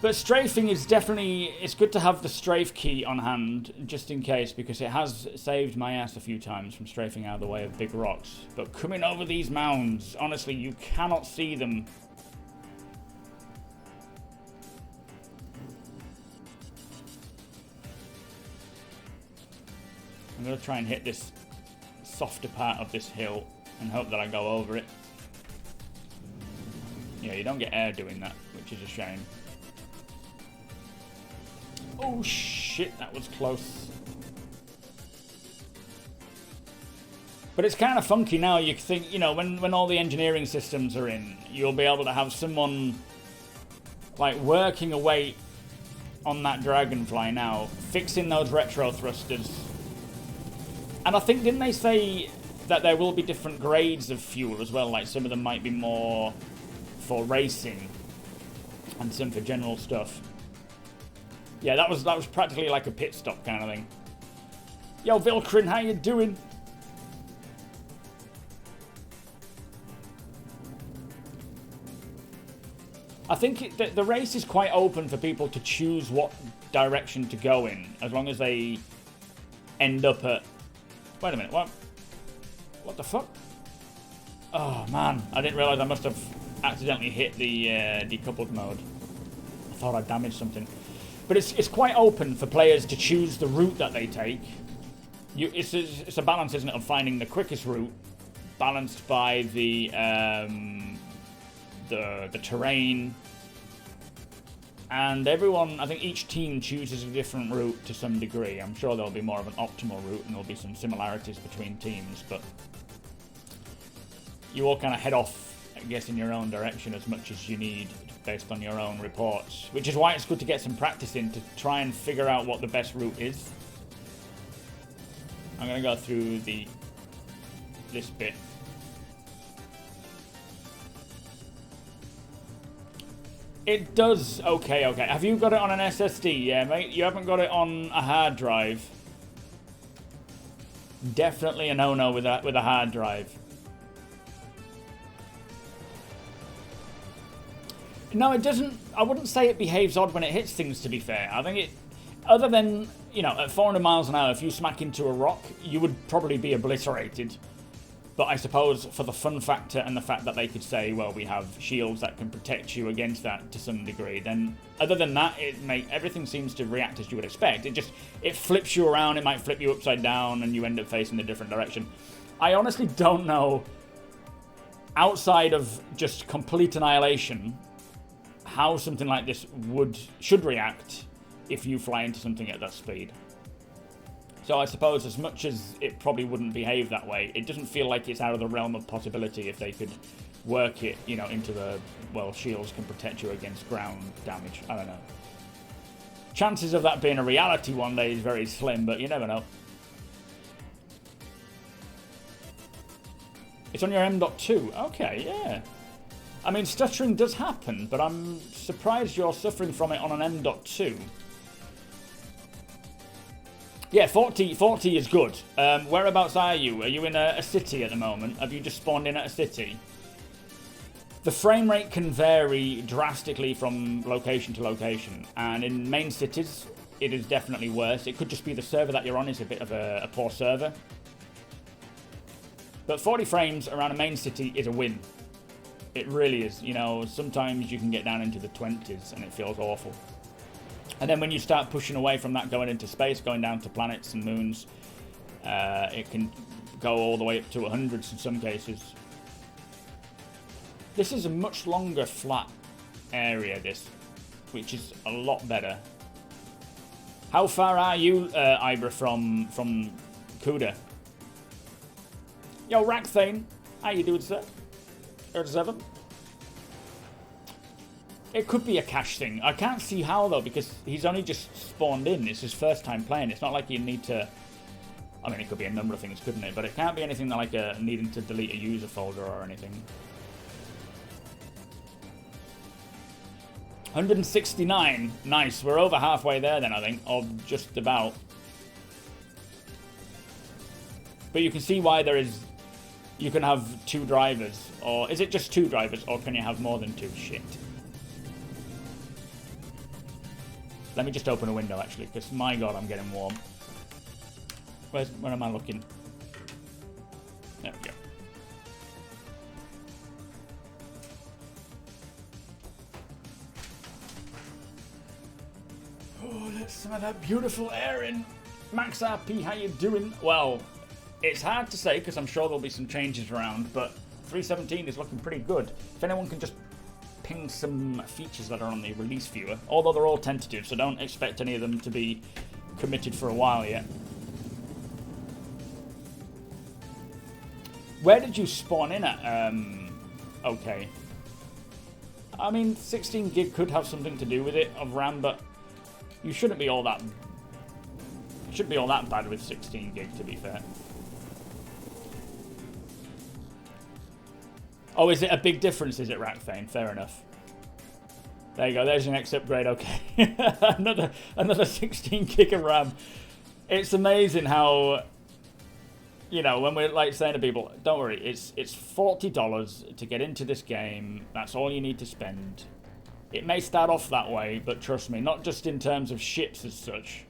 But strafing is definitely... It's good to have the strafe key on hand, just in case, because it has saved my ass a few times from strafing out of the way of big rocks. But coming over these mounds, honestly, you cannot see them. I'm going to try and hit this softer part of this hill and hope that I go over it. Yeah, you don't get air doing that, which is a shame. Oh shit, that was close. But it's kind of funky now. You think, you know, when all the engineering systems are in, you'll be able to have someone like working away on that dragonfly now, fixing those retro thrusters. And I think, didn't they say that there will be different grades of fuel as well? Like some of them might be more for racing and some for general stuff. Yeah, that was practically like a pit stop kind of thing. Yo, Vilkrin, how you doing? I think the race is quite open for people to choose what direction to go in, as long as they end up at... Wait a minute, what? What the fuck? Oh, man. I didn't realise I must have accidentally hit the decoupled mode. I thought I damaged something. But it's quite open for players to choose the route that they take. It's a balance, isn't it, of finding the quickest route, balanced by the terrain. And everyone, I think each team chooses a different route to some degree. I'm sure there'll be more of an optimal route and there'll be some similarities between teams, but you all kind of head off, I guess, in your own direction as much as you need based on your own reports, which is why it's good to get some practice in to try and figure out what the best route is. I'm going to go through this bit. It does. Okay. Have you got it on an SSD? Yeah, mate. You haven't got it on a hard drive. Definitely a no-no with a hard drive. No, it doesn't. I wouldn't say it behaves odd when it hits things, to be fair. I think it... Other than, you know, at 400 miles an hour, if you smack into a rock, you would probably be obliterated. But I suppose for the fun factor and the fact that they could say, well, we have shields that can protect you against that to some degree, then other than that, everything seems to react as you would expect. It flips you around, it might flip you upside down, and you end up facing a different direction. I honestly don't know, outside of just complete annihilation, how something like this should react if you fly into something at that speed. So I suppose as much as it probably wouldn't behave that way, it doesn't feel like it's out of the realm of possibility if they could work it, you know, into the, well, shields can protect you against ground damage. I don't know. Chances of that being a reality one day is very slim, but you never know. It's on your M.2. Okay, yeah. I mean, stuttering does happen, but I'm surprised you're suffering from it on an M.2. Yeah, 40 is good. Whereabouts are you? Are you in a city at the moment? Have you just spawned in at a city? The frame rate can vary drastically from location to location, and in main cities, it is definitely worse. It could just be the server that you're on is a bit of a poor server. But 40 frames around a main city is a win. It really is. You know, sometimes you can get down into the 20s and it feels awful. And then when you start pushing away from that, going into space, going down to planets and moons, it can go all the way up to 100s in some cases. This is a much longer flat area, which is a lot better. How far are you, Ibra, from Kuda? Yo, Rackthane, how you doing, sir? 37. It could be a cache thing. I can't see how, though, because he's only just spawned in. It's his first time playing. It's not like you need to... I mean, it could be a number of things, couldn't it? But it can't be anything like needing to delete a user folder or anything. 169. Nice. We're over halfway there then, I think. Or just about. But you can see why there is... You can have two drivers. Or is it just two drivers? Or can you have more than two? Shit. Let me just open a window, actually, because my god, I'm getting warm. Where am I looking? There we go. Oh, let's some of that beautiful air in. Max RP, how you doing? Well, it's hard to say because I'm sure there'll be some changes around, but 3.17 is looking pretty good. If anyone can just ping some features that are on the release viewer, although they're all tentative, so don't expect any of them to be committed for a while yet. Where did you spawn in at? Okay. I mean, 16 gig could have something to do with it of RAM, but you shouldn't be all that. Shouldn't be all that bad with 16 gig, to be fair. Oh, is it a big difference? Is it, Rackfane? Fair enough. There you go. There's your next upgrade. Okay, another 16 gig of RAM. It's amazing how, you know, when we're like saying to people, don't worry, it's $40 to get into this game. That's all you need to spend. It may start off that way, but trust me, not just in terms of ships as such.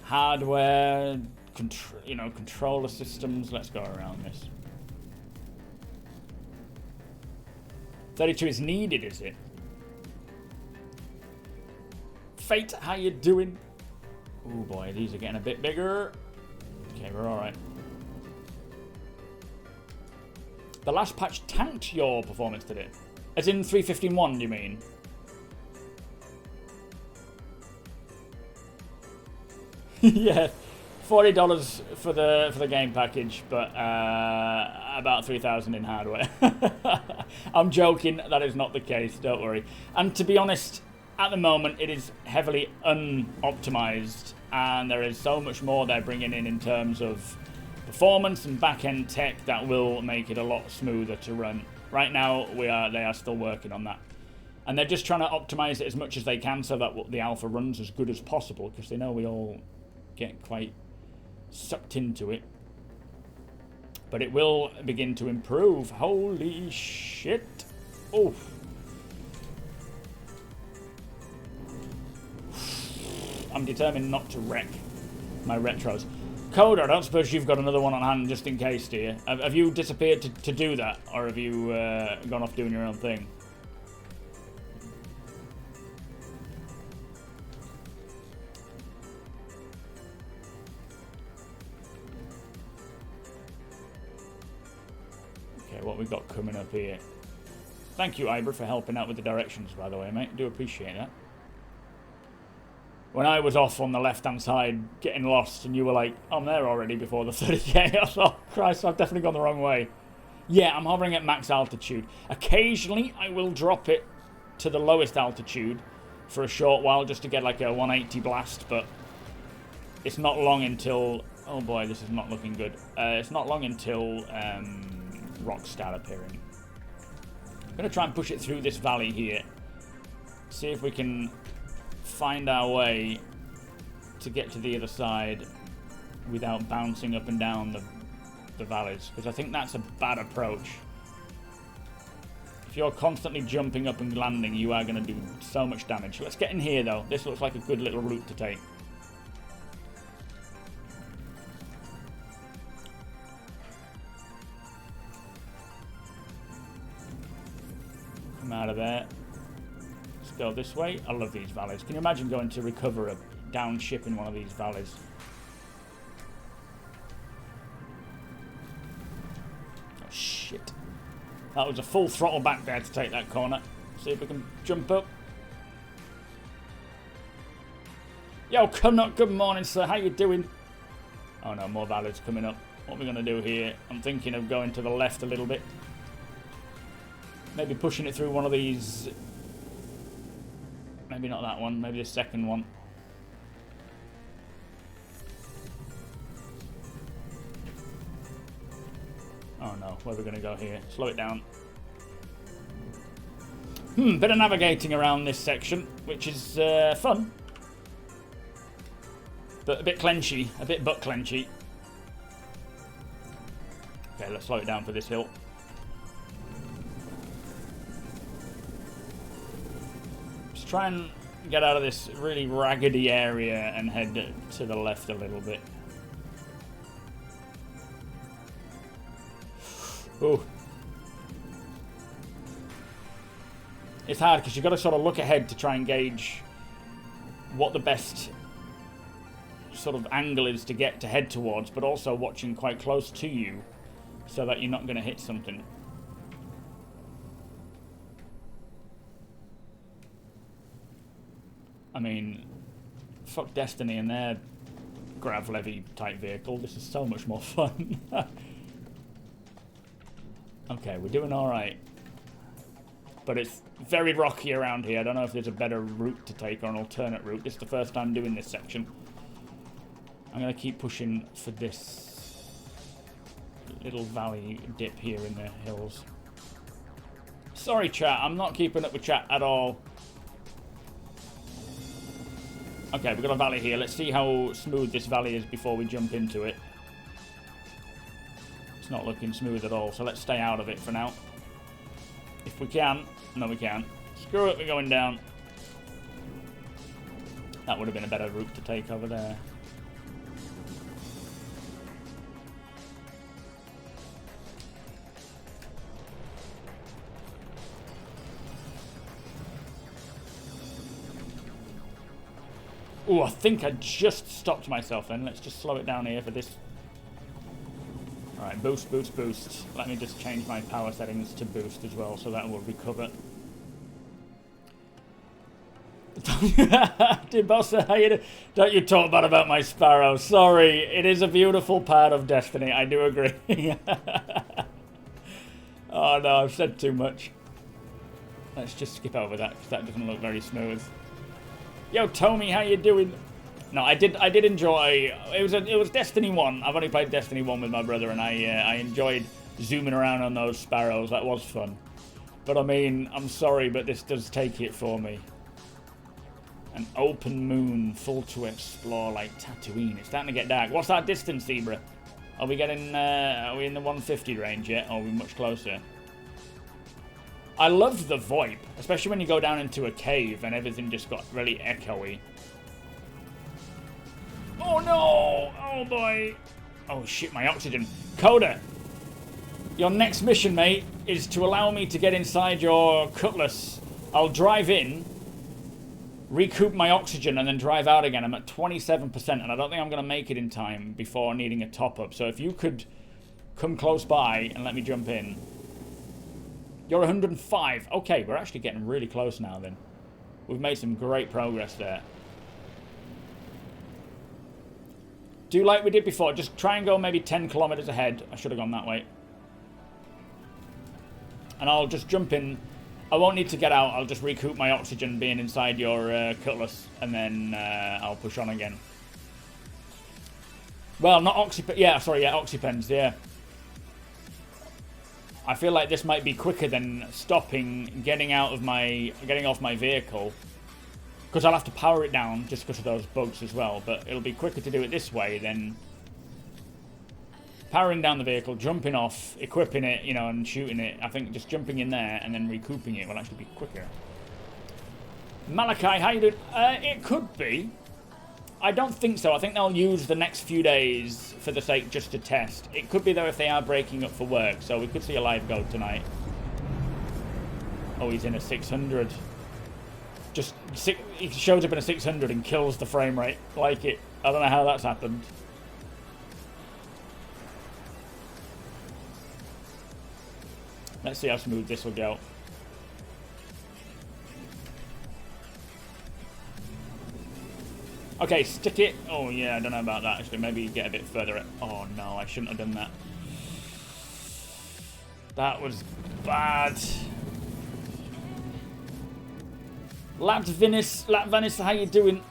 Hardware, controller systems. Let's go around this. 32 is needed, is it? Fate, how you doing? Oh boy, these are getting a bit bigger. Okay, we're all right. The last patch tanked your performance, did it? As in 3.15.1, do you mean? Yeah, $40 for the game package, but about 3,000 in hardware. I'm joking. That is not the case. Don't worry. And to be honest, at the moment it is heavily unoptimized, and there is so much more they're bringing in terms of performance and back-end tech that will make it a lot smoother to run. Right now, they are still working on that. And they're just trying to optimize it as much as they can so that the alpha runs as good as possible, because they know we all get quite sucked into it. But it will begin to improve. Holy shit. Oof. I'm determined not to wreck my retros. Coda, I don't suppose you've got another one on hand just in case, do you? Have you disappeared to do that? Or have you gone off doing your own thing? Okay, what we've got coming up here. Thank you, Ibra, for helping out with the directions, by the way, mate. Do appreciate that. When I was off on the left-hand side, getting lost, and you were like, I'm there already before the 30k, I thought, Christ, I've definitely gone the wrong way. Yeah, I'm hovering at max altitude. Occasionally, I will drop it to the lowest altitude for a short while, just to get like a 180 blast, but it's not long until... Oh boy, this is not looking good. It's not long until Rockstar appearing. I'm going to try and push it through this valley here. See if we can find our way to get to the other side without bouncing up and down the valleys, because I think that's a bad approach. If you're constantly jumping up and landing, you are going to do so much damage. Let's get in here though. This looks like a good little route to take. Come out of there. Go this way. I love these valleys. Can you imagine going to recover a down ship in one of these valleys? Oh shit. That was a full throttle back there to take that corner. See if we can jump up. Yo, good morning, sir. How you doing? Oh no, more valleys coming up. What are we going to do here? I'm thinking of going to the left a little bit. Maybe pushing it through one of these... Maybe not that one, maybe the second one. Oh no, where are we going to go here? Slow it down. Bit of navigating around this section, which is fun. But a bit clenchy, a bit butt clenchy. Okay, let's slow it down for this hill. Try and get out of this really raggedy area and head to the left a little bit. Ooh. It's hard because you've got to sort of look ahead to try and gauge what the best sort of angle is to get to head towards, but also watching quite close to you so that you're not going to hit something. I mean, fuck Destiny and their GRAVLEV type vehicle. This is so much more fun. Okay, we're doing alright. But it's very rocky around here. I don't know if there's a better route to take or an alternate route. This is the first time doing this section. I'm going to keep pushing for this little valley dip here in the hills. Sorry, chat. I'm not keeping up with chat at all. Okay, we've got a valley here. Let's see how smooth this valley is before we jump into it. It's not looking smooth at all, so let's stay out of it for now. If we can. No, we can't. Screw it, we're going down. That would have been a better route to take over there. Oh, I think I just stopped myself then. Let's just slow it down here for this. Alright, boost, boost, boost. Let me just change my power settings to boost as well, so that will recover. Dude, boss, how you do? Don't you talk bad about my Sparrow. Sorry, it is a beautiful part of Destiny. I do agree. Oh no, I've said too much. Let's just skip over that, because that doesn't look very smooth. Yo, Tommy, how you doing? No, I did enjoy. It was Destiny 1. I've only played Destiny 1 with my brother, and I enjoyed zooming around on those sparrows. That was fun. But I mean, I'm sorry, but this does take it for me. An open moon, full to explore like Tatooine. It's starting to get dark. What's that distance, Zebra? Are we getting? Are we in the 150 range yet? Or are we much closer? I loved the VoIP, especially when you go down into a cave and everything just got really echoey. Oh no! Oh boy! Oh shit, my oxygen. Coda! Your next mission, mate, is to allow me to get inside your Cutlass. I'll drive in, recoup my oxygen, and then drive out again. I'm at 27%, and I don't think I'm going to make it in time before needing a top-up. So if you could come close by and let me jump in. You're 105. Okay, we're actually getting really close now then. We've made some great progress there. Do like we did before. Just try and go maybe 10 kilometers ahead. I should have gone that way. And I'll just jump in. I won't need to get out. I'll just recoup my oxygen being inside your Cutlass. And then I'll push on again. Well, not Oxypens. Yeah, sorry, yeah, Oxypens, yeah. I feel like this might be quicker than stopping, getting off my vehicle. Because I'll have to power it down just because of those bugs as well. But it'll be quicker to do it this way than powering down the vehicle, jumping off, equipping it, you know, and shooting it. I think just jumping in there and then recouping it will actually be quicker. Malachi, how you doing? It could be. I don't think so. I think they'll use the next few days for the sake just to test. It could be though if they are breaking up for work, so we could see a live go tonight. Oh, he's in a 600. He shows up in a 600 and kills the frame rate. Like it. I don't know how that's happened. Let's see how smooth this will go. Okay, stick it. Oh, yeah, I don't know about that, actually. Maybe get a bit further. Oh, no, I shouldn't have done that. That was bad. Latvanis, how you doing?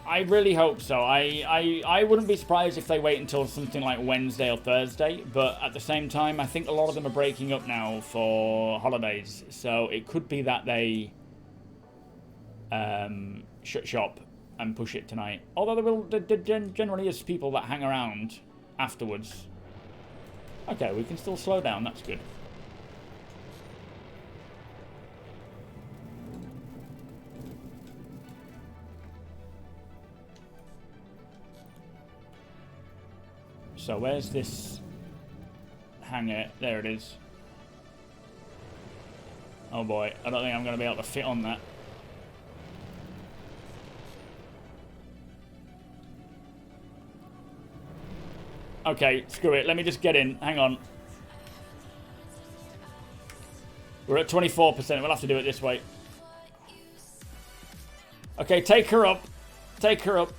I really hope so. I wouldn't be surprised if they wait until something like Wednesday or Thursday, but at the same time, I think a lot of them are breaking up now for holidays, so it could be that they shut shop and push it tonight. Although there generally is people that hang around afterwards. Okay, we can still slow down, that's good. So where's this hangar? There it is. Oh boy, I don't think I'm going to be able to fit on that. Okay, screw it. Let me just get in. Hang on. We're at 24%. We'll have to do it this way. Okay, take her up. Take her up.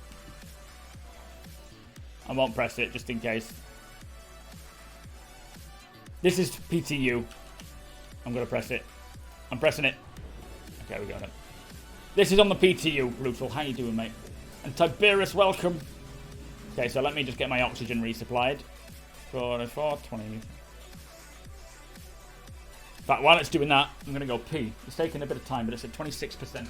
I won't press it, just in case. This is PTU. I'm going to press it. I'm pressing it. Okay, we got it. This is on the PTU, Brutal. How you doing, mate? And Tiberius, welcome. Okay, so let me just get my oxygen resupplied. 44, 20. In fact, while it's doing that, I'm going to go pee. It's taking a bit of time, but it's at 26% now.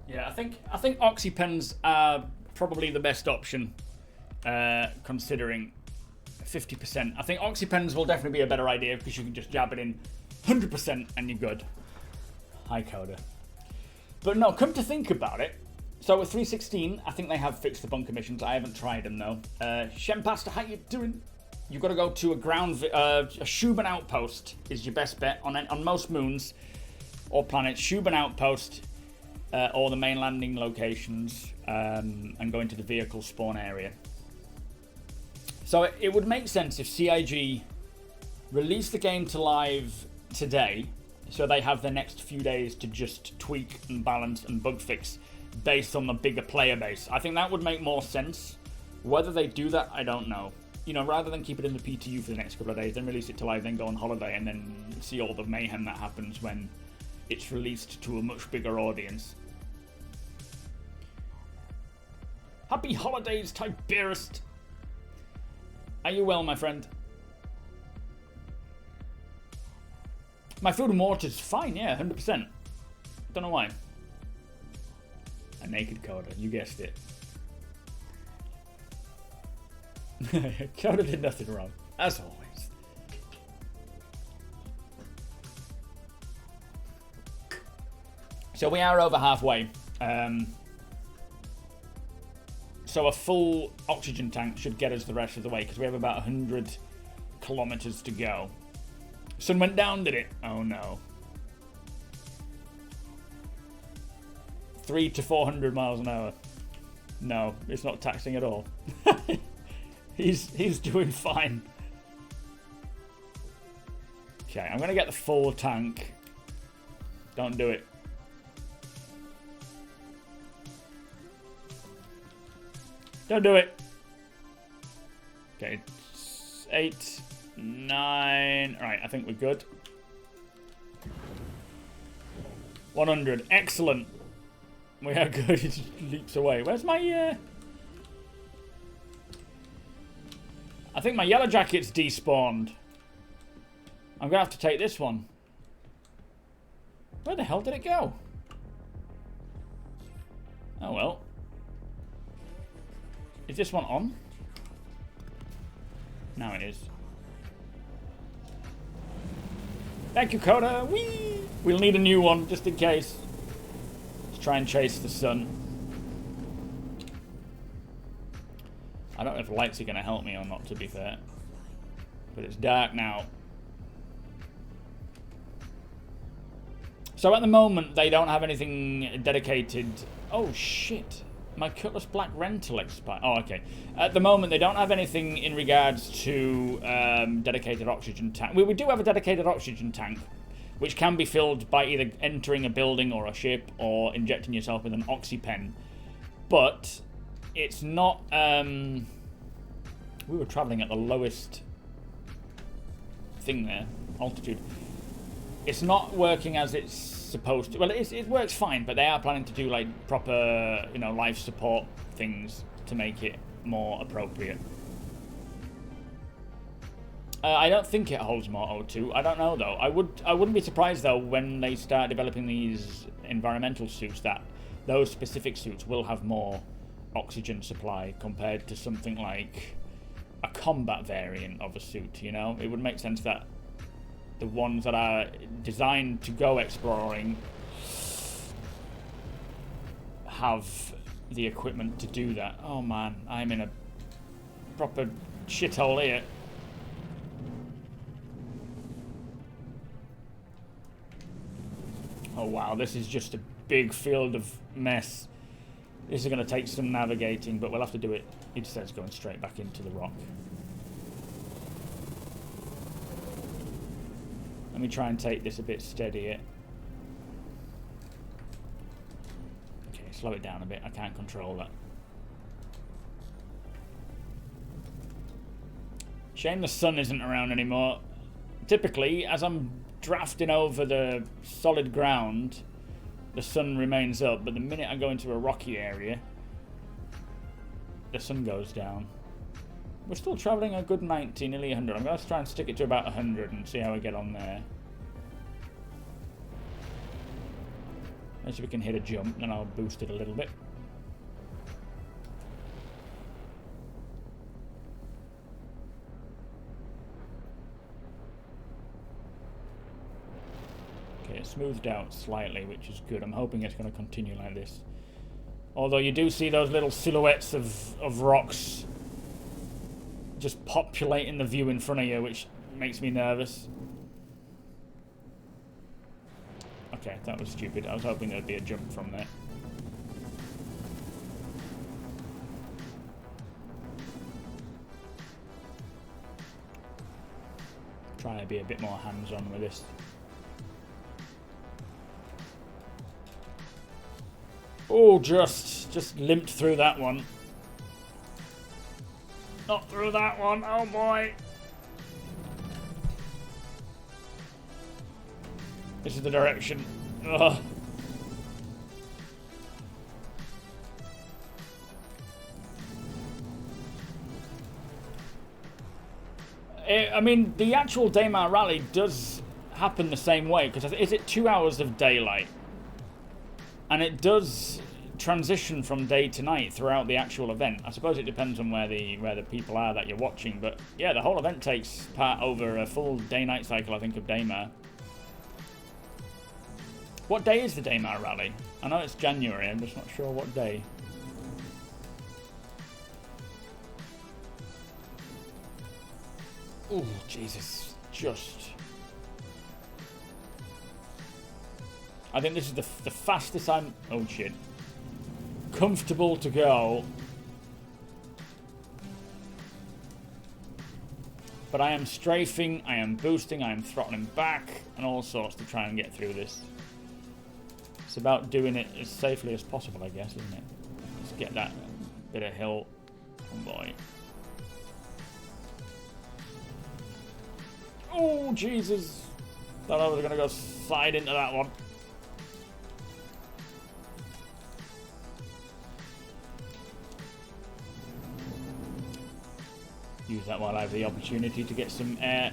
Yeah, I think oxypens are probably the best option, considering 50%. I think oxypens will definitely be a better idea because you can just jab it in 100% and you're good. Hi, Coda. But no, come to think about it. So with 316, I think they have fixed the bunker missions. I haven't tried them though. Shempasta, how you doing? You've got to go to a Shuban outpost is your best bet on most moons or planets. Shuban outpost. Or the main landing locations, and go into the vehicle spawn area. So it would make sense if CIG released the game to live today, so they have the next few days to just tweak and balance and bug fix based on the bigger player base. I think that would make more sense. Whether they do that, I don't know. You know, rather than keep it in the PTU for the next couple of days, then release it to live, then go on holiday, and then see all the mayhem that happens when it's released to a much bigger audience. Happy holidays, Tiberius. Are you well, my friend? My food and water's fine, yeah, 100%. Don't know why. A naked Coda, you guessed it. Coda did nothing wrong, as always. So we are over halfway. So a full oxygen tank should get us the rest of the way because we have about 100 kilometers to go. Sun went down, did it? Oh no. 300 to 400 miles an hour. No, it's not taxing at all. He's doing fine. Okay, I'm gonna get the full tank. Don't do it. Don't do it. Okay, 8, 9. All right, I think we're good. 100. Excellent. We are good. It just leaps away. Where's my... I think my yellow jacket's despawned. I'm going to have to take this one. Where the hell did it go? Oh, well. Is this one on? Now it is. Thank you, Coda. Whee! We'll need a new one just in case. Let's try and chase the sun. I don't know if lights are going to help me or not, to be fair. But it's dark now. So at the moment, they don't have anything dedicated. Oh, shit. My Cutlass Black rental expired. Oh, okay. At the moment, they don't have anything in regards to dedicated oxygen tank. We do have a dedicated oxygen tank, which can be filled by either entering a building or a ship or injecting yourself with an oxypen. But it's not... we were travelling at the lowest thing there, altitude. It's not working as it's supposed to. Well, it works fine, but they are planning to do like proper, you know, life support things to make it more appropriate. I don't think it holds more O2. I don't know though. I wouldn't be surprised though when they start developing these environmental suits that those specific suits will have more oxygen supply compared to something like a combat variant of a suit. You know, it would make sense that the ones that are designed to go exploring have the equipment to do that. Oh man, I'm in a proper shithole here. Oh wow, this is just a big field of mess. This is going to take some navigating, but we'll have to do it. It says going straight back into the rock. Let me try and take this a bit steadier. Okay, slow it down a bit. I can't control that. Shame the sun isn't around anymore. Typically, as I'm drafting over the solid ground, the sun remains up, but the minute I go into a rocky area, the sun goes down. We're still travelling a good 90, nearly 100. I'm going to try and stick it to about 100 and see how we get on there. Let's see if we can hit a jump, then I'll boost it a little bit. Okay, it smoothed out slightly, which is good. I'm hoping it's going to continue like this. Although you do see those little silhouettes of rocks just populating the view in front of you, which makes me nervous. Okay, that was stupid. I was hoping there'd be a jump from there. Try to be a bit more hands-on with this. Oh, just limped through that one. Not through that one. Oh boy. This is the direction. Ugh. I mean, the actual Daymar rally does happen the same way, because is it 2 hours of daylight? And it does transition from day to night throughout the actual event. I suppose it depends on where the people are that you're watching, but yeah, the whole event takes part over a full day-night cycle, I think, of Daymar. What day is the Daymar rally? I know it's January, I'm just not sure what day. Oh, Jesus. I think this is the fastest I'm... Oh, shit. Comfortable to go. But I am strafing, I am boosting, I am throttling back, and all sorts to try and get through this. It's about doing it as safely as possible, I guess, isn't it? Let's get that bit of hill. Oh, boy. Oh, Jesus. Thought I was going to go side into that one. Use that while I have the opportunity to get some air.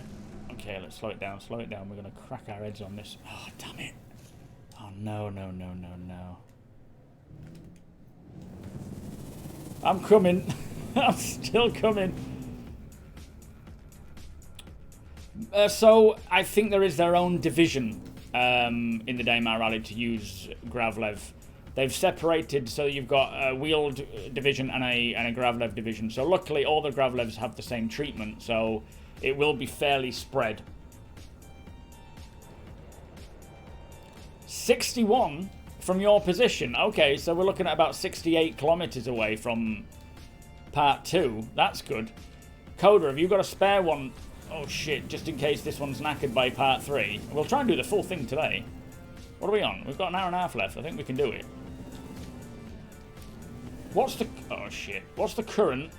Okay, let's slow it down, slow it down. We're going to crack our heads on this. Oh, damn it. Oh, no, no, no, no, no. I'm coming. I'm still coming. So, I think there is their own division in the Daymar Rally to use GRAVLEV. They've separated, so you've got a wheeled division and a GRAVLEV division. So luckily, all the GRAVLEVs have the same treatment, so it will be fairly spread. 61 From your position. Okay, so we're looking at about 68 kilometers away from part 2. That's good. Coda, have you got a spare one? Oh shit, just in case this one's knackered by part 3. We'll try and do the full thing today. What are we on? We've got an hour and a half left. I think we can do it. What's the... Oh shit. What's the current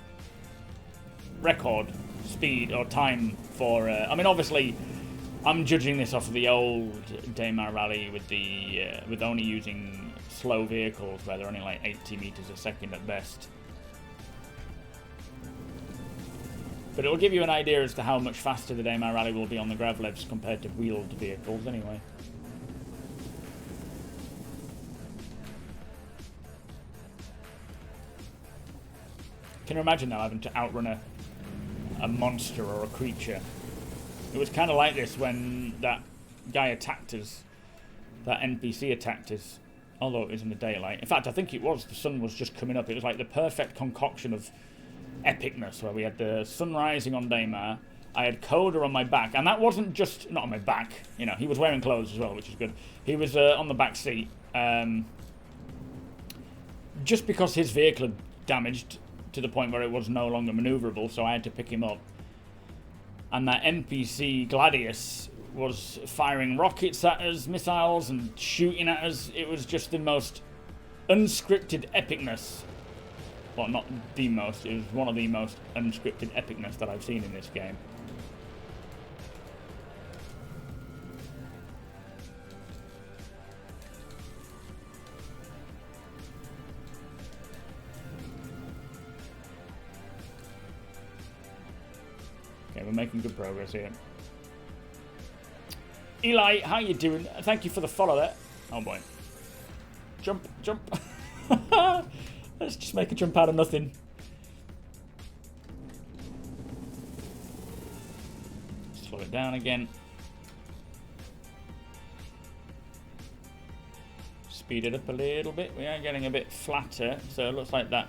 record speed or time for... I mean, obviously, I'm judging this off of the old Daymar rally with the with only using slow vehicles where they're only like 80 meters a second at best. But it'll give you an idea as to how much faster the Daymar rally will be on the GRAVLEV'S compared to wheeled vehicles anyway. Can you imagine now having to outrun a monster or a creature? It was kind of like this when that guy attacked us. That NPC attacked us. Although it was in the daylight. In fact, I think it was. The sun was just coming up. It was like the perfect concoction of epicness where we had the sun rising on Daymar. I had Coda on my back. And that wasn't just... Not on my back. You know, he was wearing clothes as well, which is good. He was on the back seat. Just because his vehicle had damaged to the point where it was no longer maneuverable, so I had to pick him up. And that NPC Gladius was firing rockets at us, missiles, and shooting at us. It was just the most unscripted epicness. Well, not the most. It was one of the most unscripted epicness that I've seen in this game. Okay, we're making good progress here. Eli, how you doing? Thank you for the follow there. Oh boy. Jump, jump. Let's just make a jump out of nothing. Slow it down again. Speed it up a little bit. We are getting a bit flatter, so it looks like that.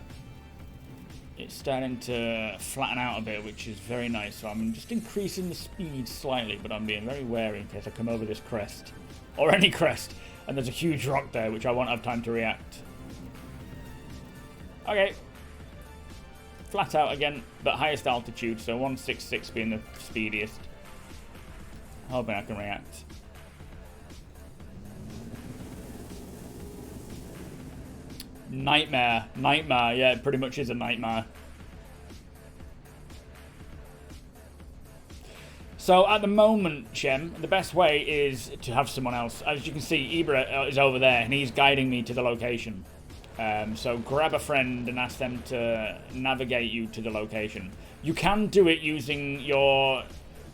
It's starting to flatten out a bit, which is very nice. So I'm just increasing the speed slightly, but I'm being very wary in case I come over this crest. Or any crest. And there's a huge rock there, which I won't have time to react. Okay. Flat out again, but highest altitude, so 166 being the speediest. Hoping I can react. Nightmare. Nightmare, yeah, it pretty much is a nightmare. So at the moment, Shem, the best way is to have someone else. As you can see, Ibra is over there and he's guiding me to the location. So grab a friend and ask them to navigate you to the location. You can do it using your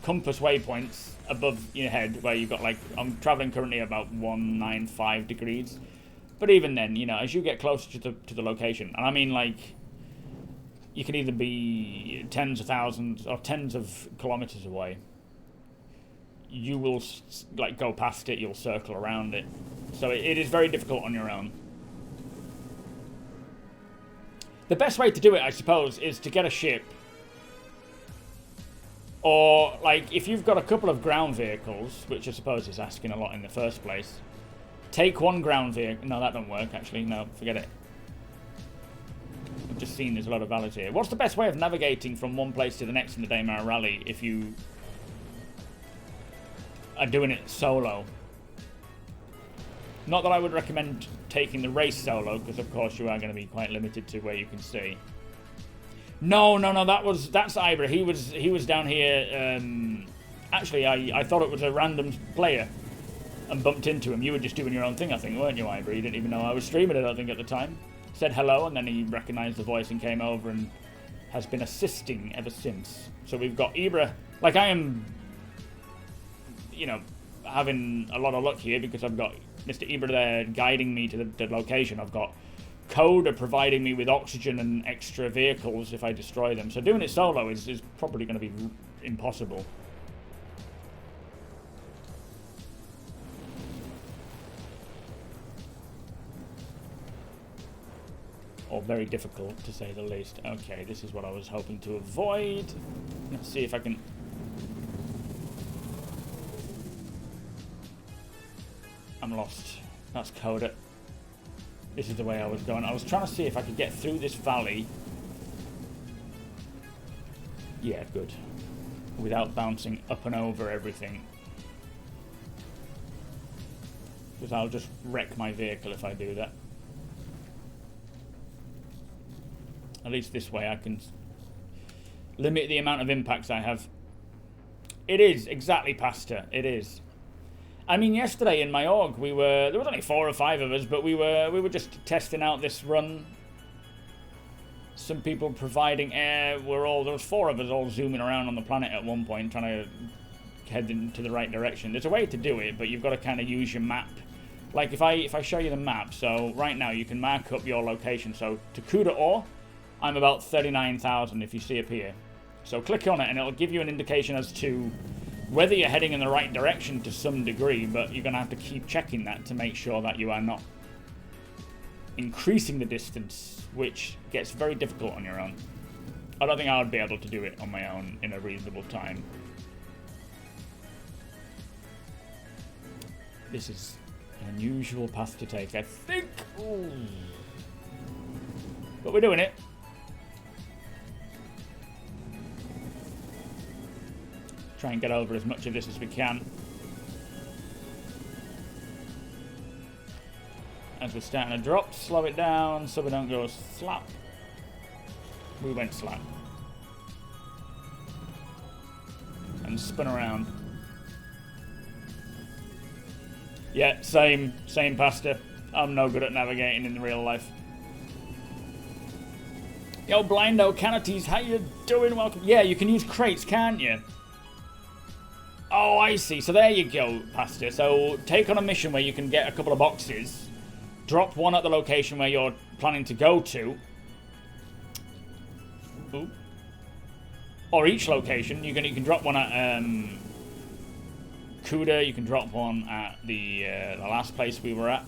compass waypoints above your head, where you've got like, I'm traveling currently about 195 degrees. But even then, you know, as you get closer to the location, and I mean like, you can either be tens of thousands or tens of kilometers away. You will like go past it, you'll circle around it. So it is very difficult on your own. The best way to do it, I suppose, is to get a ship. Or, like, if you've got a couple of ground vehicles, which I suppose is asking a lot in the first place, take one ground vehicle. No, that don't work, actually. No, forget it. I've just seen there's a lot of valid here. What's the best way of navigating from one place to the next in the Daymar Rally if you are doing it solo? Not that I would recommend taking the race solo, because of course you are going to be quite limited to where you can see. No, that's Ibra. He was down here. Actually, I thought it was a random player and bumped into him. You were just doing your own thing, I think, weren't you, Ibra? You didn't even know I was streaming, I don't think, at the time. Said hello, and then he recognised the voice and came over and has been assisting ever since. So we've got Ibra. Like, I am, you know, having a lot of luck here because I've got Mr. Ibra there guiding me to the location. I've got Coda providing me with oxygen and extra vehicles if I destroy them. So doing it solo is probably going to be impossible. Or very difficult, to say the least. Okay, this is what I was hoping to avoid. Let's see if I can... I'm lost. That's Coda. This is the way I was going. I was trying to see if I could get through this valley. Yeah, good. Without bouncing up and over everything. Because I'll just wreck my vehicle if I do that. At least this way I can limit the amount of impacts I have. It is exactly past her. It is. I mean, yesterday in my org, there was only 4 or 5 of us, but we were just testing out this run. Some people providing air. There was 4 of us all zooming around on the planet at one point, trying to head into the right direction. There's a way to do it, but you've got to kind of use your map. Like if I show you the map, so right now you can mark up your location. So to Kuda Ore, I'm about 39,000 if you see up here. So click on it and it'll give you an indication as to whether you're heading in the right direction to some degree, but you're going to have to keep checking that to make sure that you are not increasing the distance, which gets very difficult on your own. I don't think I would be able to do it on my own in a reasonable time. This is an unusual path to take, I think. Ooh. But we're doing it. Try and get over as much of this as we can. As we're starting to drop, slow it down so we don't go slap. We went slap. And spin around. Yeah, same pasta. I'm no good at navigating in real life. Yo, Blindo Canatees, how you doing? Welcome. Yeah, you can use crates, can't you? Oh, I see. So there you go, Pastor. So take on a mission where you can get a couple of boxes, drop one at the location where you're planning to go to. Ooh. Or each location. You can drop one at Kuda. You can drop one at the last place we were at,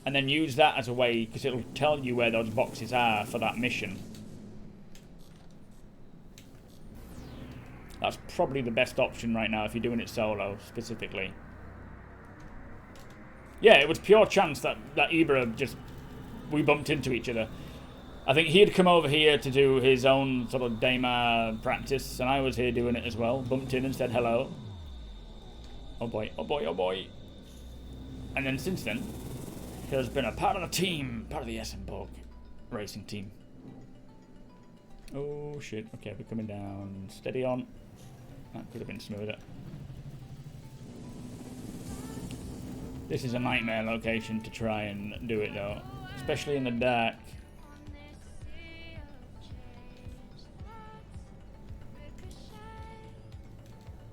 and then use that as a way, because it'll tell you where those boxes are for that mission. That's probably the best option right now if you're doing it solo, specifically. Yeah, it was pure chance that Ibra we bumped into each other. I think he'd come over here to do his own sort of Daymar practice, and I was here doing it as well. Bumped in and said hello. Oh boy, oh boy, oh boy. And then since then, he has been a part of the team, part of the Essenborg racing team. Oh shit, okay, we're coming down. Steady on. That could have been smoother. This is a nightmare location to try and do it though, especially in the dark.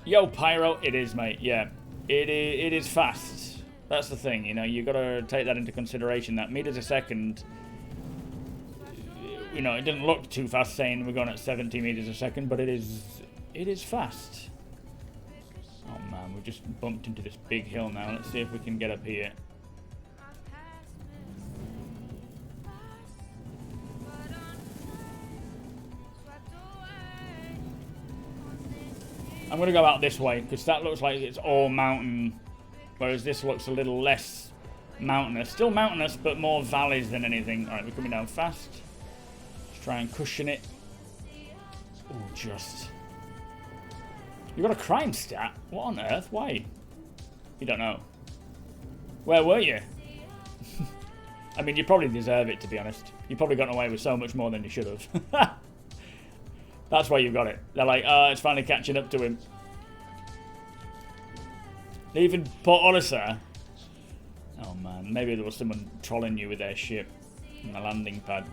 Yo, Pyro, it is, mate. Yeah, it is fast. That's the thing, you know. You got to take that into consideration. That meters a second. You know, it didn't look too fast saying we're going at 70 meters a second, but it is fast. Oh man, we just bumped into this big hill now. Let's see if we can get up here. I'm going to go out this way, because that looks like it's all mountain, whereas this looks a little less mountainous. Still mountainous, but more valleys than anything. Alright, we're coming down fast. Let's try and cushion it. Oh, just. You got a crime stat? What on earth? Why? You don't know. Where were you? I mean, you probably deserve it, to be honest. You probably got away with so much more than you should have. That's why you got it. They're like, oh, it's finally catching up to him. Leaving Port Olisar. Oh man, maybe there was someone trolling you with their ship on the landing pad.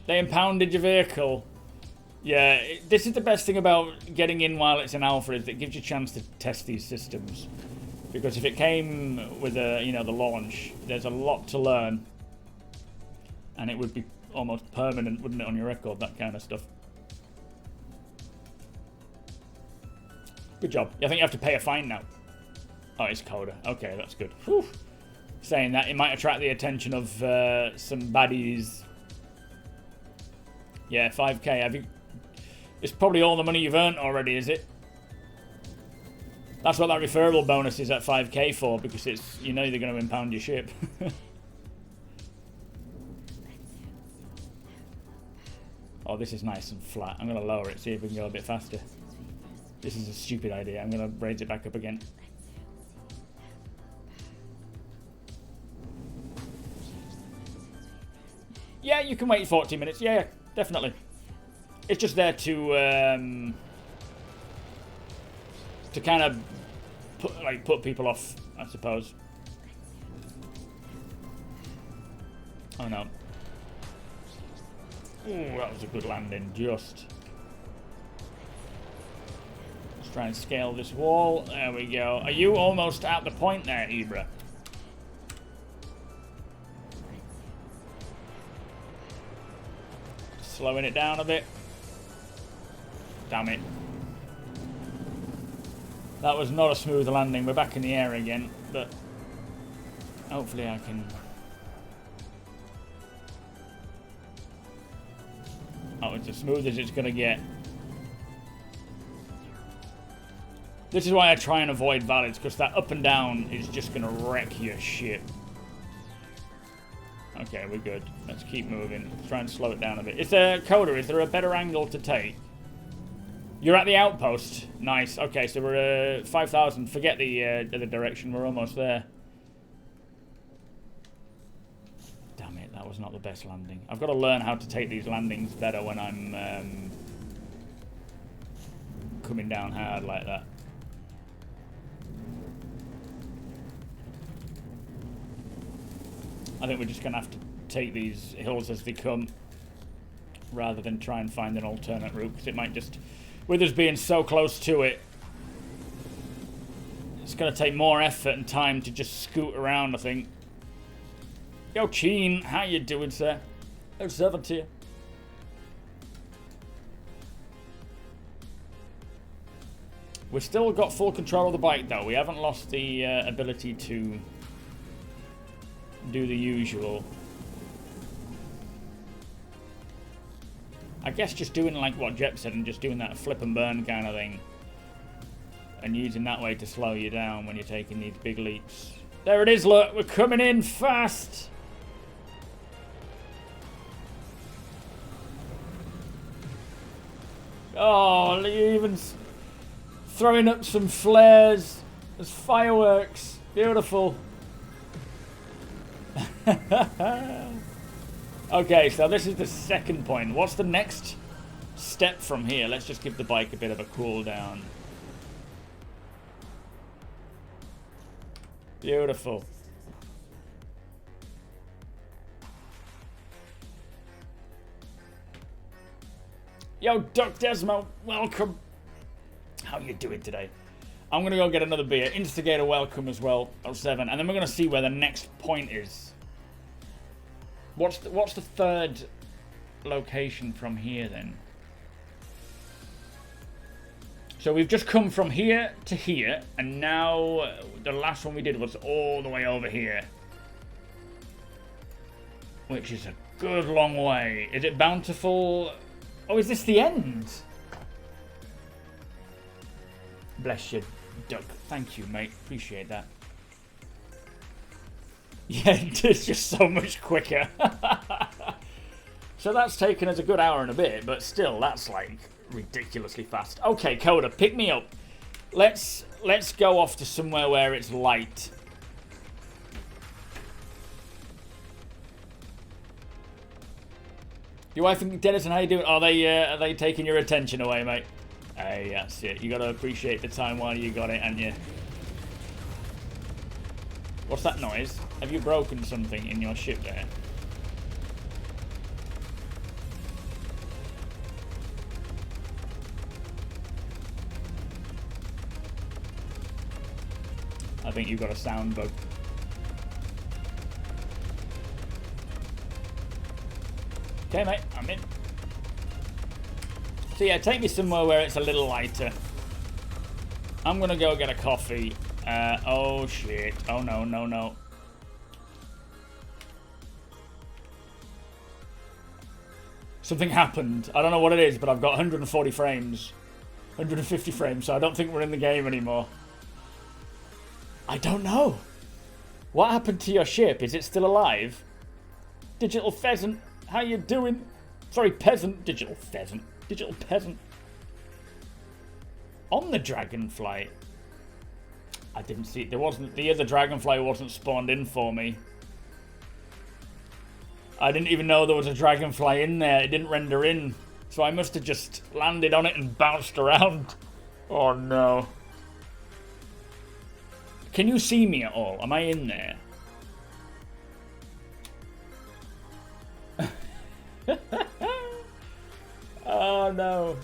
They impounded your vehicle. Yeah, this is the best thing about getting in while it's in alpha, is it gives you a chance to test these systems. Because if it came with the launch, there's a lot to learn. And it would be almost permanent, wouldn't it, on your record, that kind of stuff. Good job. I think you have to pay a fine now. Oh, it's Coda. Okay, that's good. Whew. Saying that, it might attract the attention of some baddies. Yeah, 5k. It's probably all the money you've earned already, is it? That's what that referral bonus is at 5k for, because it's, you know, they're going to impound your ship. Oh, this is nice and flat. I'm going to lower it, see if we can go a bit faster. This is a stupid idea. I'm going to raise it back up again. Yeah, you can wait 40 minutes. Yeah, definitely. It's just there to kind of put people off, I suppose. Oh no. Ooh, that was a good landing, just. Let's try and scale this wall. There we go. Are you almost at the point there, Ibra? Slowing it down a bit. Damn it. That was not a smooth landing. We're back in the air again, but hopefully I can... Oh, it's as smooth as it's going to get. This is why I try and avoid valleys, because that up and down is just going to wreck your ship. Okay, we're good. Let's keep moving. Let's try and slow it down a bit. Is there, Coda, is there a better angle to take? You're at the outpost. Nice. Okay, so we're 5,000. Forget the direction. We're almost there. Damn it, that was not the best landing. I've got to learn how to take these landings better when I'm coming down hard like that. I think we're just going to have to take these hills as they come, rather than try and find an alternate route, because it might just... With us being so close to it, it's going to take more effort and time to just scoot around, I think. Yo, Cheen, how you doing, sir? Oh, 7 to you. We've still got full control of the bike, though. We haven't lost the ability to do the usual. I guess just doing like what Geoff said and just doing that flip and burn kind of thing. And using that way to slow you down when you're taking these big leaps. There it is, look. We're coming in fast. Oh, even throwing up some flares. There's fireworks. Beautiful. Okay, so this is the second point. What's the next step from here? Let's just give the bike a bit of a cool down. Beautiful. Yo, Duck Desmo, welcome. How you doing today? I'm going to go get another beer. Instigator, welcome as well. 07. And then we're going to see where the next point is. What's the third location from here then? So we've just come from here to here, and now the last one we did was all the way over here, which is a good long way. Is it Bountiful? Oh, is this the end? Bless you, Doug. Thank you, mate. Appreciate that. Yeah, it's just so much quicker. So that's taken us a good hour and a bit, but still, that's like ridiculously fast. Okay, Coda, pick me up. Let's go off to somewhere where it's light. Your wife and Denison, how you doing? Are they taking your attention away, mate? Hey, that's it. You got to appreciate the time while you got it, and you. What's that noise? Have you broken something in your ship there? I think you've got a sound bug. Okay, mate, I'm in. So yeah, take me somewhere where it's a little lighter. I'm gonna go get a coffee. Oh shit. Oh no, no, no. Something happened. I don't know what it is, but I've got 140 frames. 150 frames, so I don't think we're in the game anymore. I don't know. What happened to your ship? Is it still alive? Digital pheasant, how you doing? Sorry, peasant. Digital pheasant. Digital peasant. On the dragonfly. I didn't see it. There wasn't. The other dragonfly wasn't spawned in for me. I didn't even know there was a dragonfly in there. It didn't render in. So I must have just landed on it and bounced around. Oh no. Can you see me at all? Am I in there? Oh no.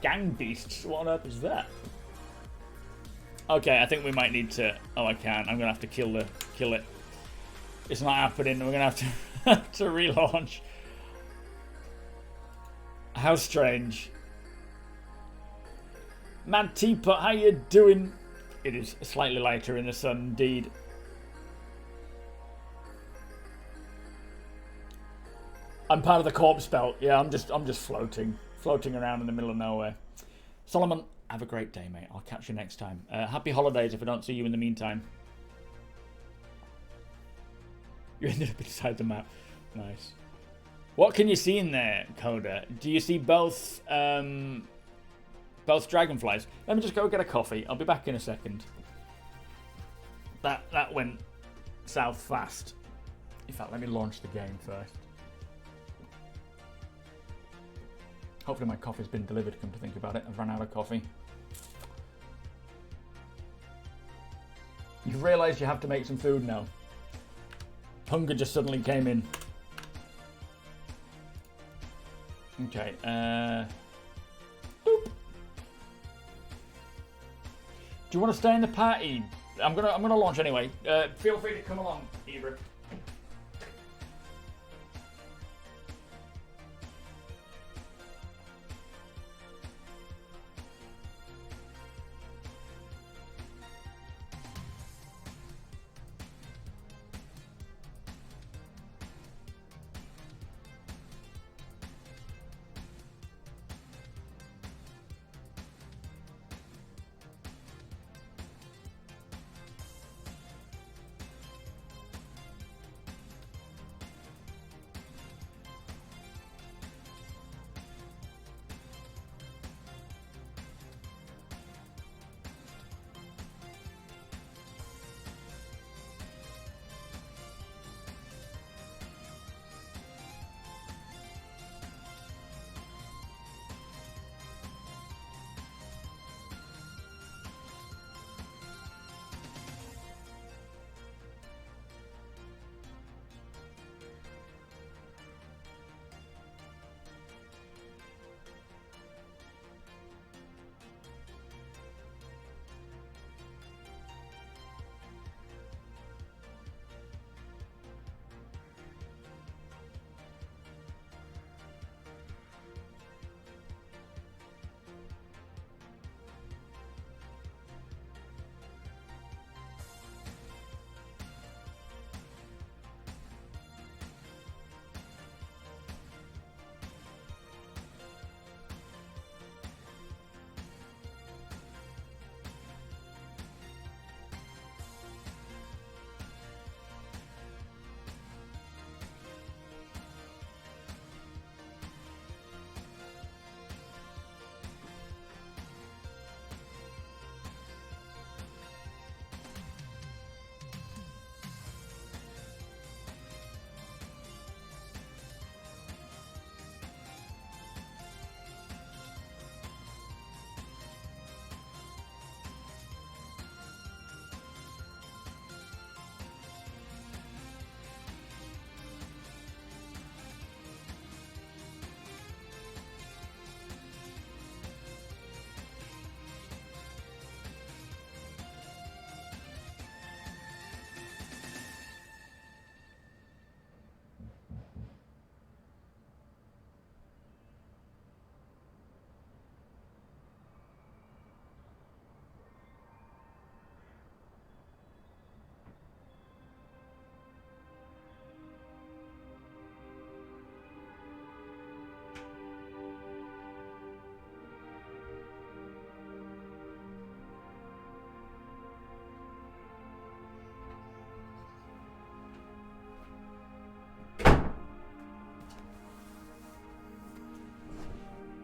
Gang beasts. What on earth is that? Okay, I think we might need to... Oh, I can't. I'm going to have to kill it. It's not happening. We're going to have to relaunch. How strange. Mad Teapot, how you doing? It is slightly lighter in the sun, indeed. I'm part of the corpse belt. Yeah, I'm just floating around in the middle of nowhere. Solomon, have a great day, mate. I'll catch you next time. Happy holidays if I don't see you in the meantime. You ended up inside the map. Nice. What can you see in there, Coda? Do you see both dragonflies? Let me just go get a coffee. I'll be back in a second. That went south fast. In fact, let me launch the game first. Hopefully my coffee's been delivered, come to think about it. I've run out of coffee. You've realised you have to make some food now. Hunger just suddenly came in. Okay, boop. Do you want to stay in the party? I'm gonna launch anyway. Feel free to come along, Ibra.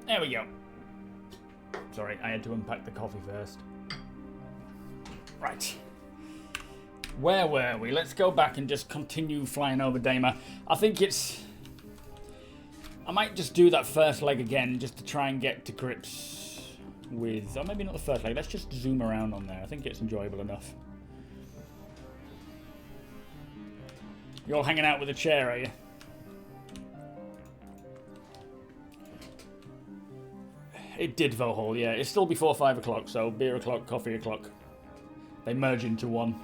There we go. Sorry, I had to unpack the coffee first. Right. Where were we? Let's go back and just continue flying over Daima. I think it's... I might just do that first leg again just to try and get to grips with... Or maybe not the first leg. Let's just zoom around on there. I think it's enjoyable enough. You're all hanging out with a chair, are you? It did, Vohol, yeah. It's still before 5 o'clock, so beer o'clock, coffee o'clock. They merge into one.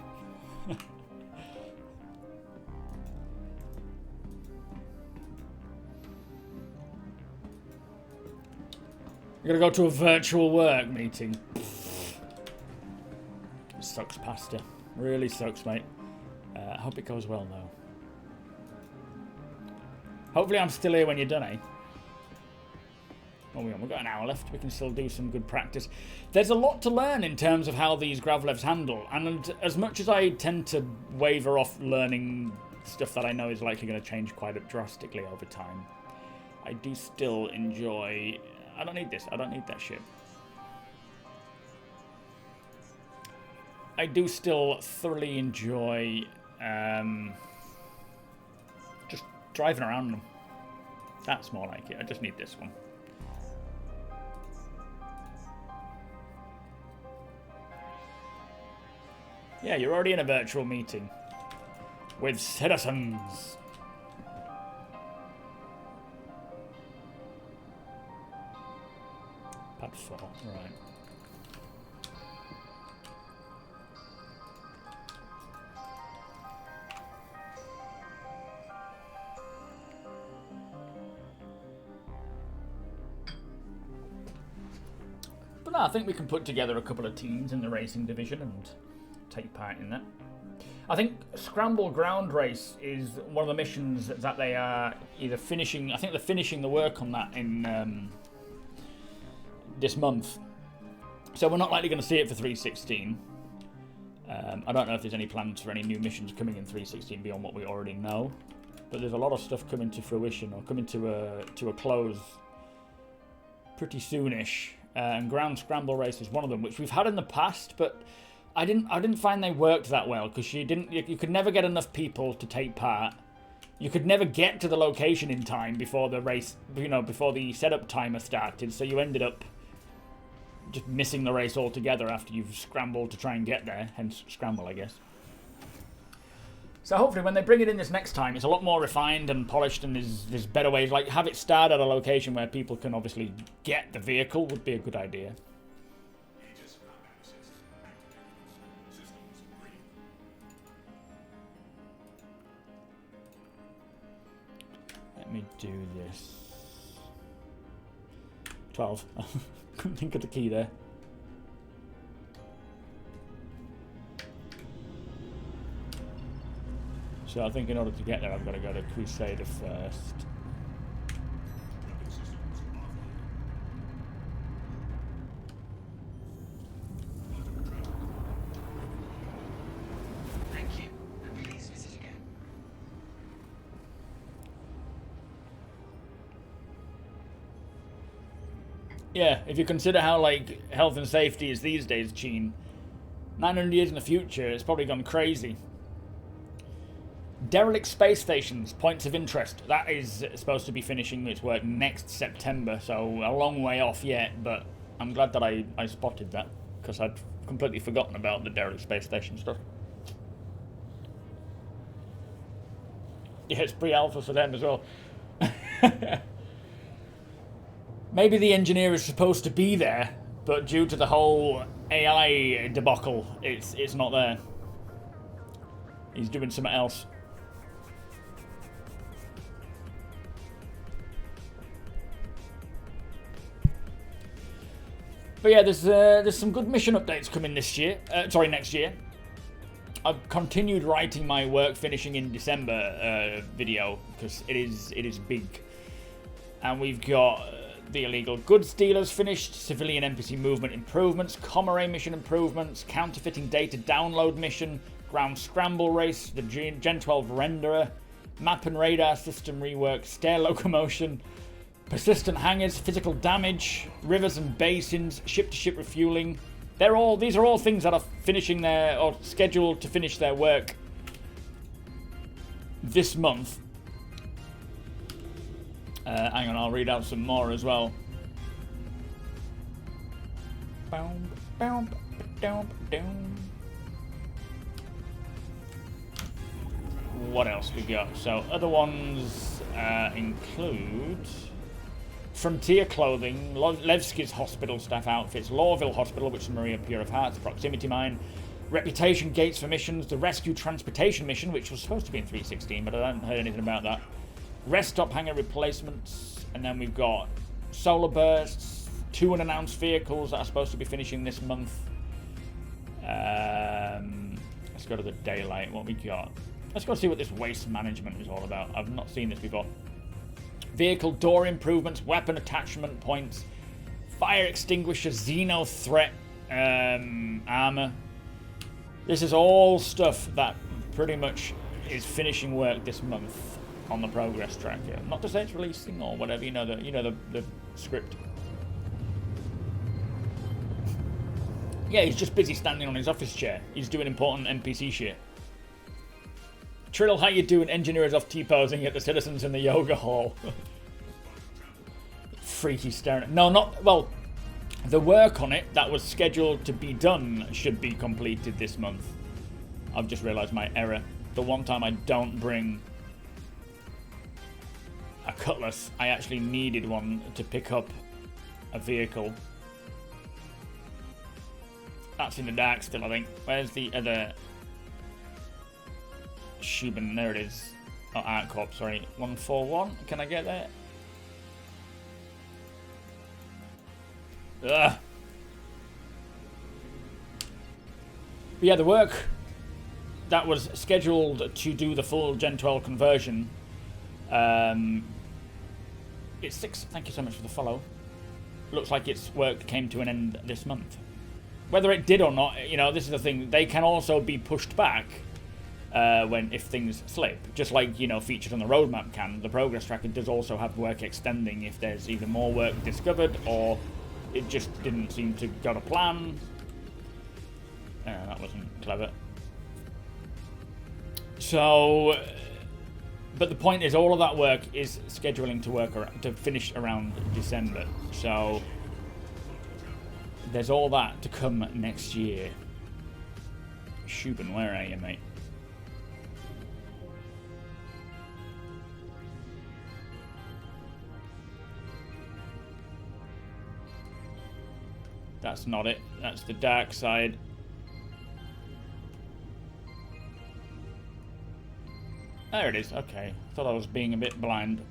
You're gonna go to a virtual work meeting. It sucks, Pastor. Really sucks, mate. I hope it goes well, though. Hopefully I'm still here when you're done, eh? Oh, we've got an hour left. We can still do some good practice. There's a lot to learn in terms of how these GRAVLEV'S handle. And as much as I tend to waver off learning stuff that I know is likely going to change quite drastically over time, I do still enjoy... I don't need this. I don't need that shit. I do still thoroughly enjoy just driving around them. That's more like it. I just need this one. Yeah, you're already in a virtual meeting with citizens. Pad 4, right. But no, I think we can put together a couple of teams in the racing division and take part in that. I think Scramble Ground Race is one of the missions that they are either finishing. I think they're finishing the work on that in this month, so we're not likely going to see it for 3.16. I don't know if there's any plans for any new missions coming in 3.16 beyond what we already know, but there's a lot of stuff coming to fruition or coming to a close pretty soonish. And Ground Scramble Race is one of them, which we've had in the past, but I didn't find they worked that well because you could never get enough people to take part. You could never get to the location in time before the race, before the setup timer started. So you ended up just missing the race altogether after you've scrambled to try and get there. Hence scramble, I guess. So hopefully when they bring it in this next time, it's a lot more refined and polished, and there's better ways. Like have it start at a location where people can obviously get the vehicle would be a good idea. Let me do this. 12. Couldn't think of the key there. So I think in order to get there, I've got to go to Crusader first. Thank you. Please visit again. Yeah, if you consider how like health and safety is these days, Gene, 900 years in the future, it's probably gone crazy. Derelict space stations, points of interest. That is supposed to be finishing its work next September, so a long way off yet, but I'm glad that I spotted that, because I'd completely forgotten about the derelict space station stuff. Yeah, it's pre-alpha for them as well. Maybe the engineer is supposed to be there, but due to the whole AI debacle, it's not there. He's doing something else. But yeah, there's some good mission updates coming this year. Next year. I've continued writing my work finishing in December video because it is big, and we've got the illegal goods dealers finished, civilian NPC movement improvements, Comare mission improvements, counterfeiting data download mission, ground scramble race, the Gen 12 renderer, map and radar system rework, stair locomotion, Persistent hangars, physical damage, rivers and basins, ship-to-ship refueling. These are all things that are finishing their, or scheduled to finish their work this month. Hang on, I'll read out some more as well. What else we got? So other ones include Frontier Clothing, Levski's Hospital Staff Outfits, Lawville Hospital, which is Maria Pure of Hearts, Proximity Mine, Reputation Gates for Missions, the Rescue Transportation Mission, which was supposed to be in 316, but I haven't heard anything about that. Rest Stop Hangar Replacements, and then we've got Solar Bursts, 2 unannounced vehicles that are supposed to be finishing this month. Let's go to the daylight, what we got. Let's go see what this waste management is all about. I've not seen this before. Vehicle door improvements, weapon attachment points, fire extinguisher, Xeno threat armor. This is all stuff that pretty much is finishing work this month on the progress tracker. Not to say it's releasing or whatever, you know the script. Yeah, he's just busy standing on his office chair. He's doing important NPC shit. Trill, how you doing? Engineer is off T-posing at the citizens in the yoga hall. Freaky staring. No, not... Well, the work on it that was scheduled to be done should be completed this month. I've just realised my error. The one time I don't bring a cutlass, I actually needed one to pick up a vehicle. That's in the dark still, I think. Where's the other... Shubin, there it is. Oh, Art Corp, sorry. 141. Can I get there? Ugh. But yeah, the work that was scheduled to do the full Gen 12 conversion. It's 6. Thank you so much for the follow. Looks like its work came to an end this month. Whether it did or not, you know, this is the thing. They can also be pushed back. If things slip, just like, you know, featured on the roadmap can. The progress tracker does also have work extending if there's either more work discovered or it just didn't seem to go to plan. That wasn't clever. So, but the point is, all of that work is scheduling to finish around December. So there's all that to come next year. Shubin, where are you, mate? That's not it. That's the dark side. There it is. Okay. Thought I was being a bit blind.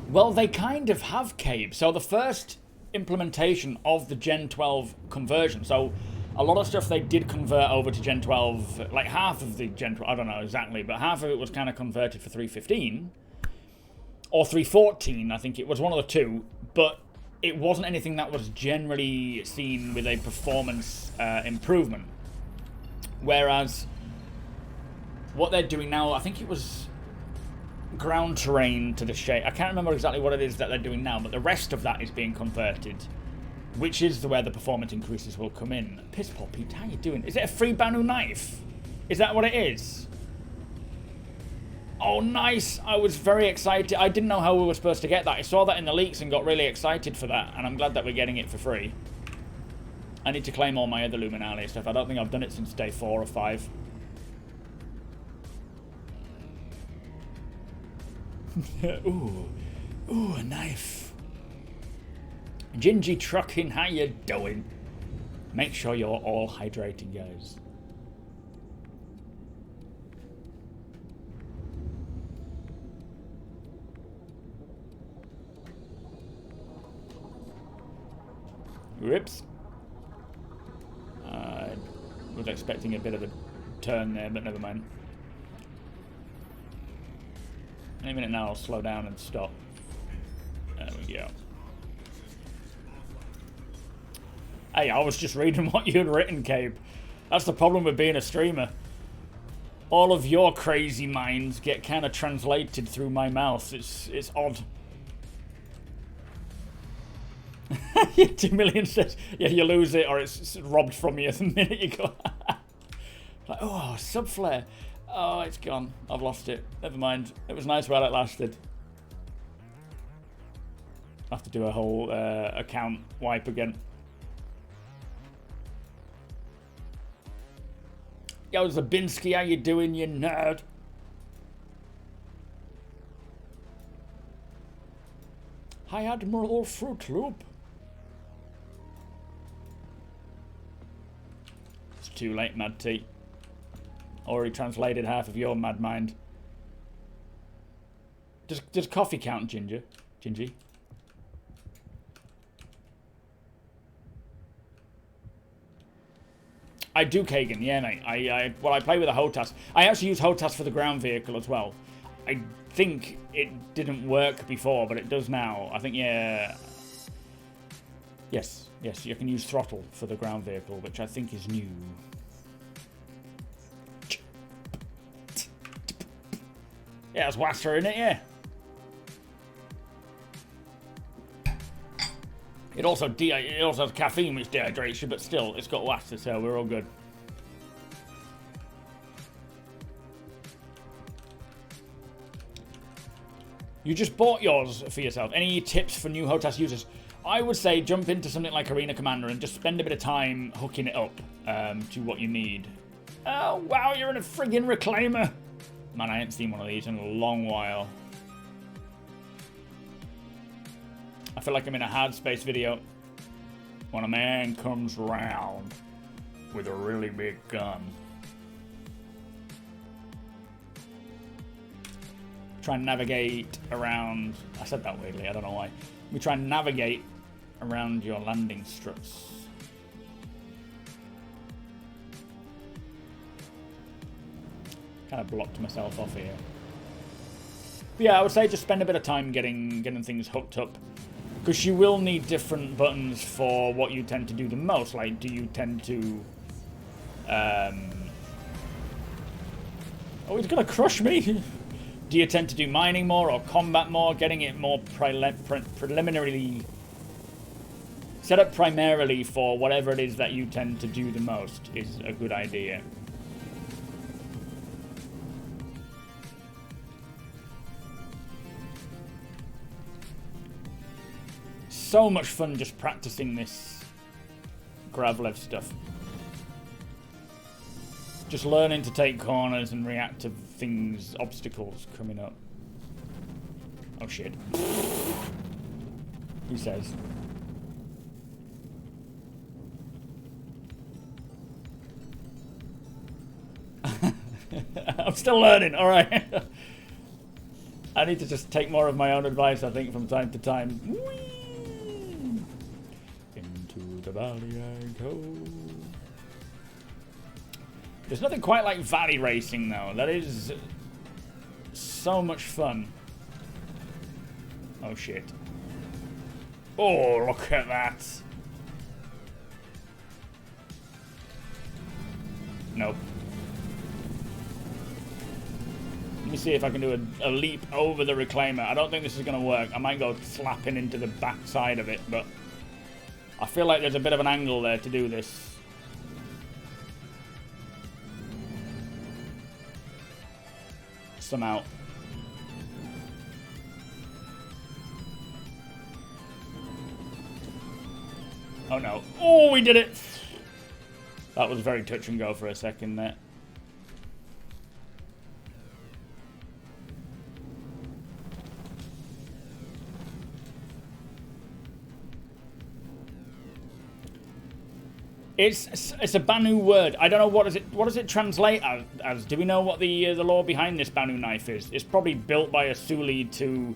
Well, they kind of have, Cabe. So the first implementation of the Gen 12 conversion. So a lot of stuff they did convert over to Gen 12, like half of the Gen 12, I don't know exactly, but half of it was kind of converted for 315, or 314, I think it was one of the two, but it wasn't anything that was generally seen with a performance improvement. Whereas what they're doing now, I think it was ground terrain to the shape. I can't remember exactly what it is that they're doing now, but the rest of that is being converted. Which is where the performance increases will come in. Piss Poor Pete, how you doing? Is it a free Banu knife? Is that what it is? Oh, nice. I was very excited. I didn't know how we were supposed to get that. I saw that in the leaks and got really excited for that. And I'm glad that we're getting it for free. I need to claim all my other Luminalia stuff. I don't think I've done it since day 4 or 5. Ooh, a knife. Gingy Trucking, how you doing? Make sure you're all hydrating, guys. Whoops. I was expecting a bit of a turn there, but never mind. Any minute now, I'll slow down and stop. There we go. Hey, I was just reading what you had written, Cabe. That's the problem with being a streamer. All of your crazy minds get kind of translated through my mouth. It's odd. 2 million says, yeah, you lose it or it's robbed from you the minute you go. Like, oh, subflare. Oh, it's gone. I've lost it. Never mind. It was nice while it lasted. I have to do a whole account wipe again. Yo, Zabinski, how you doing, you nerd? Hi, Admiral Fruit Loop. It's too late, Mad T. Already translated half of your mad mind. Does coffee count, Ginger? Gingy? I do, Kagan, yeah, mate. Well, I play with a HOTAS. I actually use HOTAS for the ground vehicle as well. I think it didn't work before, but it does now. I think, yeah. Yes, you can use throttle for the ground vehicle, which I think is new. Yeah, it's Waster, isn't it? Yeah. It also has caffeine, which dehydrates you, but still, it's got Waster, so we're all good. You just bought yours for yourself. Any tips for new HOTAS users? I would say jump into something like Arena Commander and just spend a bit of time hooking it up to what you need. Oh, wow, you're in a friggin' reclaimer. Man, I ain't seen one of these in a long while. I feel like I'm in a hard space video when a man comes around with a really big gun. Try and navigate around. I said that weirdly, I don't know why. We try and navigate around your landing struts. Kind of blocked myself off here. But yeah, I would say just spend a bit of time getting things hooked up. Because you will need different buttons for what you tend to do the most. Like, do you tend to... Oh, he's going to crush me! Do you tend to do mining more or combat more? Getting it more preliminarily... Set up primarily for whatever it is that you tend to do the most is a good idea. So much fun just practicing this GRAVLEV'S stuff. Just learning to take corners and react to things, obstacles coming up. Oh shit. He says. I'm still learning, alright. I need to just take more of my own advice, I think, from time to time. Whee! Into the valley I go. There's nothing quite like valley racing, though. That is so much fun. Oh, shit. Oh, look at that. Nope. Let me see if I can do a leap over the reclaimer. I don't think this is going to work. I might go slapping into the back side of it, but I feel like there's a bit of an angle there to do this. Somehow. Oh no. Oh, we did it! That was very touch and go for a second there. It's a Banu word. I don't know what does it translate as. Do we know what the lore behind this Banu knife is? It's probably built by a Suli to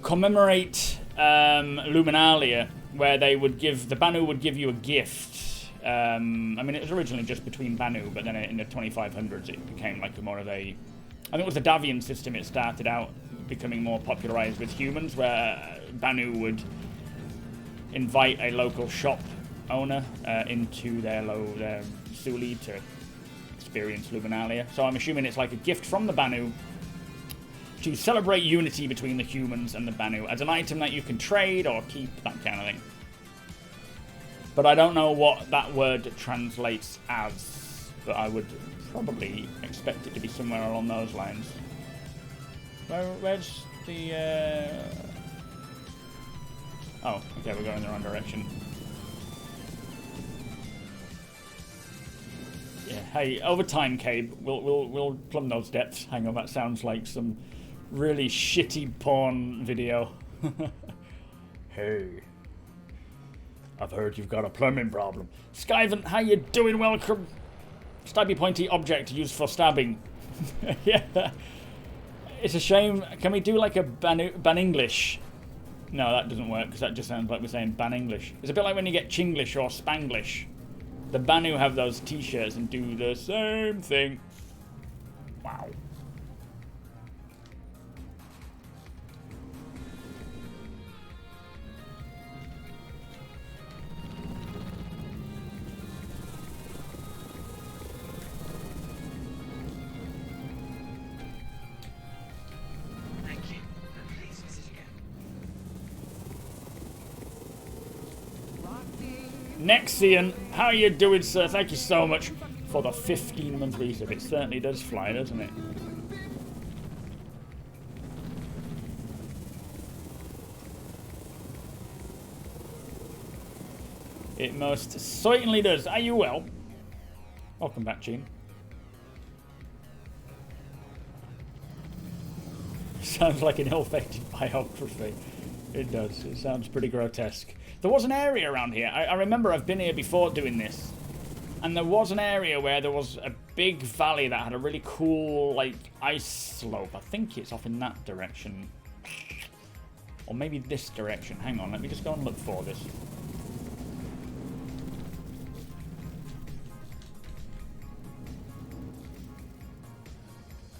commemorate Luminalia, where they would give the Banu would give you a gift. I mean, it was originally just between Banu, but then in the 2500s it became like more of a. I think it was the Davian system. It started out becoming more popularized with humans, where Banu would invite a local shop owner into their Suli to experience Luminalia. So I'm assuming it's like a gift from the Banu to celebrate unity between the humans and the Banu as an item that you can trade or keep, that kind of thing. But I don't know what that word translates as, but I would probably expect it to be somewhere along those lines. Where's the... Oh, okay, we're going in the wrong direction. Yeah, hey, over time, Cabe, we'll plumb those depths. Hang on, that sounds like some really shitty porn video. Hey, I've heard you've got a plumbing problem. Skyvan, how you doing? Welcome. Stabby pointy object used for stabbing. Yeah. It's a shame. Can we do like a ban English? No, that doesn't work because that just sounds like we're saying ban English. It's a bit like when you get Chinglish or Spanglish. The Banu have those t-shirts and do the same thing. Wow. Thank you. Please visit again. Nexian, how you doing, sir? Thank you so much for the 15-month resub. It certainly does fly, doesn't it? It most certainly does. Are you well? Welcome back, Gene. Sounds like an ill-fated biography. It does. It sounds pretty grotesque. There was an area around here. I remember I've been here before doing this. And there was an area where there was a big valley that had a really cool, like, ice slope. I think it's off in that direction. Or maybe this direction. Hang on, let me just go and look for this.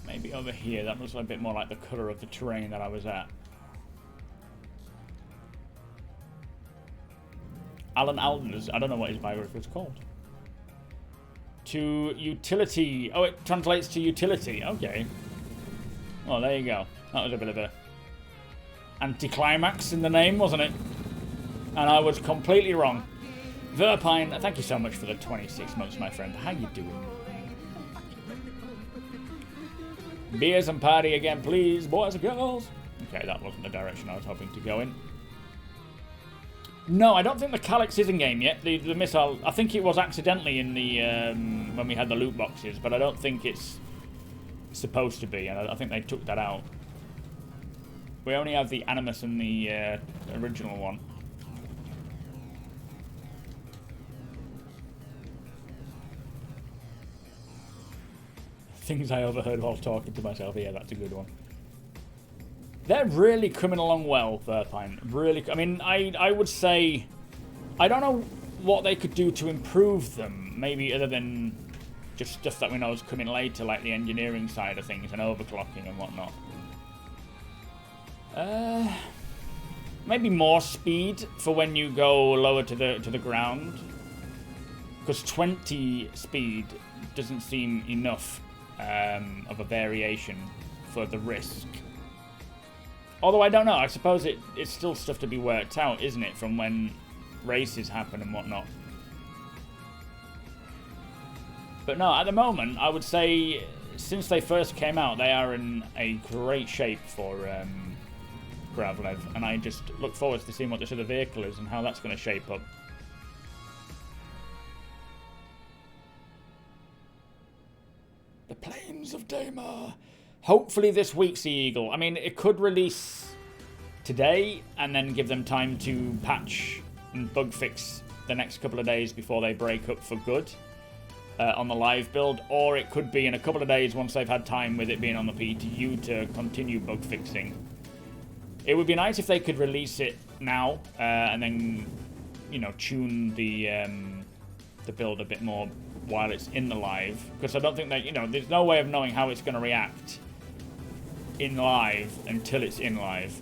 Maybe over here. That looks a bit more like the colour of the terrain that I was at. Alan Alden's, I don't know what his biography is called. To utility. Oh, it translates to utility. Okay. Well, there you go. That was a bit of a anticlimax in the name, wasn't it? And I was completely wrong. Verpine, thank you so much for the 26 months, my friend. How you doing? Beers and party again, please, boys and girls. Okay, that wasn't the direction I was hoping to go in. No, I don't think the Calyx is in game yet. The missile, I think it was accidentally in the when we had the loot boxes, but I don't think it's supposed to be, and I think they took that out. We only have the Animus and the original one. Things I overheard while talking to myself. Yeah, that's a good one. They're really coming along well, Verpine. Really, I mean, I would say, I don't know what they could do to improve them. Maybe other than just stuff that we know is coming later, like the engineering side of things and overclocking and whatnot. Maybe more speed for when you go lower to the ground, because 20 speed doesn't seem enough of a variation for the risk. Although I don't know, I suppose it's still stuff to be worked out, isn't it, from when races happen and whatnot. But no, at the moment, I would say, since they first came out, they are in a great shape for Gravlev, and I just look forward to seeing what this other vehicle is and how that's going to shape up. The Plains of Daymar. Hopefully this week, Sea Eagle. I mean, it could release today and then give them time to patch and bug fix the next couple of days before they break up for good on the live build. Or it could be in a couple of days once they've had time with it being on the PTU to continue bug fixing. It would be nice if they could release it now and then, you know, tune the build a bit more while it's in the live. Because I don't think that, you know, there's no way of knowing how it's going to react in live until it's in live.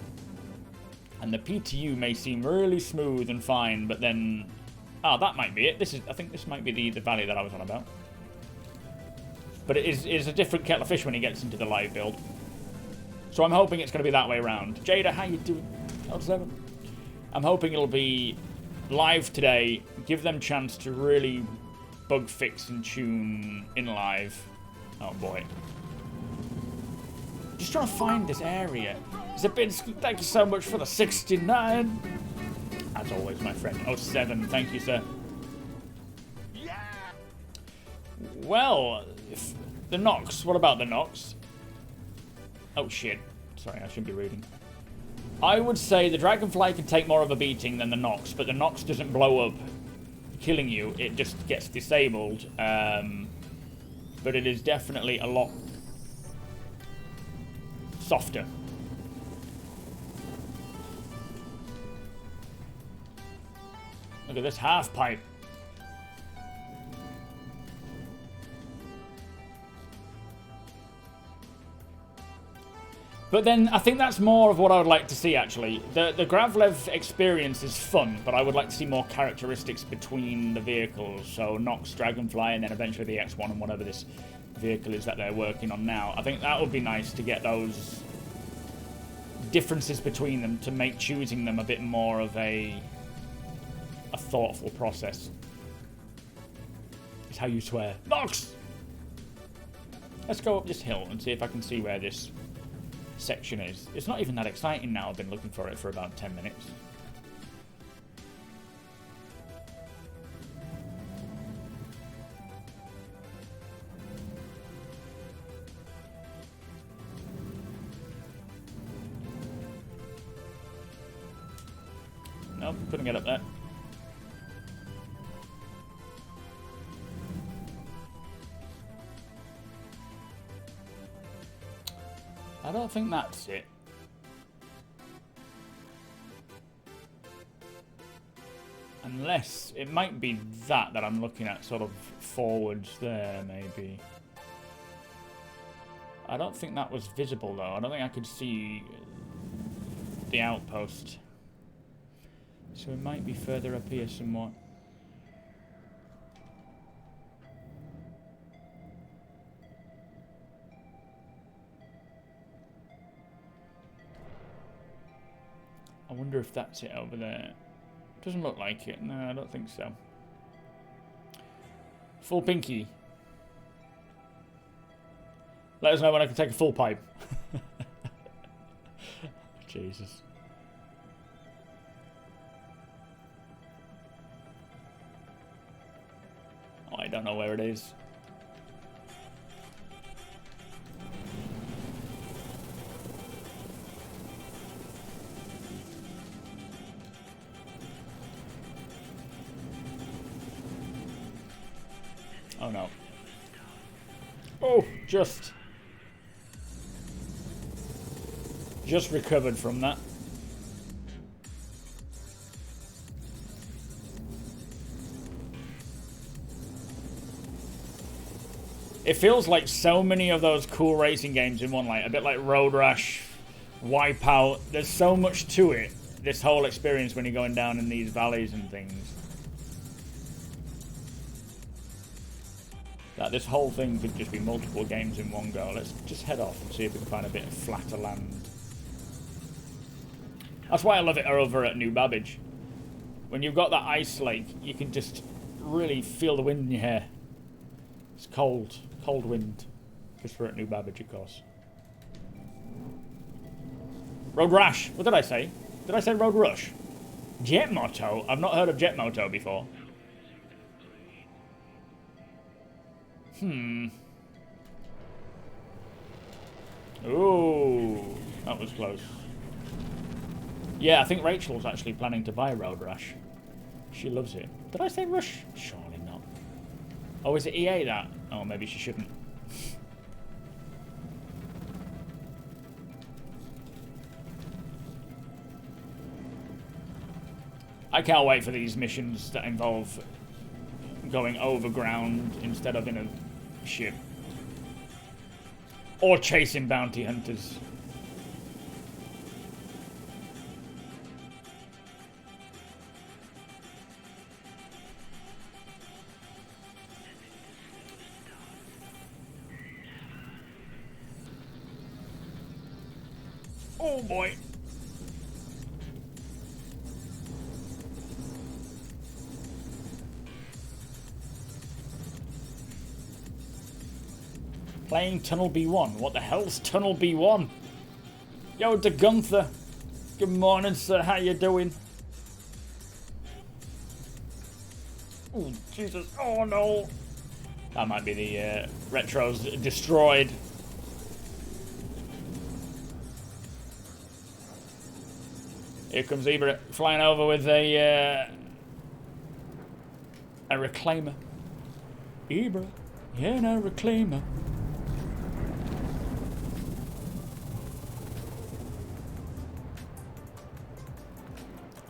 And the PTU may seem really smooth and fine, but then Ah, that might be it. I think this might be the valley that I was on about. But it is a different kettle of fish when he gets into the live build. So I'm hoping it's going to be that way around. Jada, how you doing? L7. I'm hoping it'll be live today. Give them chance to really bug fix and tune in live. Oh boy. Just trying to find this area. Zabinski, thank you so much for the 69. As always, my friend. 07, thank you, sir. Well, if the Nox. What about the Nox? Oh, shit. Sorry, I shouldn't be reading. I would say the Dragonfly can take more of a beating than the Nox, but the Nox doesn't blow up killing you. It just gets disabled. But it is definitely a lot softer. Look at this half pipe. But then I think that's more of what I would like to see, actually. The GRAVLEV experience is fun, but I would like to see more characteristics between the vehicles. So Nox, Dragonfly, and then eventually the X1 and whatever this vehicle is that they're working on now. I think that would be nice to get those differences between them to make choosing them a bit more of a thoughtful process. It's how you swear. Nox! Let's go up this hill and see if I can see where this section is. It's not even that exciting now. I've been looking for it for about 10 minutes. Nope, couldn't get up there. I don't think that's it. Unless, it might be that I'm looking at sort of forwards there, maybe. I don't think that was visible, though. I don't think I could see the outpost. So it might be further up here somewhat. I wonder if that's it over there. Doesn't look like it. No, I don't think so. Full pinky. Let us know when I can take a full pipe. Jesus. Oh, I don't know where it is. Oh no. Oh, just recovered from that. It feels like so many of those cool racing games in one, like a bit like Road Rash, Wipeout. There's so much to it, this whole experience when you're going down in these valleys and things. That this whole thing could just be multiple games in one go. Let's just head off and see if we can find a bit of flatter land. That's why I love it over at New Babbage. When you've got that ice lake, you can just really feel the wind in your hair. It's cold. Cold wind. Because we're at New Babbage, of course. Road Rash. What did I say? Did I say Road Rush? Jet Moto? I've not heard of Jet Moto before. Ooh, that was close. Yeah, I think Rachel's actually planning to buy Road Rash. She loves it. Did I say Rush? Surely not. Oh, is it EA that? Oh, maybe she shouldn't. I can't wait for these missions that involve going overground instead of in a ship. Or chasing bounty hunters. Oh boy. Playing Tunnel B1. What the hell's Tunnel B1? Yo, to Gunther. Good morning, sir. How you doing? Oh, Jesus. Oh, no. That might be the retros destroyed. Here comes Ibra flying over with a reclaimer. Ibra. Yeah, no, reclaimer.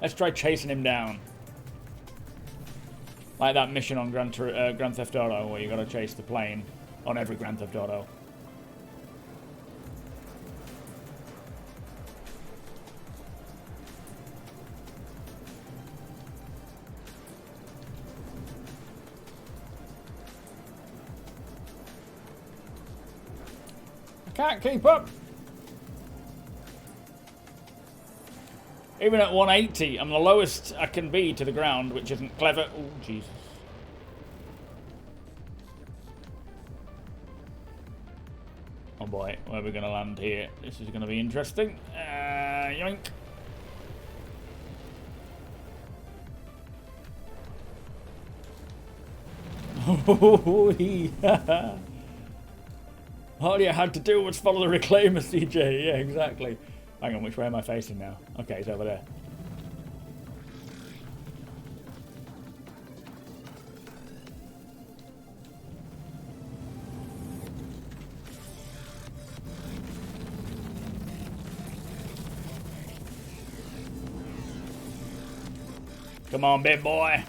Let's try chasing him down. Like that mission on Grand Theft Auto where you gotta chase the plane on every Grand Theft Auto. I can't keep up. Even at 180, I'm the lowest I can be to the ground, which isn't clever. Oh, Jesus. Oh boy, where are we going to land here? This is going to be interesting. Yoink. All you had to do was follow the reclaimer, CJ. Yeah, exactly. Hang on, which way am I facing now? Okay, it's over there. Come on, big boy.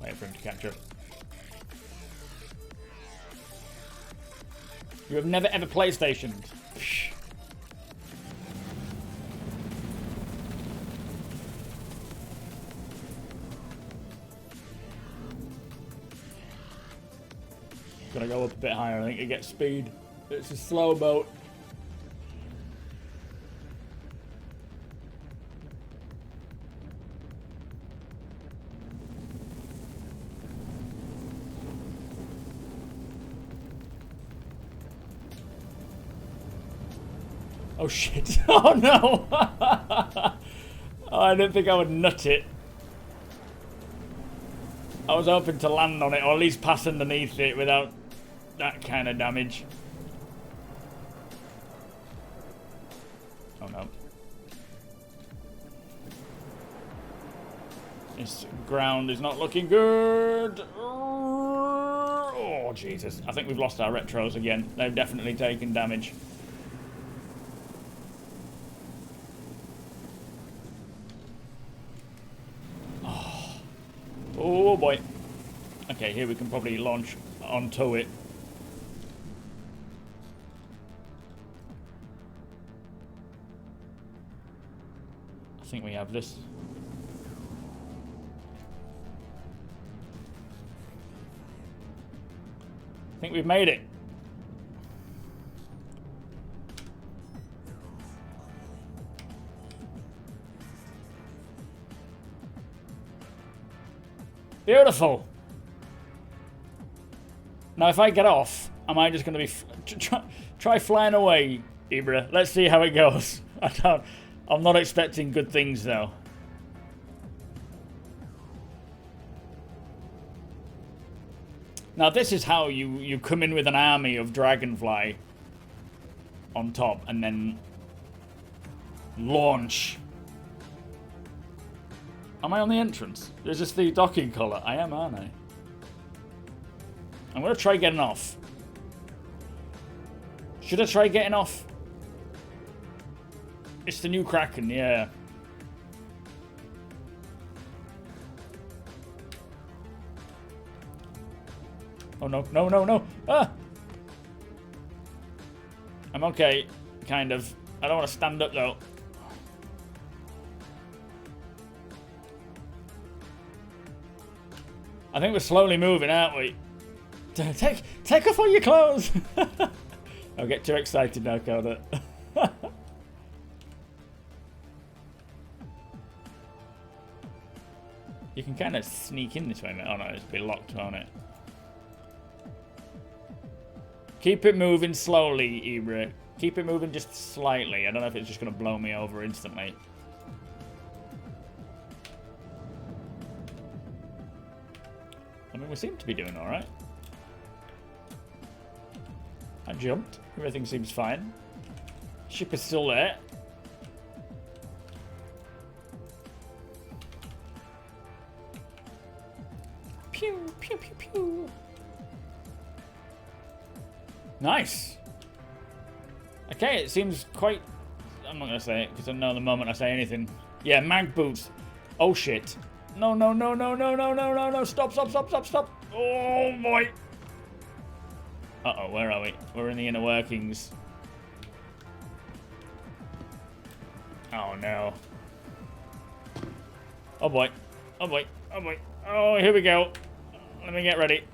Wait for him to catch up. You have never ever PlayStationed. Psh. Gotta go up a bit higher, I think, to get speed. It's a slow boat. Oh shit. Oh no! Oh, I didn't think I would nut it. I was hoping to land on it, or at least pass underneath it without that kind of damage. Oh no. This ground is not looking good. Oh Jesus. I think we've lost our retros again. They've definitely taken damage. Oh boy. Okay, here we can probably launch onto it. I think we have this. I think we've made it. Beautiful. Now, if I get off, am I just going to be try flying away, Ibra? Let's see how it goes. I'm not expecting good things though. Now, this is how you come in with an army of dragonfly on top and then launch. Am I on the entrance? Is this the docking collar? I am, aren't I? I'm going to try getting off. Should I try getting off? It's the new Kraken, yeah. Oh no, no, no, no. Ah! I'm okay, kind of. I don't want to stand up though. I think we're slowly moving, aren't we? Take off all your clothes. I'll get too excited now, Coda. You can kind of sneak in this way, mate. Oh no, it's be locked on it. Keep it moving slowly, Ibra. Keep it moving just slightly. I don't know if it's just going to blow me over instantly. I mean, we seem to be doing alright. I jumped. Everything seems fine. Ship is still there. Pew, pew, pew, pew. Nice. Okay, it seems quite... I'm not going to say it, because I know the moment I say anything. Yeah, mag boots. Oh, shit. No, no, no, no, no, no, no, no, no. Stop, stop, stop, stop, stop. Oh, boy. Uh-oh, where are we? We're in the inner workings. Oh, no. Oh, boy. Oh, boy. Oh, boy. Oh, here we go. Let me get ready.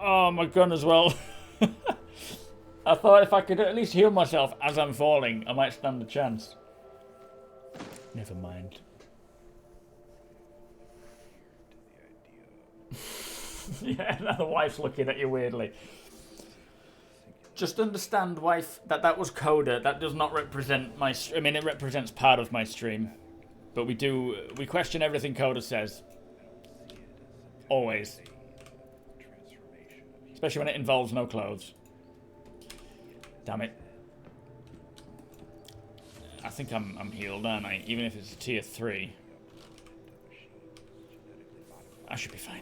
Oh, my gun as well. I thought if I could at least heal myself as I'm falling, I might stand a chance. Never mind. Yeah, now the wife's looking at you weirdly. Just understand, wife, that that was Coda. That does not represent my... I mean, it represents part of my stream. But we question everything Coda says. Always. Especially when it involves no clothes. Damn it. I think I'm healed, aren't I? Even if it's a tier 3. I should be fine.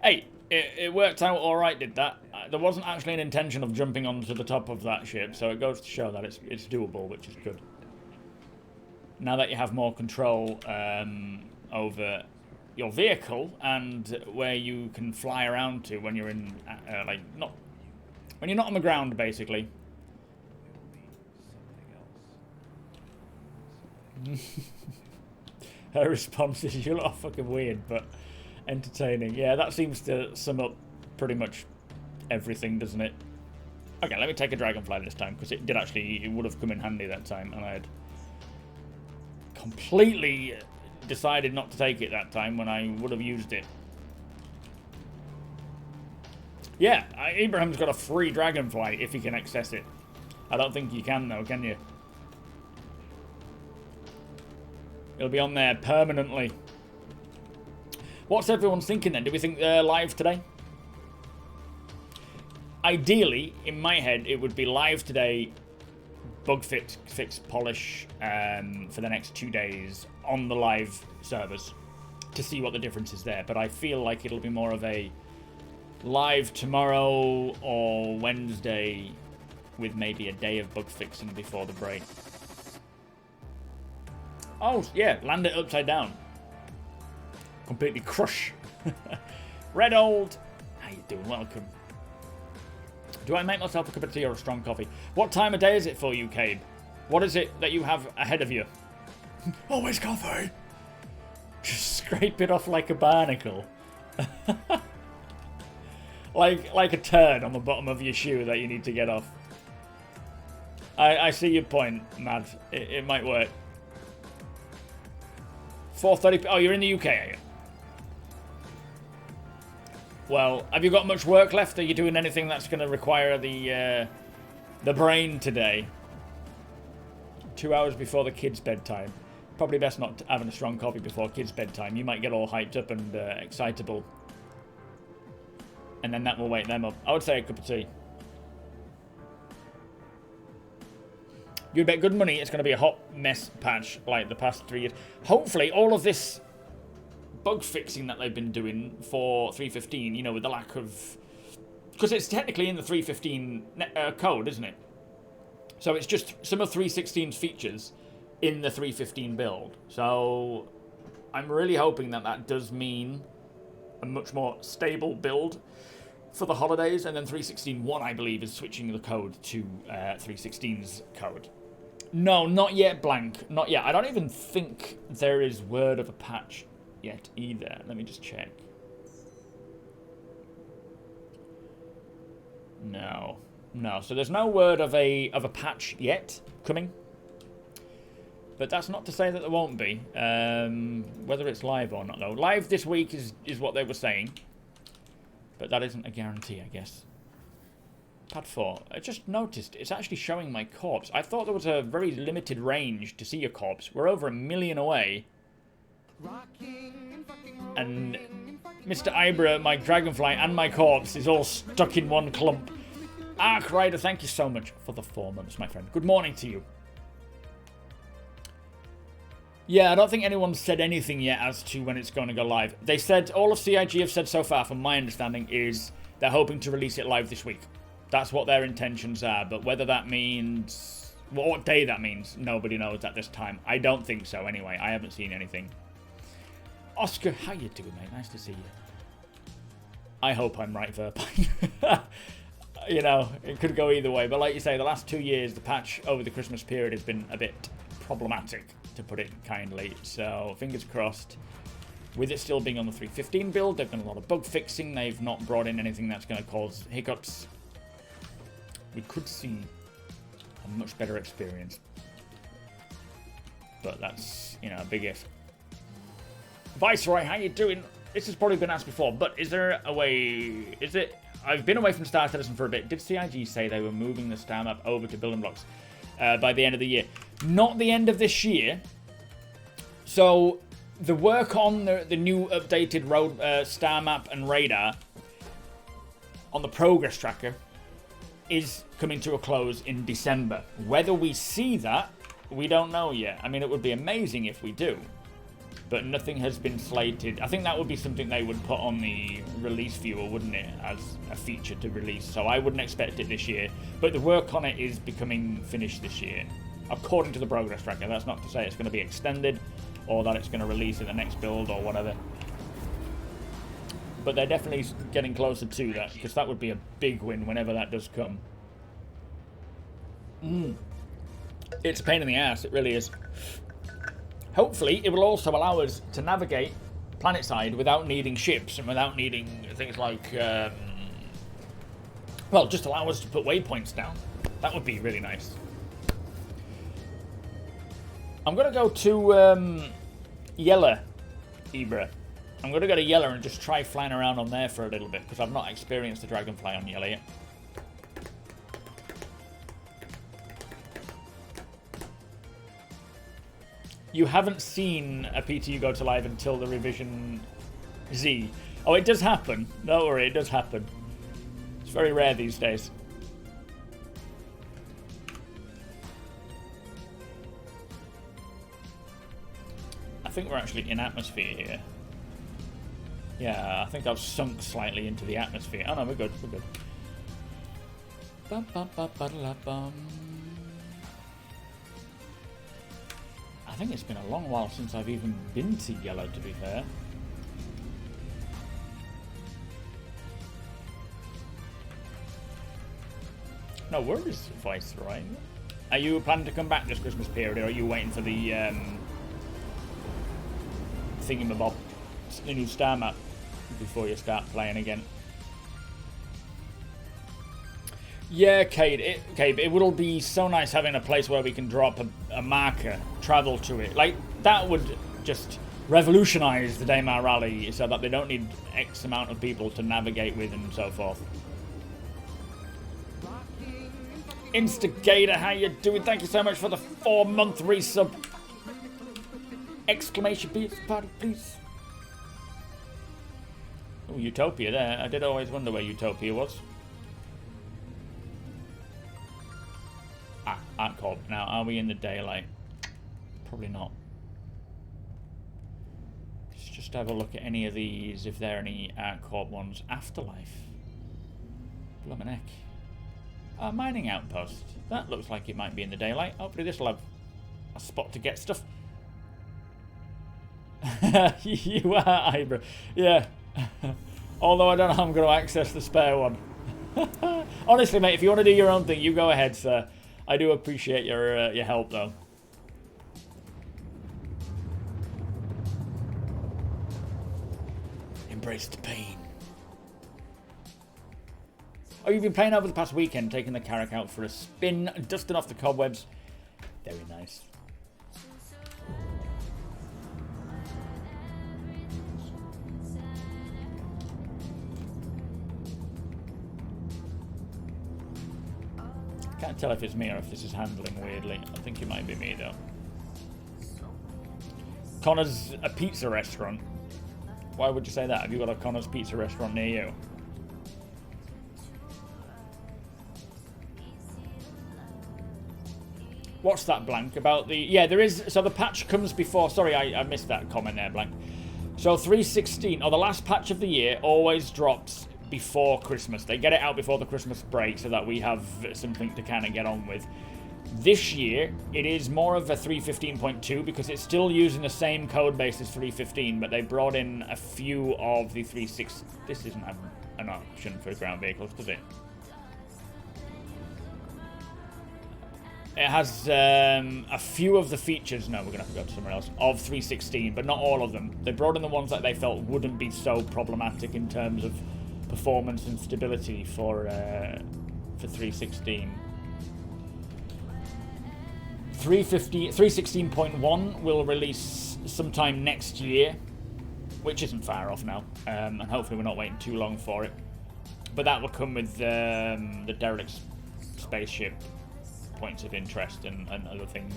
Hey, it worked out alright, did that? There wasn't actually an intention of jumping onto the top of that ship, so it goes to show that it's doable, which is good. Now that you have more control over your vehicle and where you can fly around to when you're in, when you're not on the ground, basically. Her response is, you look fucking weird, but entertaining. Yeah, that seems to sum up pretty much everything, doesn't it? Okay, let me take a dragonfly this time, because it would have come in handy that time, and I had completely decided not to take it that time when I would have used it. Yeah, Abraham's got a free dragonfly if he can access it. I don't think you can, though, can you? It'll be on there permanently. What's everyone's thinking then? Do we think they're live today? Ideally, in my head, it would be live today, bug fix, polish for the next 2 days on the live servers to see what the difference is there. But I feel like it'll be more of a live tomorrow or Wednesday with maybe a day of bug fixing before the break. Oh, yeah, land it upside down. Completely crush. Red Old. How you doing? Welcome. Do I make myself a cup of tea or a strong coffee? What time of day is it for you, Cabe? What is it that you have ahead of you? Always coffee. Just scrape it off like a barnacle. like a turn on the bottom of your shoe that you need to get off. I see your point, Mad. It might work. 4:30. Oh, you're in the UK, are you? Well, have you got much work left? Are you doing anything that's going to require the brain today? 2 hours before the kids' bedtime. Probably best not having a strong coffee before kids' bedtime. You might get all hyped up and excitable. And then that will wake them up. I would say a cup of tea. You'd bet good money it's going to be a hot mess patch like the past 3 years. Hopefully, all of this bug fixing that they've been doing for 3.15, you know, with the lack of... Because it's technically in the 3.15 code, isn't it? So it's just some of 3.16's features in the 3.15 build. So I'm really hoping that that does mean a much more stable build for the holidays. And then 3.16.1, I believe, is switching the code to 3.16's code. No, not yet, Blank. Not yet. I don't even think there is word of a patch yet either. Let me just check. No. No, so there's no word of a patch yet coming. But that's not to say that there won't be. Whether it's live or not, though. Live this week is what they were saying. But that isn't a guarantee, I guess. Pad 4. I just noticed it's actually showing my corpse. I thought there was a very limited range to see your corpse. We're over 1 million away. And Mr. Ibra, my dragonfly, and my corpse is all stuck in one clump. Ark Rider, thank you so much for the 4 months, my friend. Good morning to you. Yeah, I don't think anyone's said anything yet as to when it's going to go live. They said, all of CIG have said so far, from my understanding, is they're hoping to release it live this week. That's what their intentions are, but whether that means... what day that means, nobody knows at this time. I don't think so, anyway. I haven't seen anything. Oscar, how you doing, mate? Nice to see you. I hope I'm right, Verpine. You know, it could go either way, but like you say, the last 2 years, the patch over the Christmas period has been a bit problematic, to put it kindly, so fingers crossed. With it still being on the 3.15 build, they've done a lot of bug fixing, they've not brought in anything that's going to cause hiccups. We could see a much better experience. But that's, you know, a big if. Viceroy, how you doing? This has probably been asked before, but is there a way... is it... I've been away from Star Citizen for a bit. Did CIG say they were moving the star map over to building blocks by the end of the year? Not the end of this year. So the work on the new updated road star map and radar on the progress tracker is coming to a close in December. Whether we see that, we don't know yet. I mean, it would be amazing if we do. But nothing has been slated. I think that would be something they would put on the release viewer, wouldn't it? As a feature to release. So I wouldn't expect it this year. But the work on it is becoming finished this year. According to the progress tracker. That's not to say it's going to be extended. Or that it's going to release in the next build or whatever. But they're definitely getting closer to that. Because that would be a big win whenever that does come. It's a pain in the ass. It really is. Hopefully, it will also allow us to navigate planetside without needing ships and without needing things like, well, just allow us to put waypoints down. That would be really nice. I'm going to go to Yella, Ibra. I'm going to go to Yella and just try flying around on there for a little bit because I've not experienced the Dragonfly on Yella yet. You haven't seen a PTU go to live until the revision Z. Oh, it does happen. Don't worry, it does happen. It's very rare these days. I think we're actually in atmosphere here. Yeah, I think I've sunk slightly into the atmosphere. Oh no, we're good, we're good. Bum, bum, bum, ba-da-la-bum. I think it's been a long while since I've even been to Yellow, to be fair. No worries, Viceroy. Are you planning to come back this Christmas period, or are you waiting for the thingamabob, the new star map, before you start playing again? Yeah, Cade, it would all be so nice having a place where we can drop a marker, travel to it. Like, that would just revolutionize the Daymar Rally so that they don't need X amount of people to navigate with and so forth. Instigator, how you doing? Thank you so much for the 4-month resub. Exclamation party, please. Oh, Utopia there. I did always wonder where Utopia was. Art Corp. Now, are we in the daylight? Probably not. Let's just have a look at any of these, if there are any Art Corp ones. Afterlife. Bloomin' heck. Mining outpost. That looks like it might be in the daylight. Hopefully this will have a spot to get stuff. You are, Ibra. Yeah. Although I don't know how I'm going to access the spare one. Honestly, mate, if you want to do your own thing, you go ahead, sir. I do appreciate your help, though. Embrace the pain. Oh, you've been playing over the past weekend, taking the Carrack out for a spin, dusting off the cobwebs. Very nice. Can't tell if it's me or if this is handling weirdly. I think it might be me though. Connor's a pizza restaurant. Why would you say that? Have you got a Connor's pizza restaurant near you? What's that, Blank? About the... Yeah, there is... So the patch comes before... Sorry, I missed that comment there, Blank. So 3.16, or the last patch of the year, always drops before Christmas. They get it out before the Christmas break so that we have something to kind of get on with. This year, it is more of a 3.15.2 because it's still using the same code base as 3.15, but they brought in a few of the 3.6... This isn't an option for ground vehicles, does it? It has a few of the features, no, we're going to have to go to somewhere else, of 3.16, but not all of them. They brought in the ones that they felt wouldn't be so problematic in terms of performance and stability for 3.16. 3.16.1 will release sometime next year, which isn't far off now, and hopefully we're not waiting too long for it. But that will come with the derelict spaceship points of interest and other things.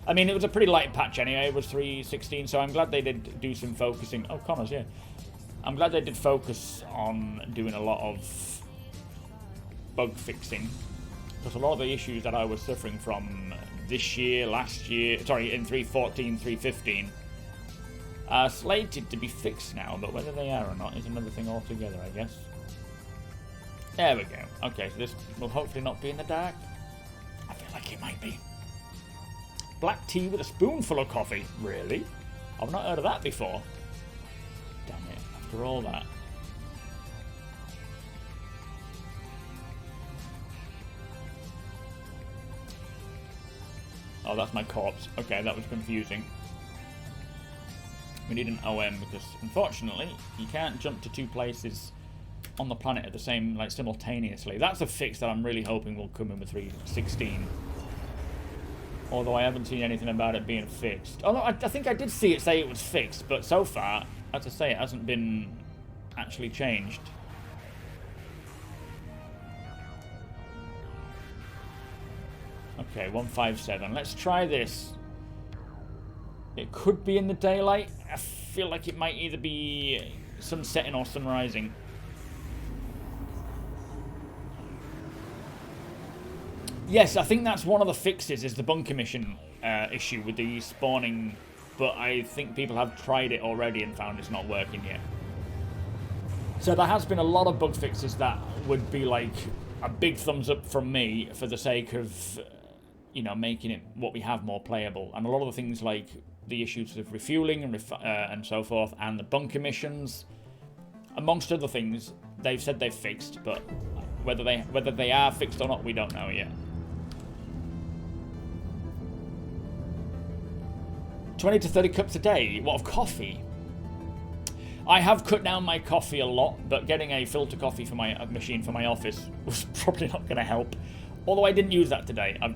I mean, it was a pretty light patch anyway. It was 3.16, so I'm glad they did do some focusing. Oh, Connors, yeah. I'm glad they did focus on doing a lot of bug fixing, because a lot of the issues that I was suffering from this year, last year, sorry, in 3.14, 3.15, are slated to be fixed now, but whether they are or not is another thing altogether, I guess. There we go. Okay, so this will hopefully not be in the dark. I feel like it might be. Black tea with a spoonful of coffee. Really? I've not heard of that before. Damn it. After all that. Oh, that's my corpse. Okay, that was confusing. We need an OM because, unfortunately, you can't jump to two places on the planet at the same, like, simultaneously. That's a fix that I'm really hoping will come in with 3.16. Although I haven't seen anything about it being fixed. Although I think I did see it say it was fixed, but so far, as I say, it hasn't been actually changed. Okay, 157. Let's try this. It could be in the daylight. I feel like it might either be sunsetting or sunrising. Yes, I think that's one of the fixes, is the bunker mission issue with the spawning, but I think people have tried it already and found it's not working yet. So there has been a lot of bug fixes that would be like a big thumbs up from me for the sake of, you know, making it what we have more playable. And a lot of the things like the issues with refueling and so forth, and the bunker missions, amongst other things, they've said they've fixed, but whether they are fixed or not, we don't know yet. 20 to 30 cups a day. What, of coffee? I have cut down my coffee a lot, but getting a filter coffee for my machine for my office was probably not going to help. Although I didn't use that today. I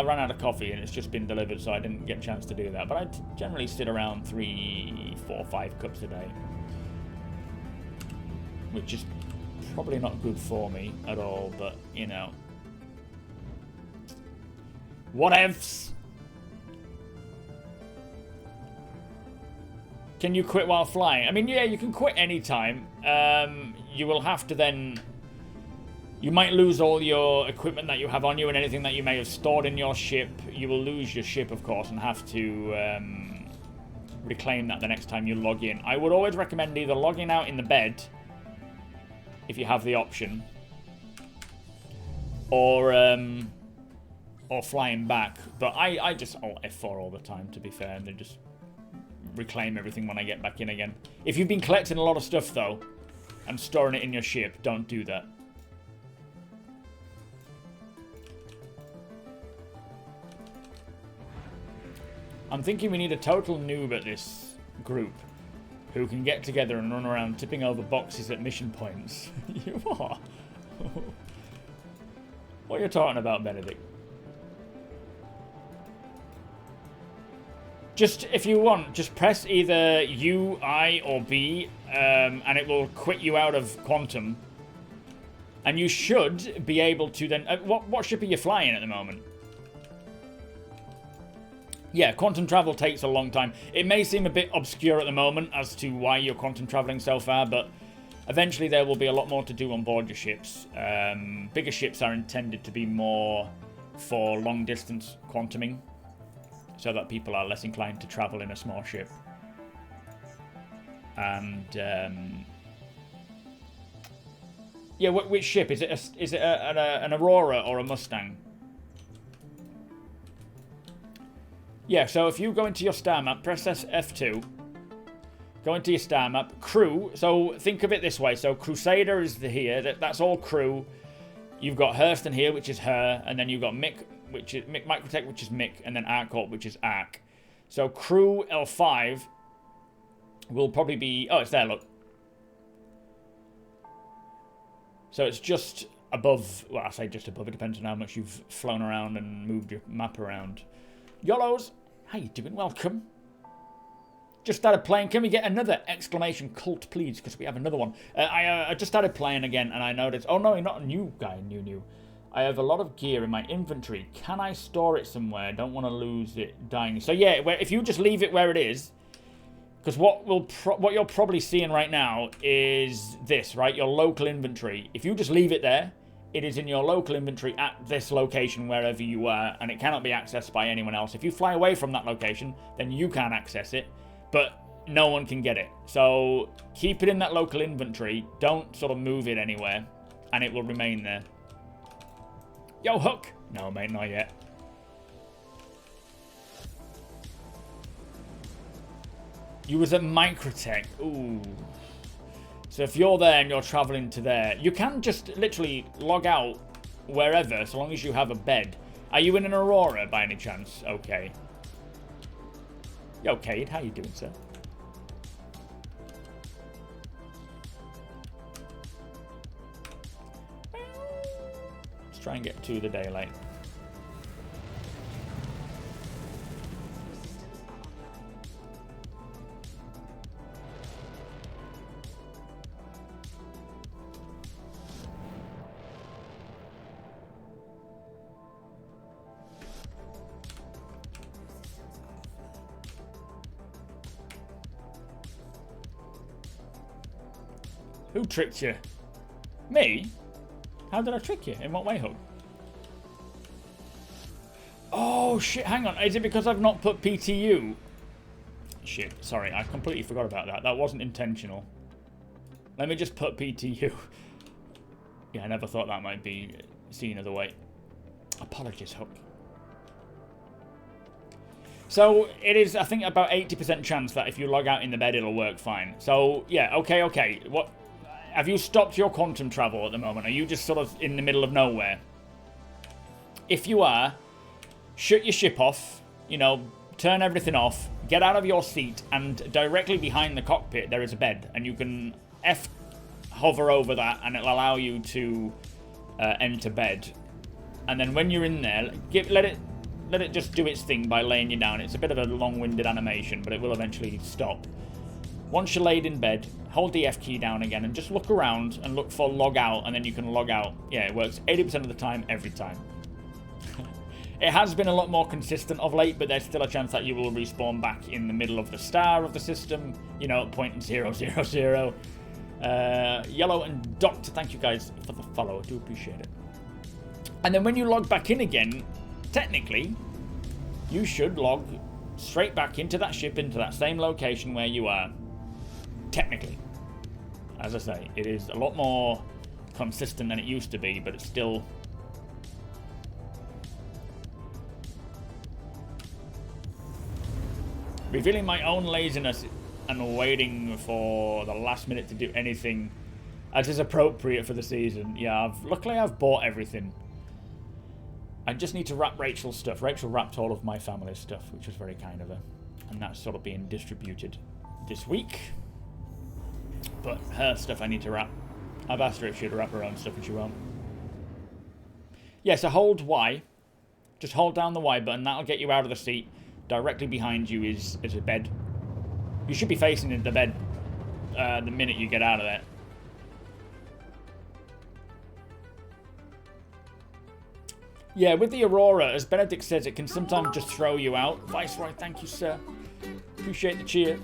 ran out of coffee and it's just been delivered, so I didn't get a chance to do that. But I generally sit around 3, 4, 5 cups a day, which is probably not good for me at all, but, you know. Whatevs. Can you quit while flying? I mean, yeah, you can quit anytime. You will have to then... You might lose all your equipment that you have on you and anything that you may have stored in your ship. You will lose your ship, of course, and have to reclaim that the next time you log in. I would always recommend either logging out in the bed, if you have the option, or flying back. But I just alt F4 all the time, to be fair, and then just reclaim everything when I get back in again. If you've been collecting a lot of stuff, though, and storing it in your ship, don't do that. I'm thinking we need a total noob at this group who can get together and run around tipping over boxes at mission points. You are? What are you talking about, Benedict? Just, if you want, just press either U, I, or B, and it will quit you out of Quantum. And you should be able to then... what ship are you flying at the moment? Yeah, quantum travel takes a long time. It may seem a bit obscure at the moment as to why you're quantum traveling so far, but eventually there will be a lot more to do on board your ships. Bigger ships are intended to be more for long-distance quantuming, so that people are less inclined to travel in a small ship. And yeah, which ship is it? An Aurora or a Mustang? Yeah. So if you go into your star map, press F2. Go into your star map. Crew. So think of it this way. So Crusader is here. That's all crew. You've got Hurston here, which is her, and then you've got Mick, which is Mick Microtech, which is Mick, and then ArcCorp, which is Arc. So crew L5 will probably be... Oh, it's there, look. So it's just above... Well, I say just above. It depends on how much you've flown around and moved your map around. YOLOs, how you doing? Welcome. Just started playing. Can we get another exclamation cult, please? Because we have another one. I just started playing again, and I noticed... Oh, no, you're not a new guy. New. I have a lot of gear in my inventory. Can I store it somewhere? Don't want to lose it dying. So yeah, if you just leave it where it is, because what you're probably seeing right now is this, right? Your local inventory. If you just leave it there, it is in your local inventory at this location wherever you are, and it cannot be accessed by anyone else. If you fly away from that location, then you can access it, but no one can get it. So keep it in that local inventory. Don't sort of move it anywhere, and it will remain there. Yo, Hook! No, mate, not yet. You was at Microtech. Ooh. So if you're there and you're traveling to there, you can just literally log out wherever, so long as you have a bed. Are you in an Aurora by any chance? Okay. Yo, Cade, how you doing, sir? Try and get to the daylight. Who tricked you? Me? How did I trick you? In what way, Hook? Oh, shit, hang on. Is it because I've not put PTU? Shit, sorry, I completely forgot about that. That wasn't intentional. Let me just put PTU. Yeah, I never thought that might be seen as a way. Apologies, Hook. So, it is, I think, about 80% chance that if you log out in the bed, it'll work fine. So, yeah, okay. What? Have you stopped your quantum travel at the moment? Are you just sort of in the middle of nowhere? If you are, shut your ship off, you know, turn everything off, get out of your seat, and directly behind the cockpit there is a bed, and you can hover over that, and it'll allow you to enter bed. And then when you're in there, let it just do its thing by laying you down. It's a bit of a long-winded animation, but it will eventually stop. Once you're laid in bed, hold the F key down again and just look around and look for log out, and then you can log out. Yeah, it works 80% of the time, every time. It has been a lot more consistent of late, but there's still a chance that you will respawn back in the middle of the star of the system, you know, at point 000. Yellow and Doctor, thank you guys for the follow. I do appreciate it. And then when you log back in again, technically, you should log straight back into that ship, into that same location where you are. Technically. As I say, it is a lot more consistent than it used to be, but it's still... Revealing my own laziness and waiting for the last minute to do anything as is appropriate for the season. Yeah, luckily I've bought everything. I just need to wrap Rachel's stuff. Rachel wrapped all of my family's stuff, which was very kind of her. And that's sort of being distributed this week. But her stuff I need to wrap. I've asked her if she'd wrap her own stuff and she won't. Yeah, so hold Y. Just hold down the Y button. That'll get you out of the seat. Directly behind you is a bed. You should be facing into the bed the minute you get out of there. Yeah, with the Aurora, as Benedict says, it can sometimes just throw you out. Viceroy, thank you, sir. Appreciate the cheer.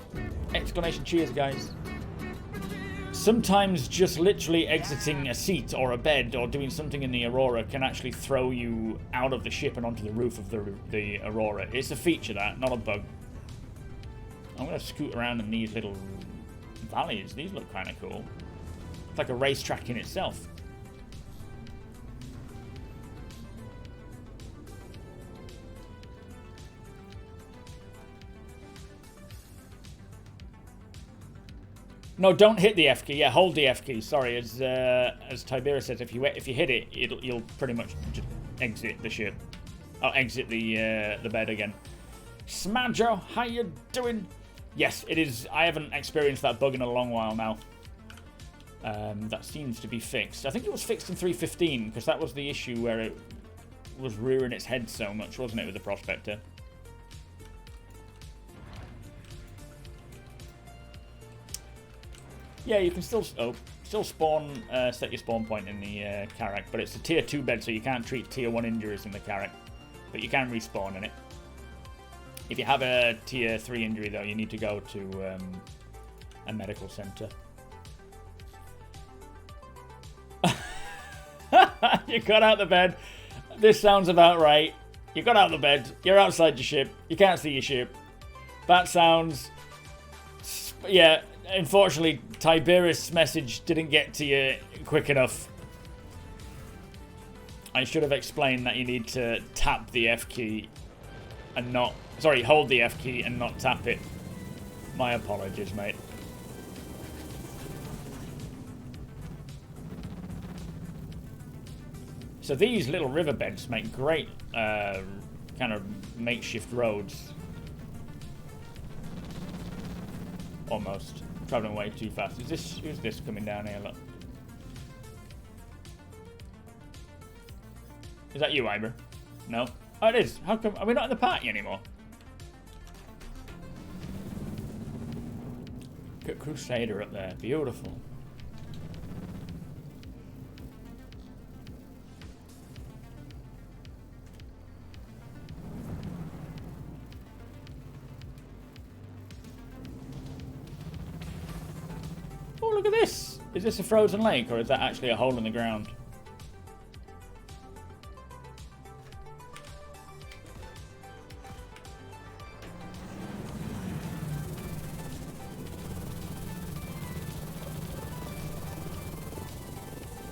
Exclamation cheers, guys. Sometimes just literally exiting a seat or a bed or doing something in the Aurora can actually throw you out of the ship and onto the roof of the Aurora. It's a feature, that, not a bug. I'm going to scoot around in these little valleys. These look kind of cool. It's like a racetrack in itself. No, don't hit the F key. Yeah, hold the F key. Sorry, as Tiberius says, if you hit it, you'll pretty much just exit the ship. Oh, exit the bed again. Smadjo, how you doing? Yes, it is. I haven't experienced that bug in a long while now. That seems to be fixed. I think it was fixed in 3.15 because that was the issue where it was rearing its head so much, wasn't it, with the Prospector? Yeah, you can still spawn, set your spawn point in the Carrack, but it's a tier 2 bed, so you can't treat tier 1 injuries in the Carrack, but you can respawn in it. If you have a tier 3 injury, though, you need to go to a medical center. You got out the bed. This sounds about right. You got out the bed. You're outside your ship. You can't see your ship. That sounds... Yeah, unfortunately, Tiberius' message didn't get to you quick enough. I should have explained that you need to tap the F key and not... Sorry, hold the F key and not tap it. My apologies, mate. So these little riverbeds make great kind of makeshift roads. Almost. Traveling way too fast. Who's this coming down here? Look. Is that you, Ibra? No? Oh, it is. How come? Are we not in the party anymore? Got Crusader up there. Beautiful. Oh, look at this! Is this a frozen lake, or is that actually a hole in the ground?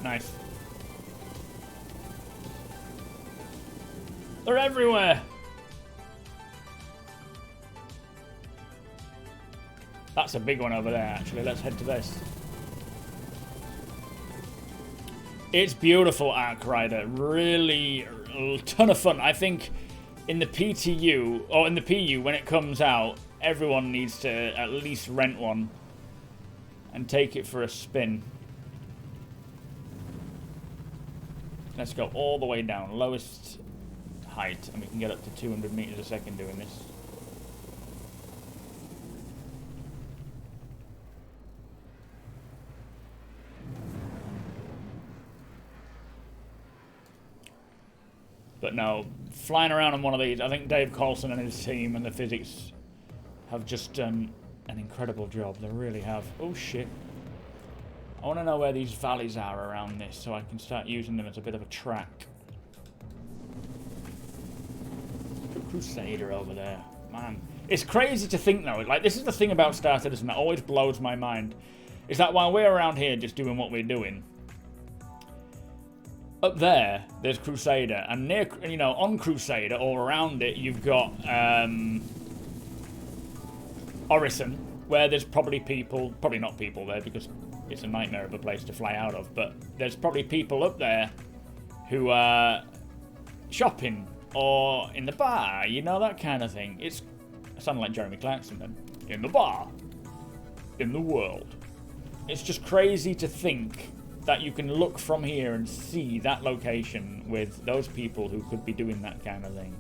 Nice. They're everywhere! That's a big one over there, actually. Let's head to this. It's beautiful, Arc Rider. Really a ton of fun. I think in the PTU, or in the PU, when it comes out, everyone needs to at least rent one and take it for a spin. Let's go all the way down. Lowest height, and we can get up to 200 meters a second doing this. But no, flying around on one of these, I think Dave Coulson and his team and the physics have just done an incredible job. They really have. Oh, shit. I want to know where these valleys are around this so I can start using them as a bit of a track. Crusader over there. Man. It's crazy to think, though. Like, this is the thing about Star Citizen that always blows my mind. Is that while we're around here just doing what we're doing, up there, there's Crusader, and near, you know, on Crusader or around it, you've got Orison, where there's probably people, probably not people there because it's a nightmare of a place to fly out of, but there's probably people up there who are shopping or in the bar, you know, that kind of thing. I sound like Jeremy Clarkson then. In the bar. In the world. It's just crazy to think that you can look from here and see that location with those people who could be doing that kind of thing.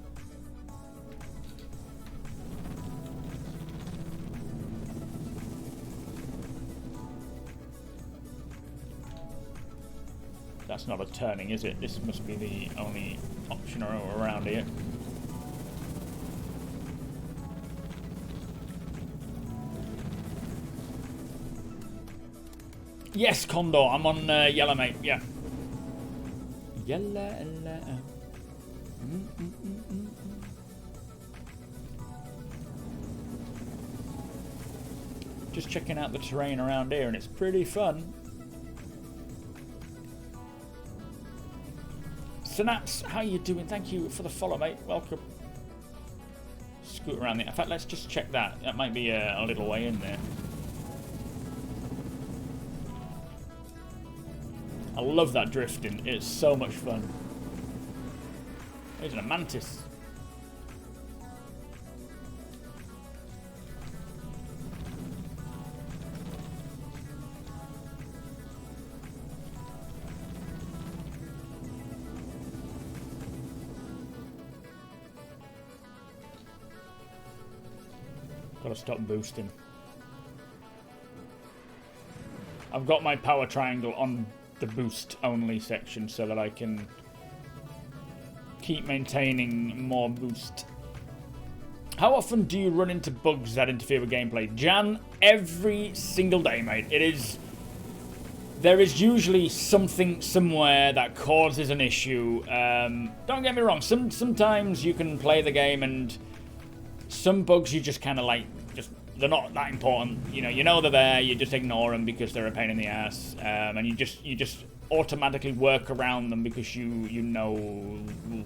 That's not a turning, is it? This must be the only option around here. Yes, Condor, I'm on yellow, mate. Yeah. Yellow. Just checking out the terrain around here, and it's pretty fun. Synapse, how you doing? Thank you for the follow, mate. Welcome. Scoot around there. In fact, let's just check that. That might be a little way in there. I love that drifting. It's so much fun. There's a mantis. Gotta stop boosting. I've got my power triangle on the boost only section so that I can keep maintaining more boost. How often do you run into bugs that interfere with gameplay? Jan, every single day, mate. There is usually something somewhere that causes an issue. Don't get me wrong, sometimes you can play the game and some bugs you just kind of like, they're not that important. You know they're there, you just ignore them because they're a pain in the ass, and you just automatically work around them because you know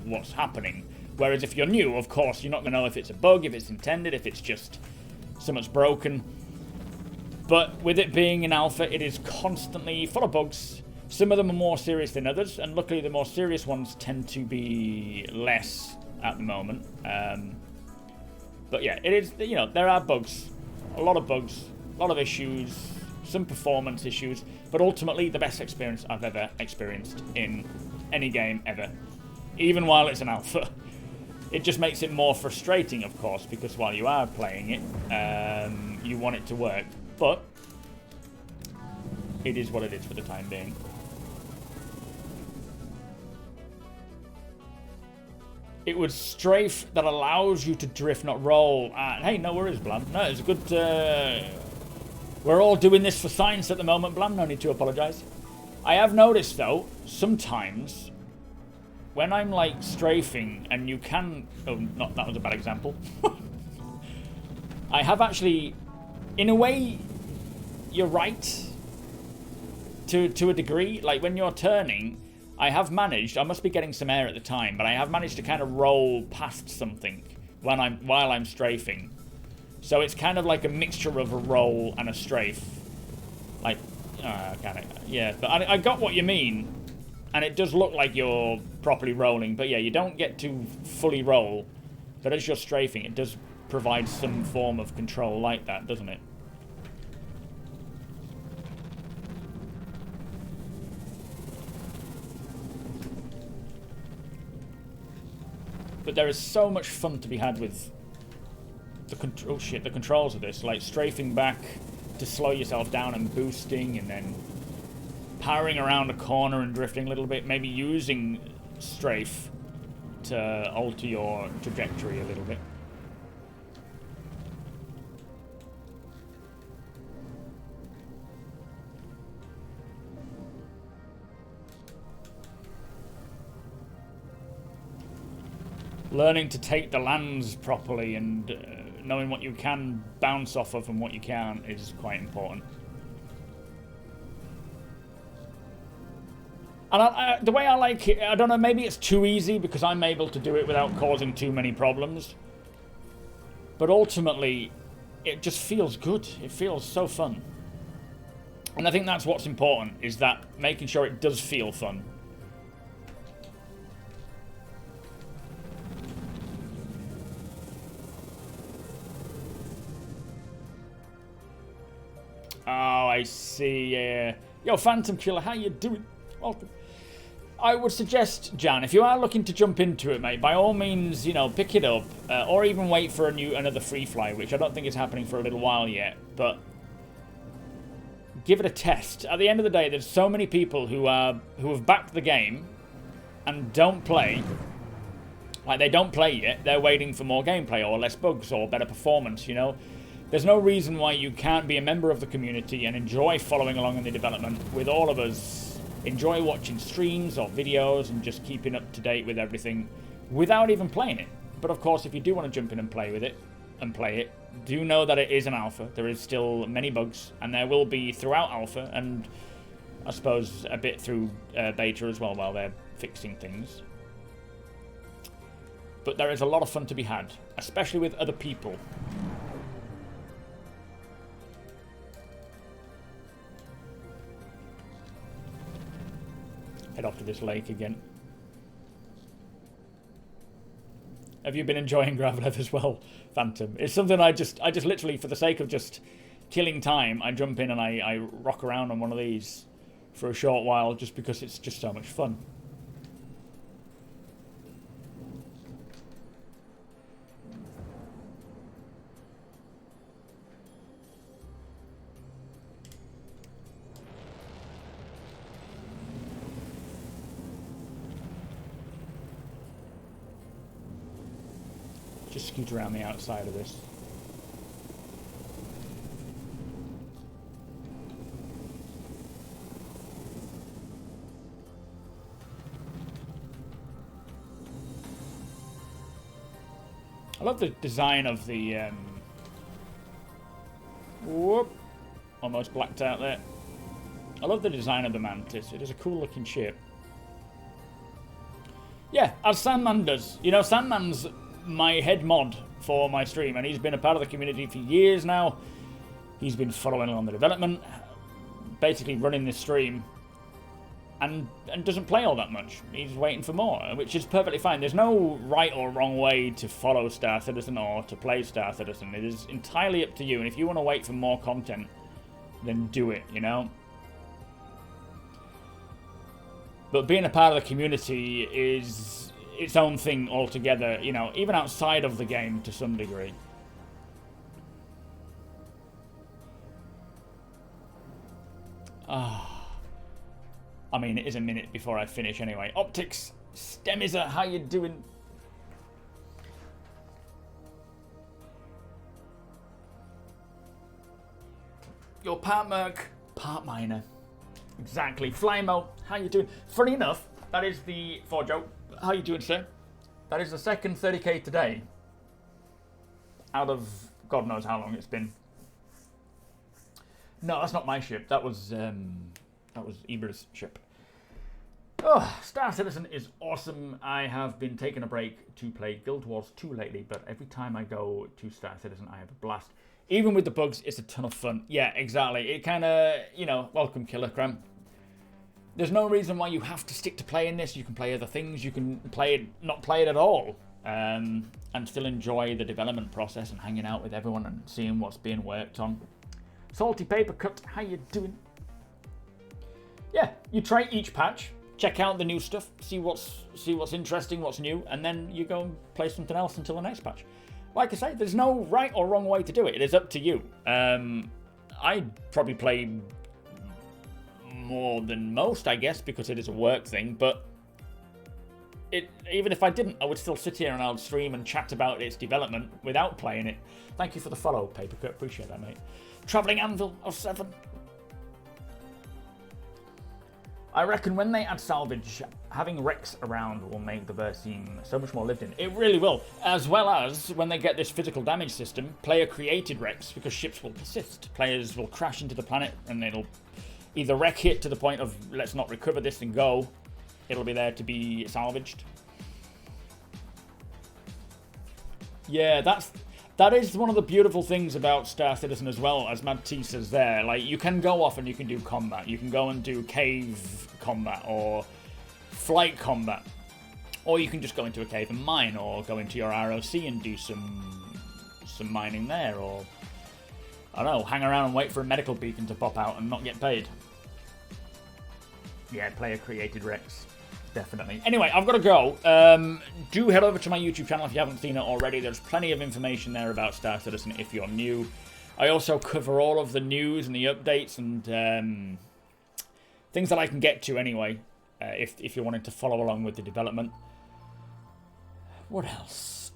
what's happening. Whereas if you're new, of course, you're not going to know if it's a bug, if it's intended, if it's just something's broken. But with it being an alpha, it is constantly full of bugs. Some of them are more serious than others, and luckily the more serious ones tend to be less at the moment. But yeah, it is, there are bugs. A lot of issues, some performance issues, but ultimately the best experience I've ever experienced in any game ever, even while it's an alpha. It just makes it more frustrating, of course, because while you are playing it, you want it to work, but it is what it is for the time being. It was strafe that allows you to drift, not roll. Hey, no worries, Blam. No, it's a good... we're all doing this for science at the moment, Blam. No need to apologise. I have noticed, though, sometimes when I'm, like, strafing and you can... Oh, not that was a bad example. I have actually... In a way, you're right. To a degree. Like, when you're turning... I have managed, I must be getting some air at the time, but I have managed to kind of roll past something while I'm strafing. So it's kind of like a mixture of a roll and a strafe. Like, yeah, but I got what you mean, and it does look like you're properly rolling, but yeah, you don't get to fully roll, but as you're strafing, it does provide some form of control like that, doesn't it? But there is so much fun to be had with the controls of this, like strafing back to slow yourself down and boosting, and then powering around a corner and drifting a little bit, maybe using strafe to alter your trajectory a little bit. Learning to take the lands properly and knowing what you can bounce off of and what you can't is quite important. And the way I like it, I don't know, maybe it's too easy because I'm able to do it without causing too many problems. But ultimately, it just feels good. It feels so fun. And I think that's what's important, is that making sure it does feel fun. I see. Yo, Phantom Killer, how you doing? Welcome. I would suggest, Jan, if you are looking to jump into it, mate, by all means, you know, pick it up, or even wait for another free fly, which I don't think is happening for a little while yet, but give it a test. At the end of the day, there's so many people who have backed the game and don't play. Like, they don't play yet. They're waiting for more gameplay or less bugs or better performance, you know. There's no reason why you can't be a member of the community and enjoy following along in the development with all of us. Enjoy watching streams or videos and just keeping up to date with everything without even playing it. But of course, if you do want to jump in and play with it, do know that it is an alpha. There is still many bugs, and there will be throughout alpha, and I suppose a bit through beta as well while they're fixing things. But there is a lot of fun to be had, especially with other people. Head off to this lake again. Have you been enjoying GRAVLEV'S as well, Phantom? It's something I just literally, for the sake of just killing time, I jump in and I rock around on one of these for a short while just because it's just so much fun. Just scoot around the outside of this. I love the design of the whoop, almost blacked out there. I love the design of the Mantis. It is a cool looking ship. Yeah, as Sandman does. You know, Sandman's my head mod for my stream, and he's been a part of the community for years now. He's been following along the development, basically running this stream, and doesn't play all that much. He's waiting for more, which is perfectly fine. There's no right or wrong way to follow Star Citizen or to play Star Citizen. It is entirely up to you, and if you want to wait for more content, then do it, you know? But being a part of the community is its own thing altogether, you know, even outside of the game to some degree. I mean, it is a minute before I finish anyway. Optics, Stemizer, how you doing? Your part merc, part miner. Exactly. Flymo, how you doing? Funny enough, that is the Forjo. How you doing, sir? That is the second 30k today. Out of God knows how long it's been. No, that's not my ship. That was Ibra's ship. Oh, Star Citizen is awesome. I have been taking a break to play Guild Wars 2 lately, but every time I go to Star Citizen, I have a blast. Even with the bugs, it's a ton of fun. Yeah, exactly. It kind of, you know, welcome, Killer Cram. There's no reason why you have to stick to playing this. You can play other things. You can play it, not play it at all, and still enjoy the development process and hanging out with everyone and seeing what's being worked on. Salty Paper Cut, how you doing? Yeah, you try each patch, check out the new stuff, see what's interesting, what's new, and then you go and play something else until the next patch. Like I say, there's no right or wrong way to do it. It is up to you. I'd probably play more than most, I guess, because it is a work thing, but even if I didn't, I would still sit here and I'll stream and chat about its development without playing it. Thank you for the follow, Papercut. Appreciate that, mate. Travelling Anvil 07. I reckon when they add salvage, having wrecks around will make the verse seem so much more lived in. It really will. As well as when they get this physical damage system, player-created wrecks, because ships will persist. Players will crash into the planet and it'll either wreck it to the point of let's not recover this and go. It'll be there to be salvaged. Yeah, that is one of the beautiful things about Star Citizen as well, as Mad T says there. Like, you can go off and you can do combat. You can go and do cave combat or flight combat. Or you can just go into a cave and mine, or go into your ROC and do some mining there, or I don't know, hang around and wait for a medical beacon to pop out and not get paid. Yeah, player created Rex. Definitely. Anyway, I've got to go. Do head over to my YouTube channel if you haven't seen it already. There's plenty of information there about Star Citizen if you're new. I also cover all of the news and the updates and things that I can get to anyway, if you're wanting to follow along with the development. What else?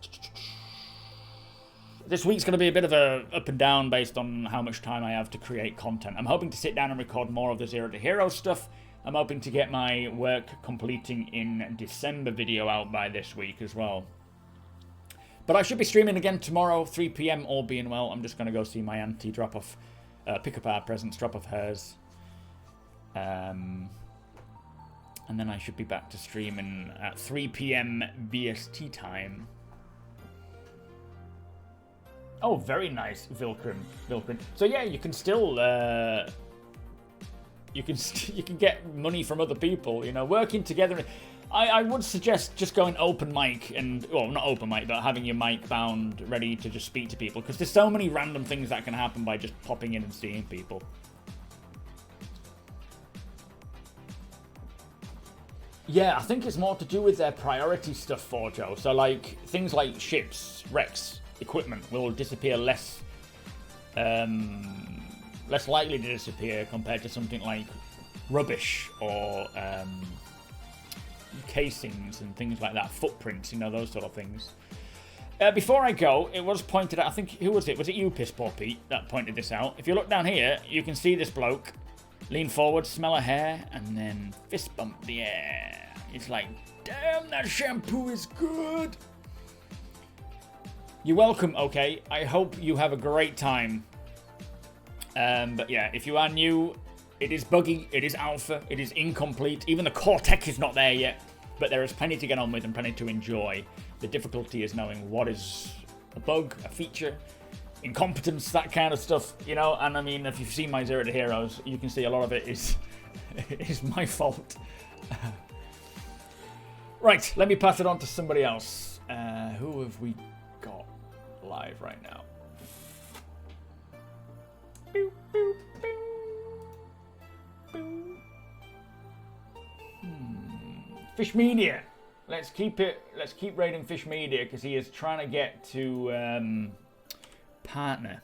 This week's going to be a bit of a up and down based on how much time I have to create content. I'm hoping to sit down and record more of the Zero to Hero stuff. I'm hoping to get my work completing in December video out by this week as well. But I should be streaming again tomorrow, 3 PM, all being well. I'm just going to go see my auntie, drop off, pick up our presents, drop off hers. And then I should be back to streaming at 3 PM BST time. Oh, very nice, Vilcrin. So yeah, you can still you can get money from other people. You know, working together. I would suggest just going open mic and, well, not open mic, but having your mic bound ready to just speak to people, because there's so many random things that can happen by just popping in and seeing people. Yeah, I think it's more to do with their priority stuff for Joe. So like things like ships, Rex, equipment will disappear less likely to disappear compared to something like rubbish or casings and things like that, footprints, you know, those sort of things. Before I go, it was pointed out, I think, who was it? Was it you, Piss Poor Pete, that pointed this out? If you look down here, you can see this bloke lean forward, smell a hair, and then fist bump the air. It's like, damn, that shampoo is good. You're welcome, okay? I hope you have a great time. But yeah, if you are new, it is buggy, it is alpha, it is incomplete. Even the core tech is not there yet. But there is plenty to get on with and plenty to enjoy. The difficulty is knowing what is a bug, a feature, incompetence, that kind of stuff, you know. And I mean, if you've seen my Zero to Heroes, you can see a lot of it is my fault. Right, let me pass it on to somebody else. Who have we got live right now? Boop, boop, boop. Boop. Fish Media. Let's keep raiding Fish Media because he is trying to get to partner.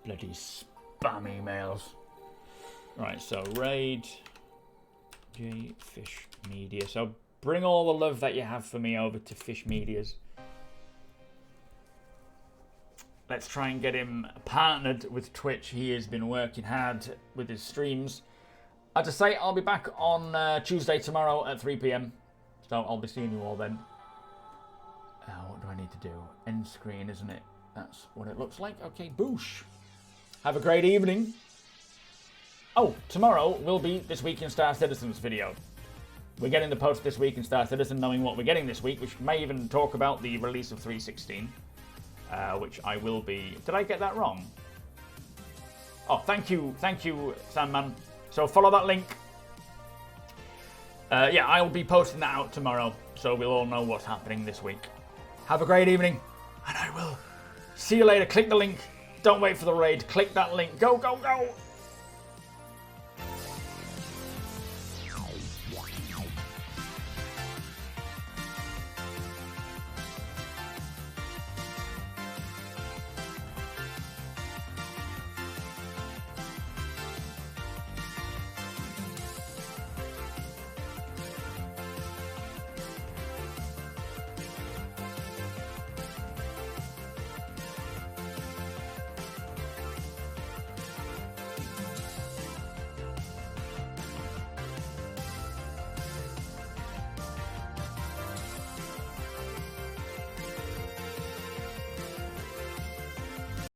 Bloody spam emails. Right, so raid J Fish Media. So bring all the love that you have for me over to Fish Media's. Let's try and get him partnered with Twitch. He has been working hard with his streams. As I say, I'll be back on Tuesday tomorrow at 3 PM. So I'll be seeing you all then. What do I need to do? End screen, isn't it? That's what it looks like. Okay, boosh. Have a great evening. Oh, tomorrow will be This Week in Star Citizen's video. We're getting the post This Week in Star Citizen, knowing what we're getting this week, which may even talk about the release of 3.16. Which I will be... Did I get that wrong? Oh, thank you, Sandman. So follow that link. Yeah, I'll be posting that out tomorrow, so we'll all know what's happening this week. Have a great evening, and I will see you later. Click the link. Don't wait for the raid. Click that link. Go, go, go!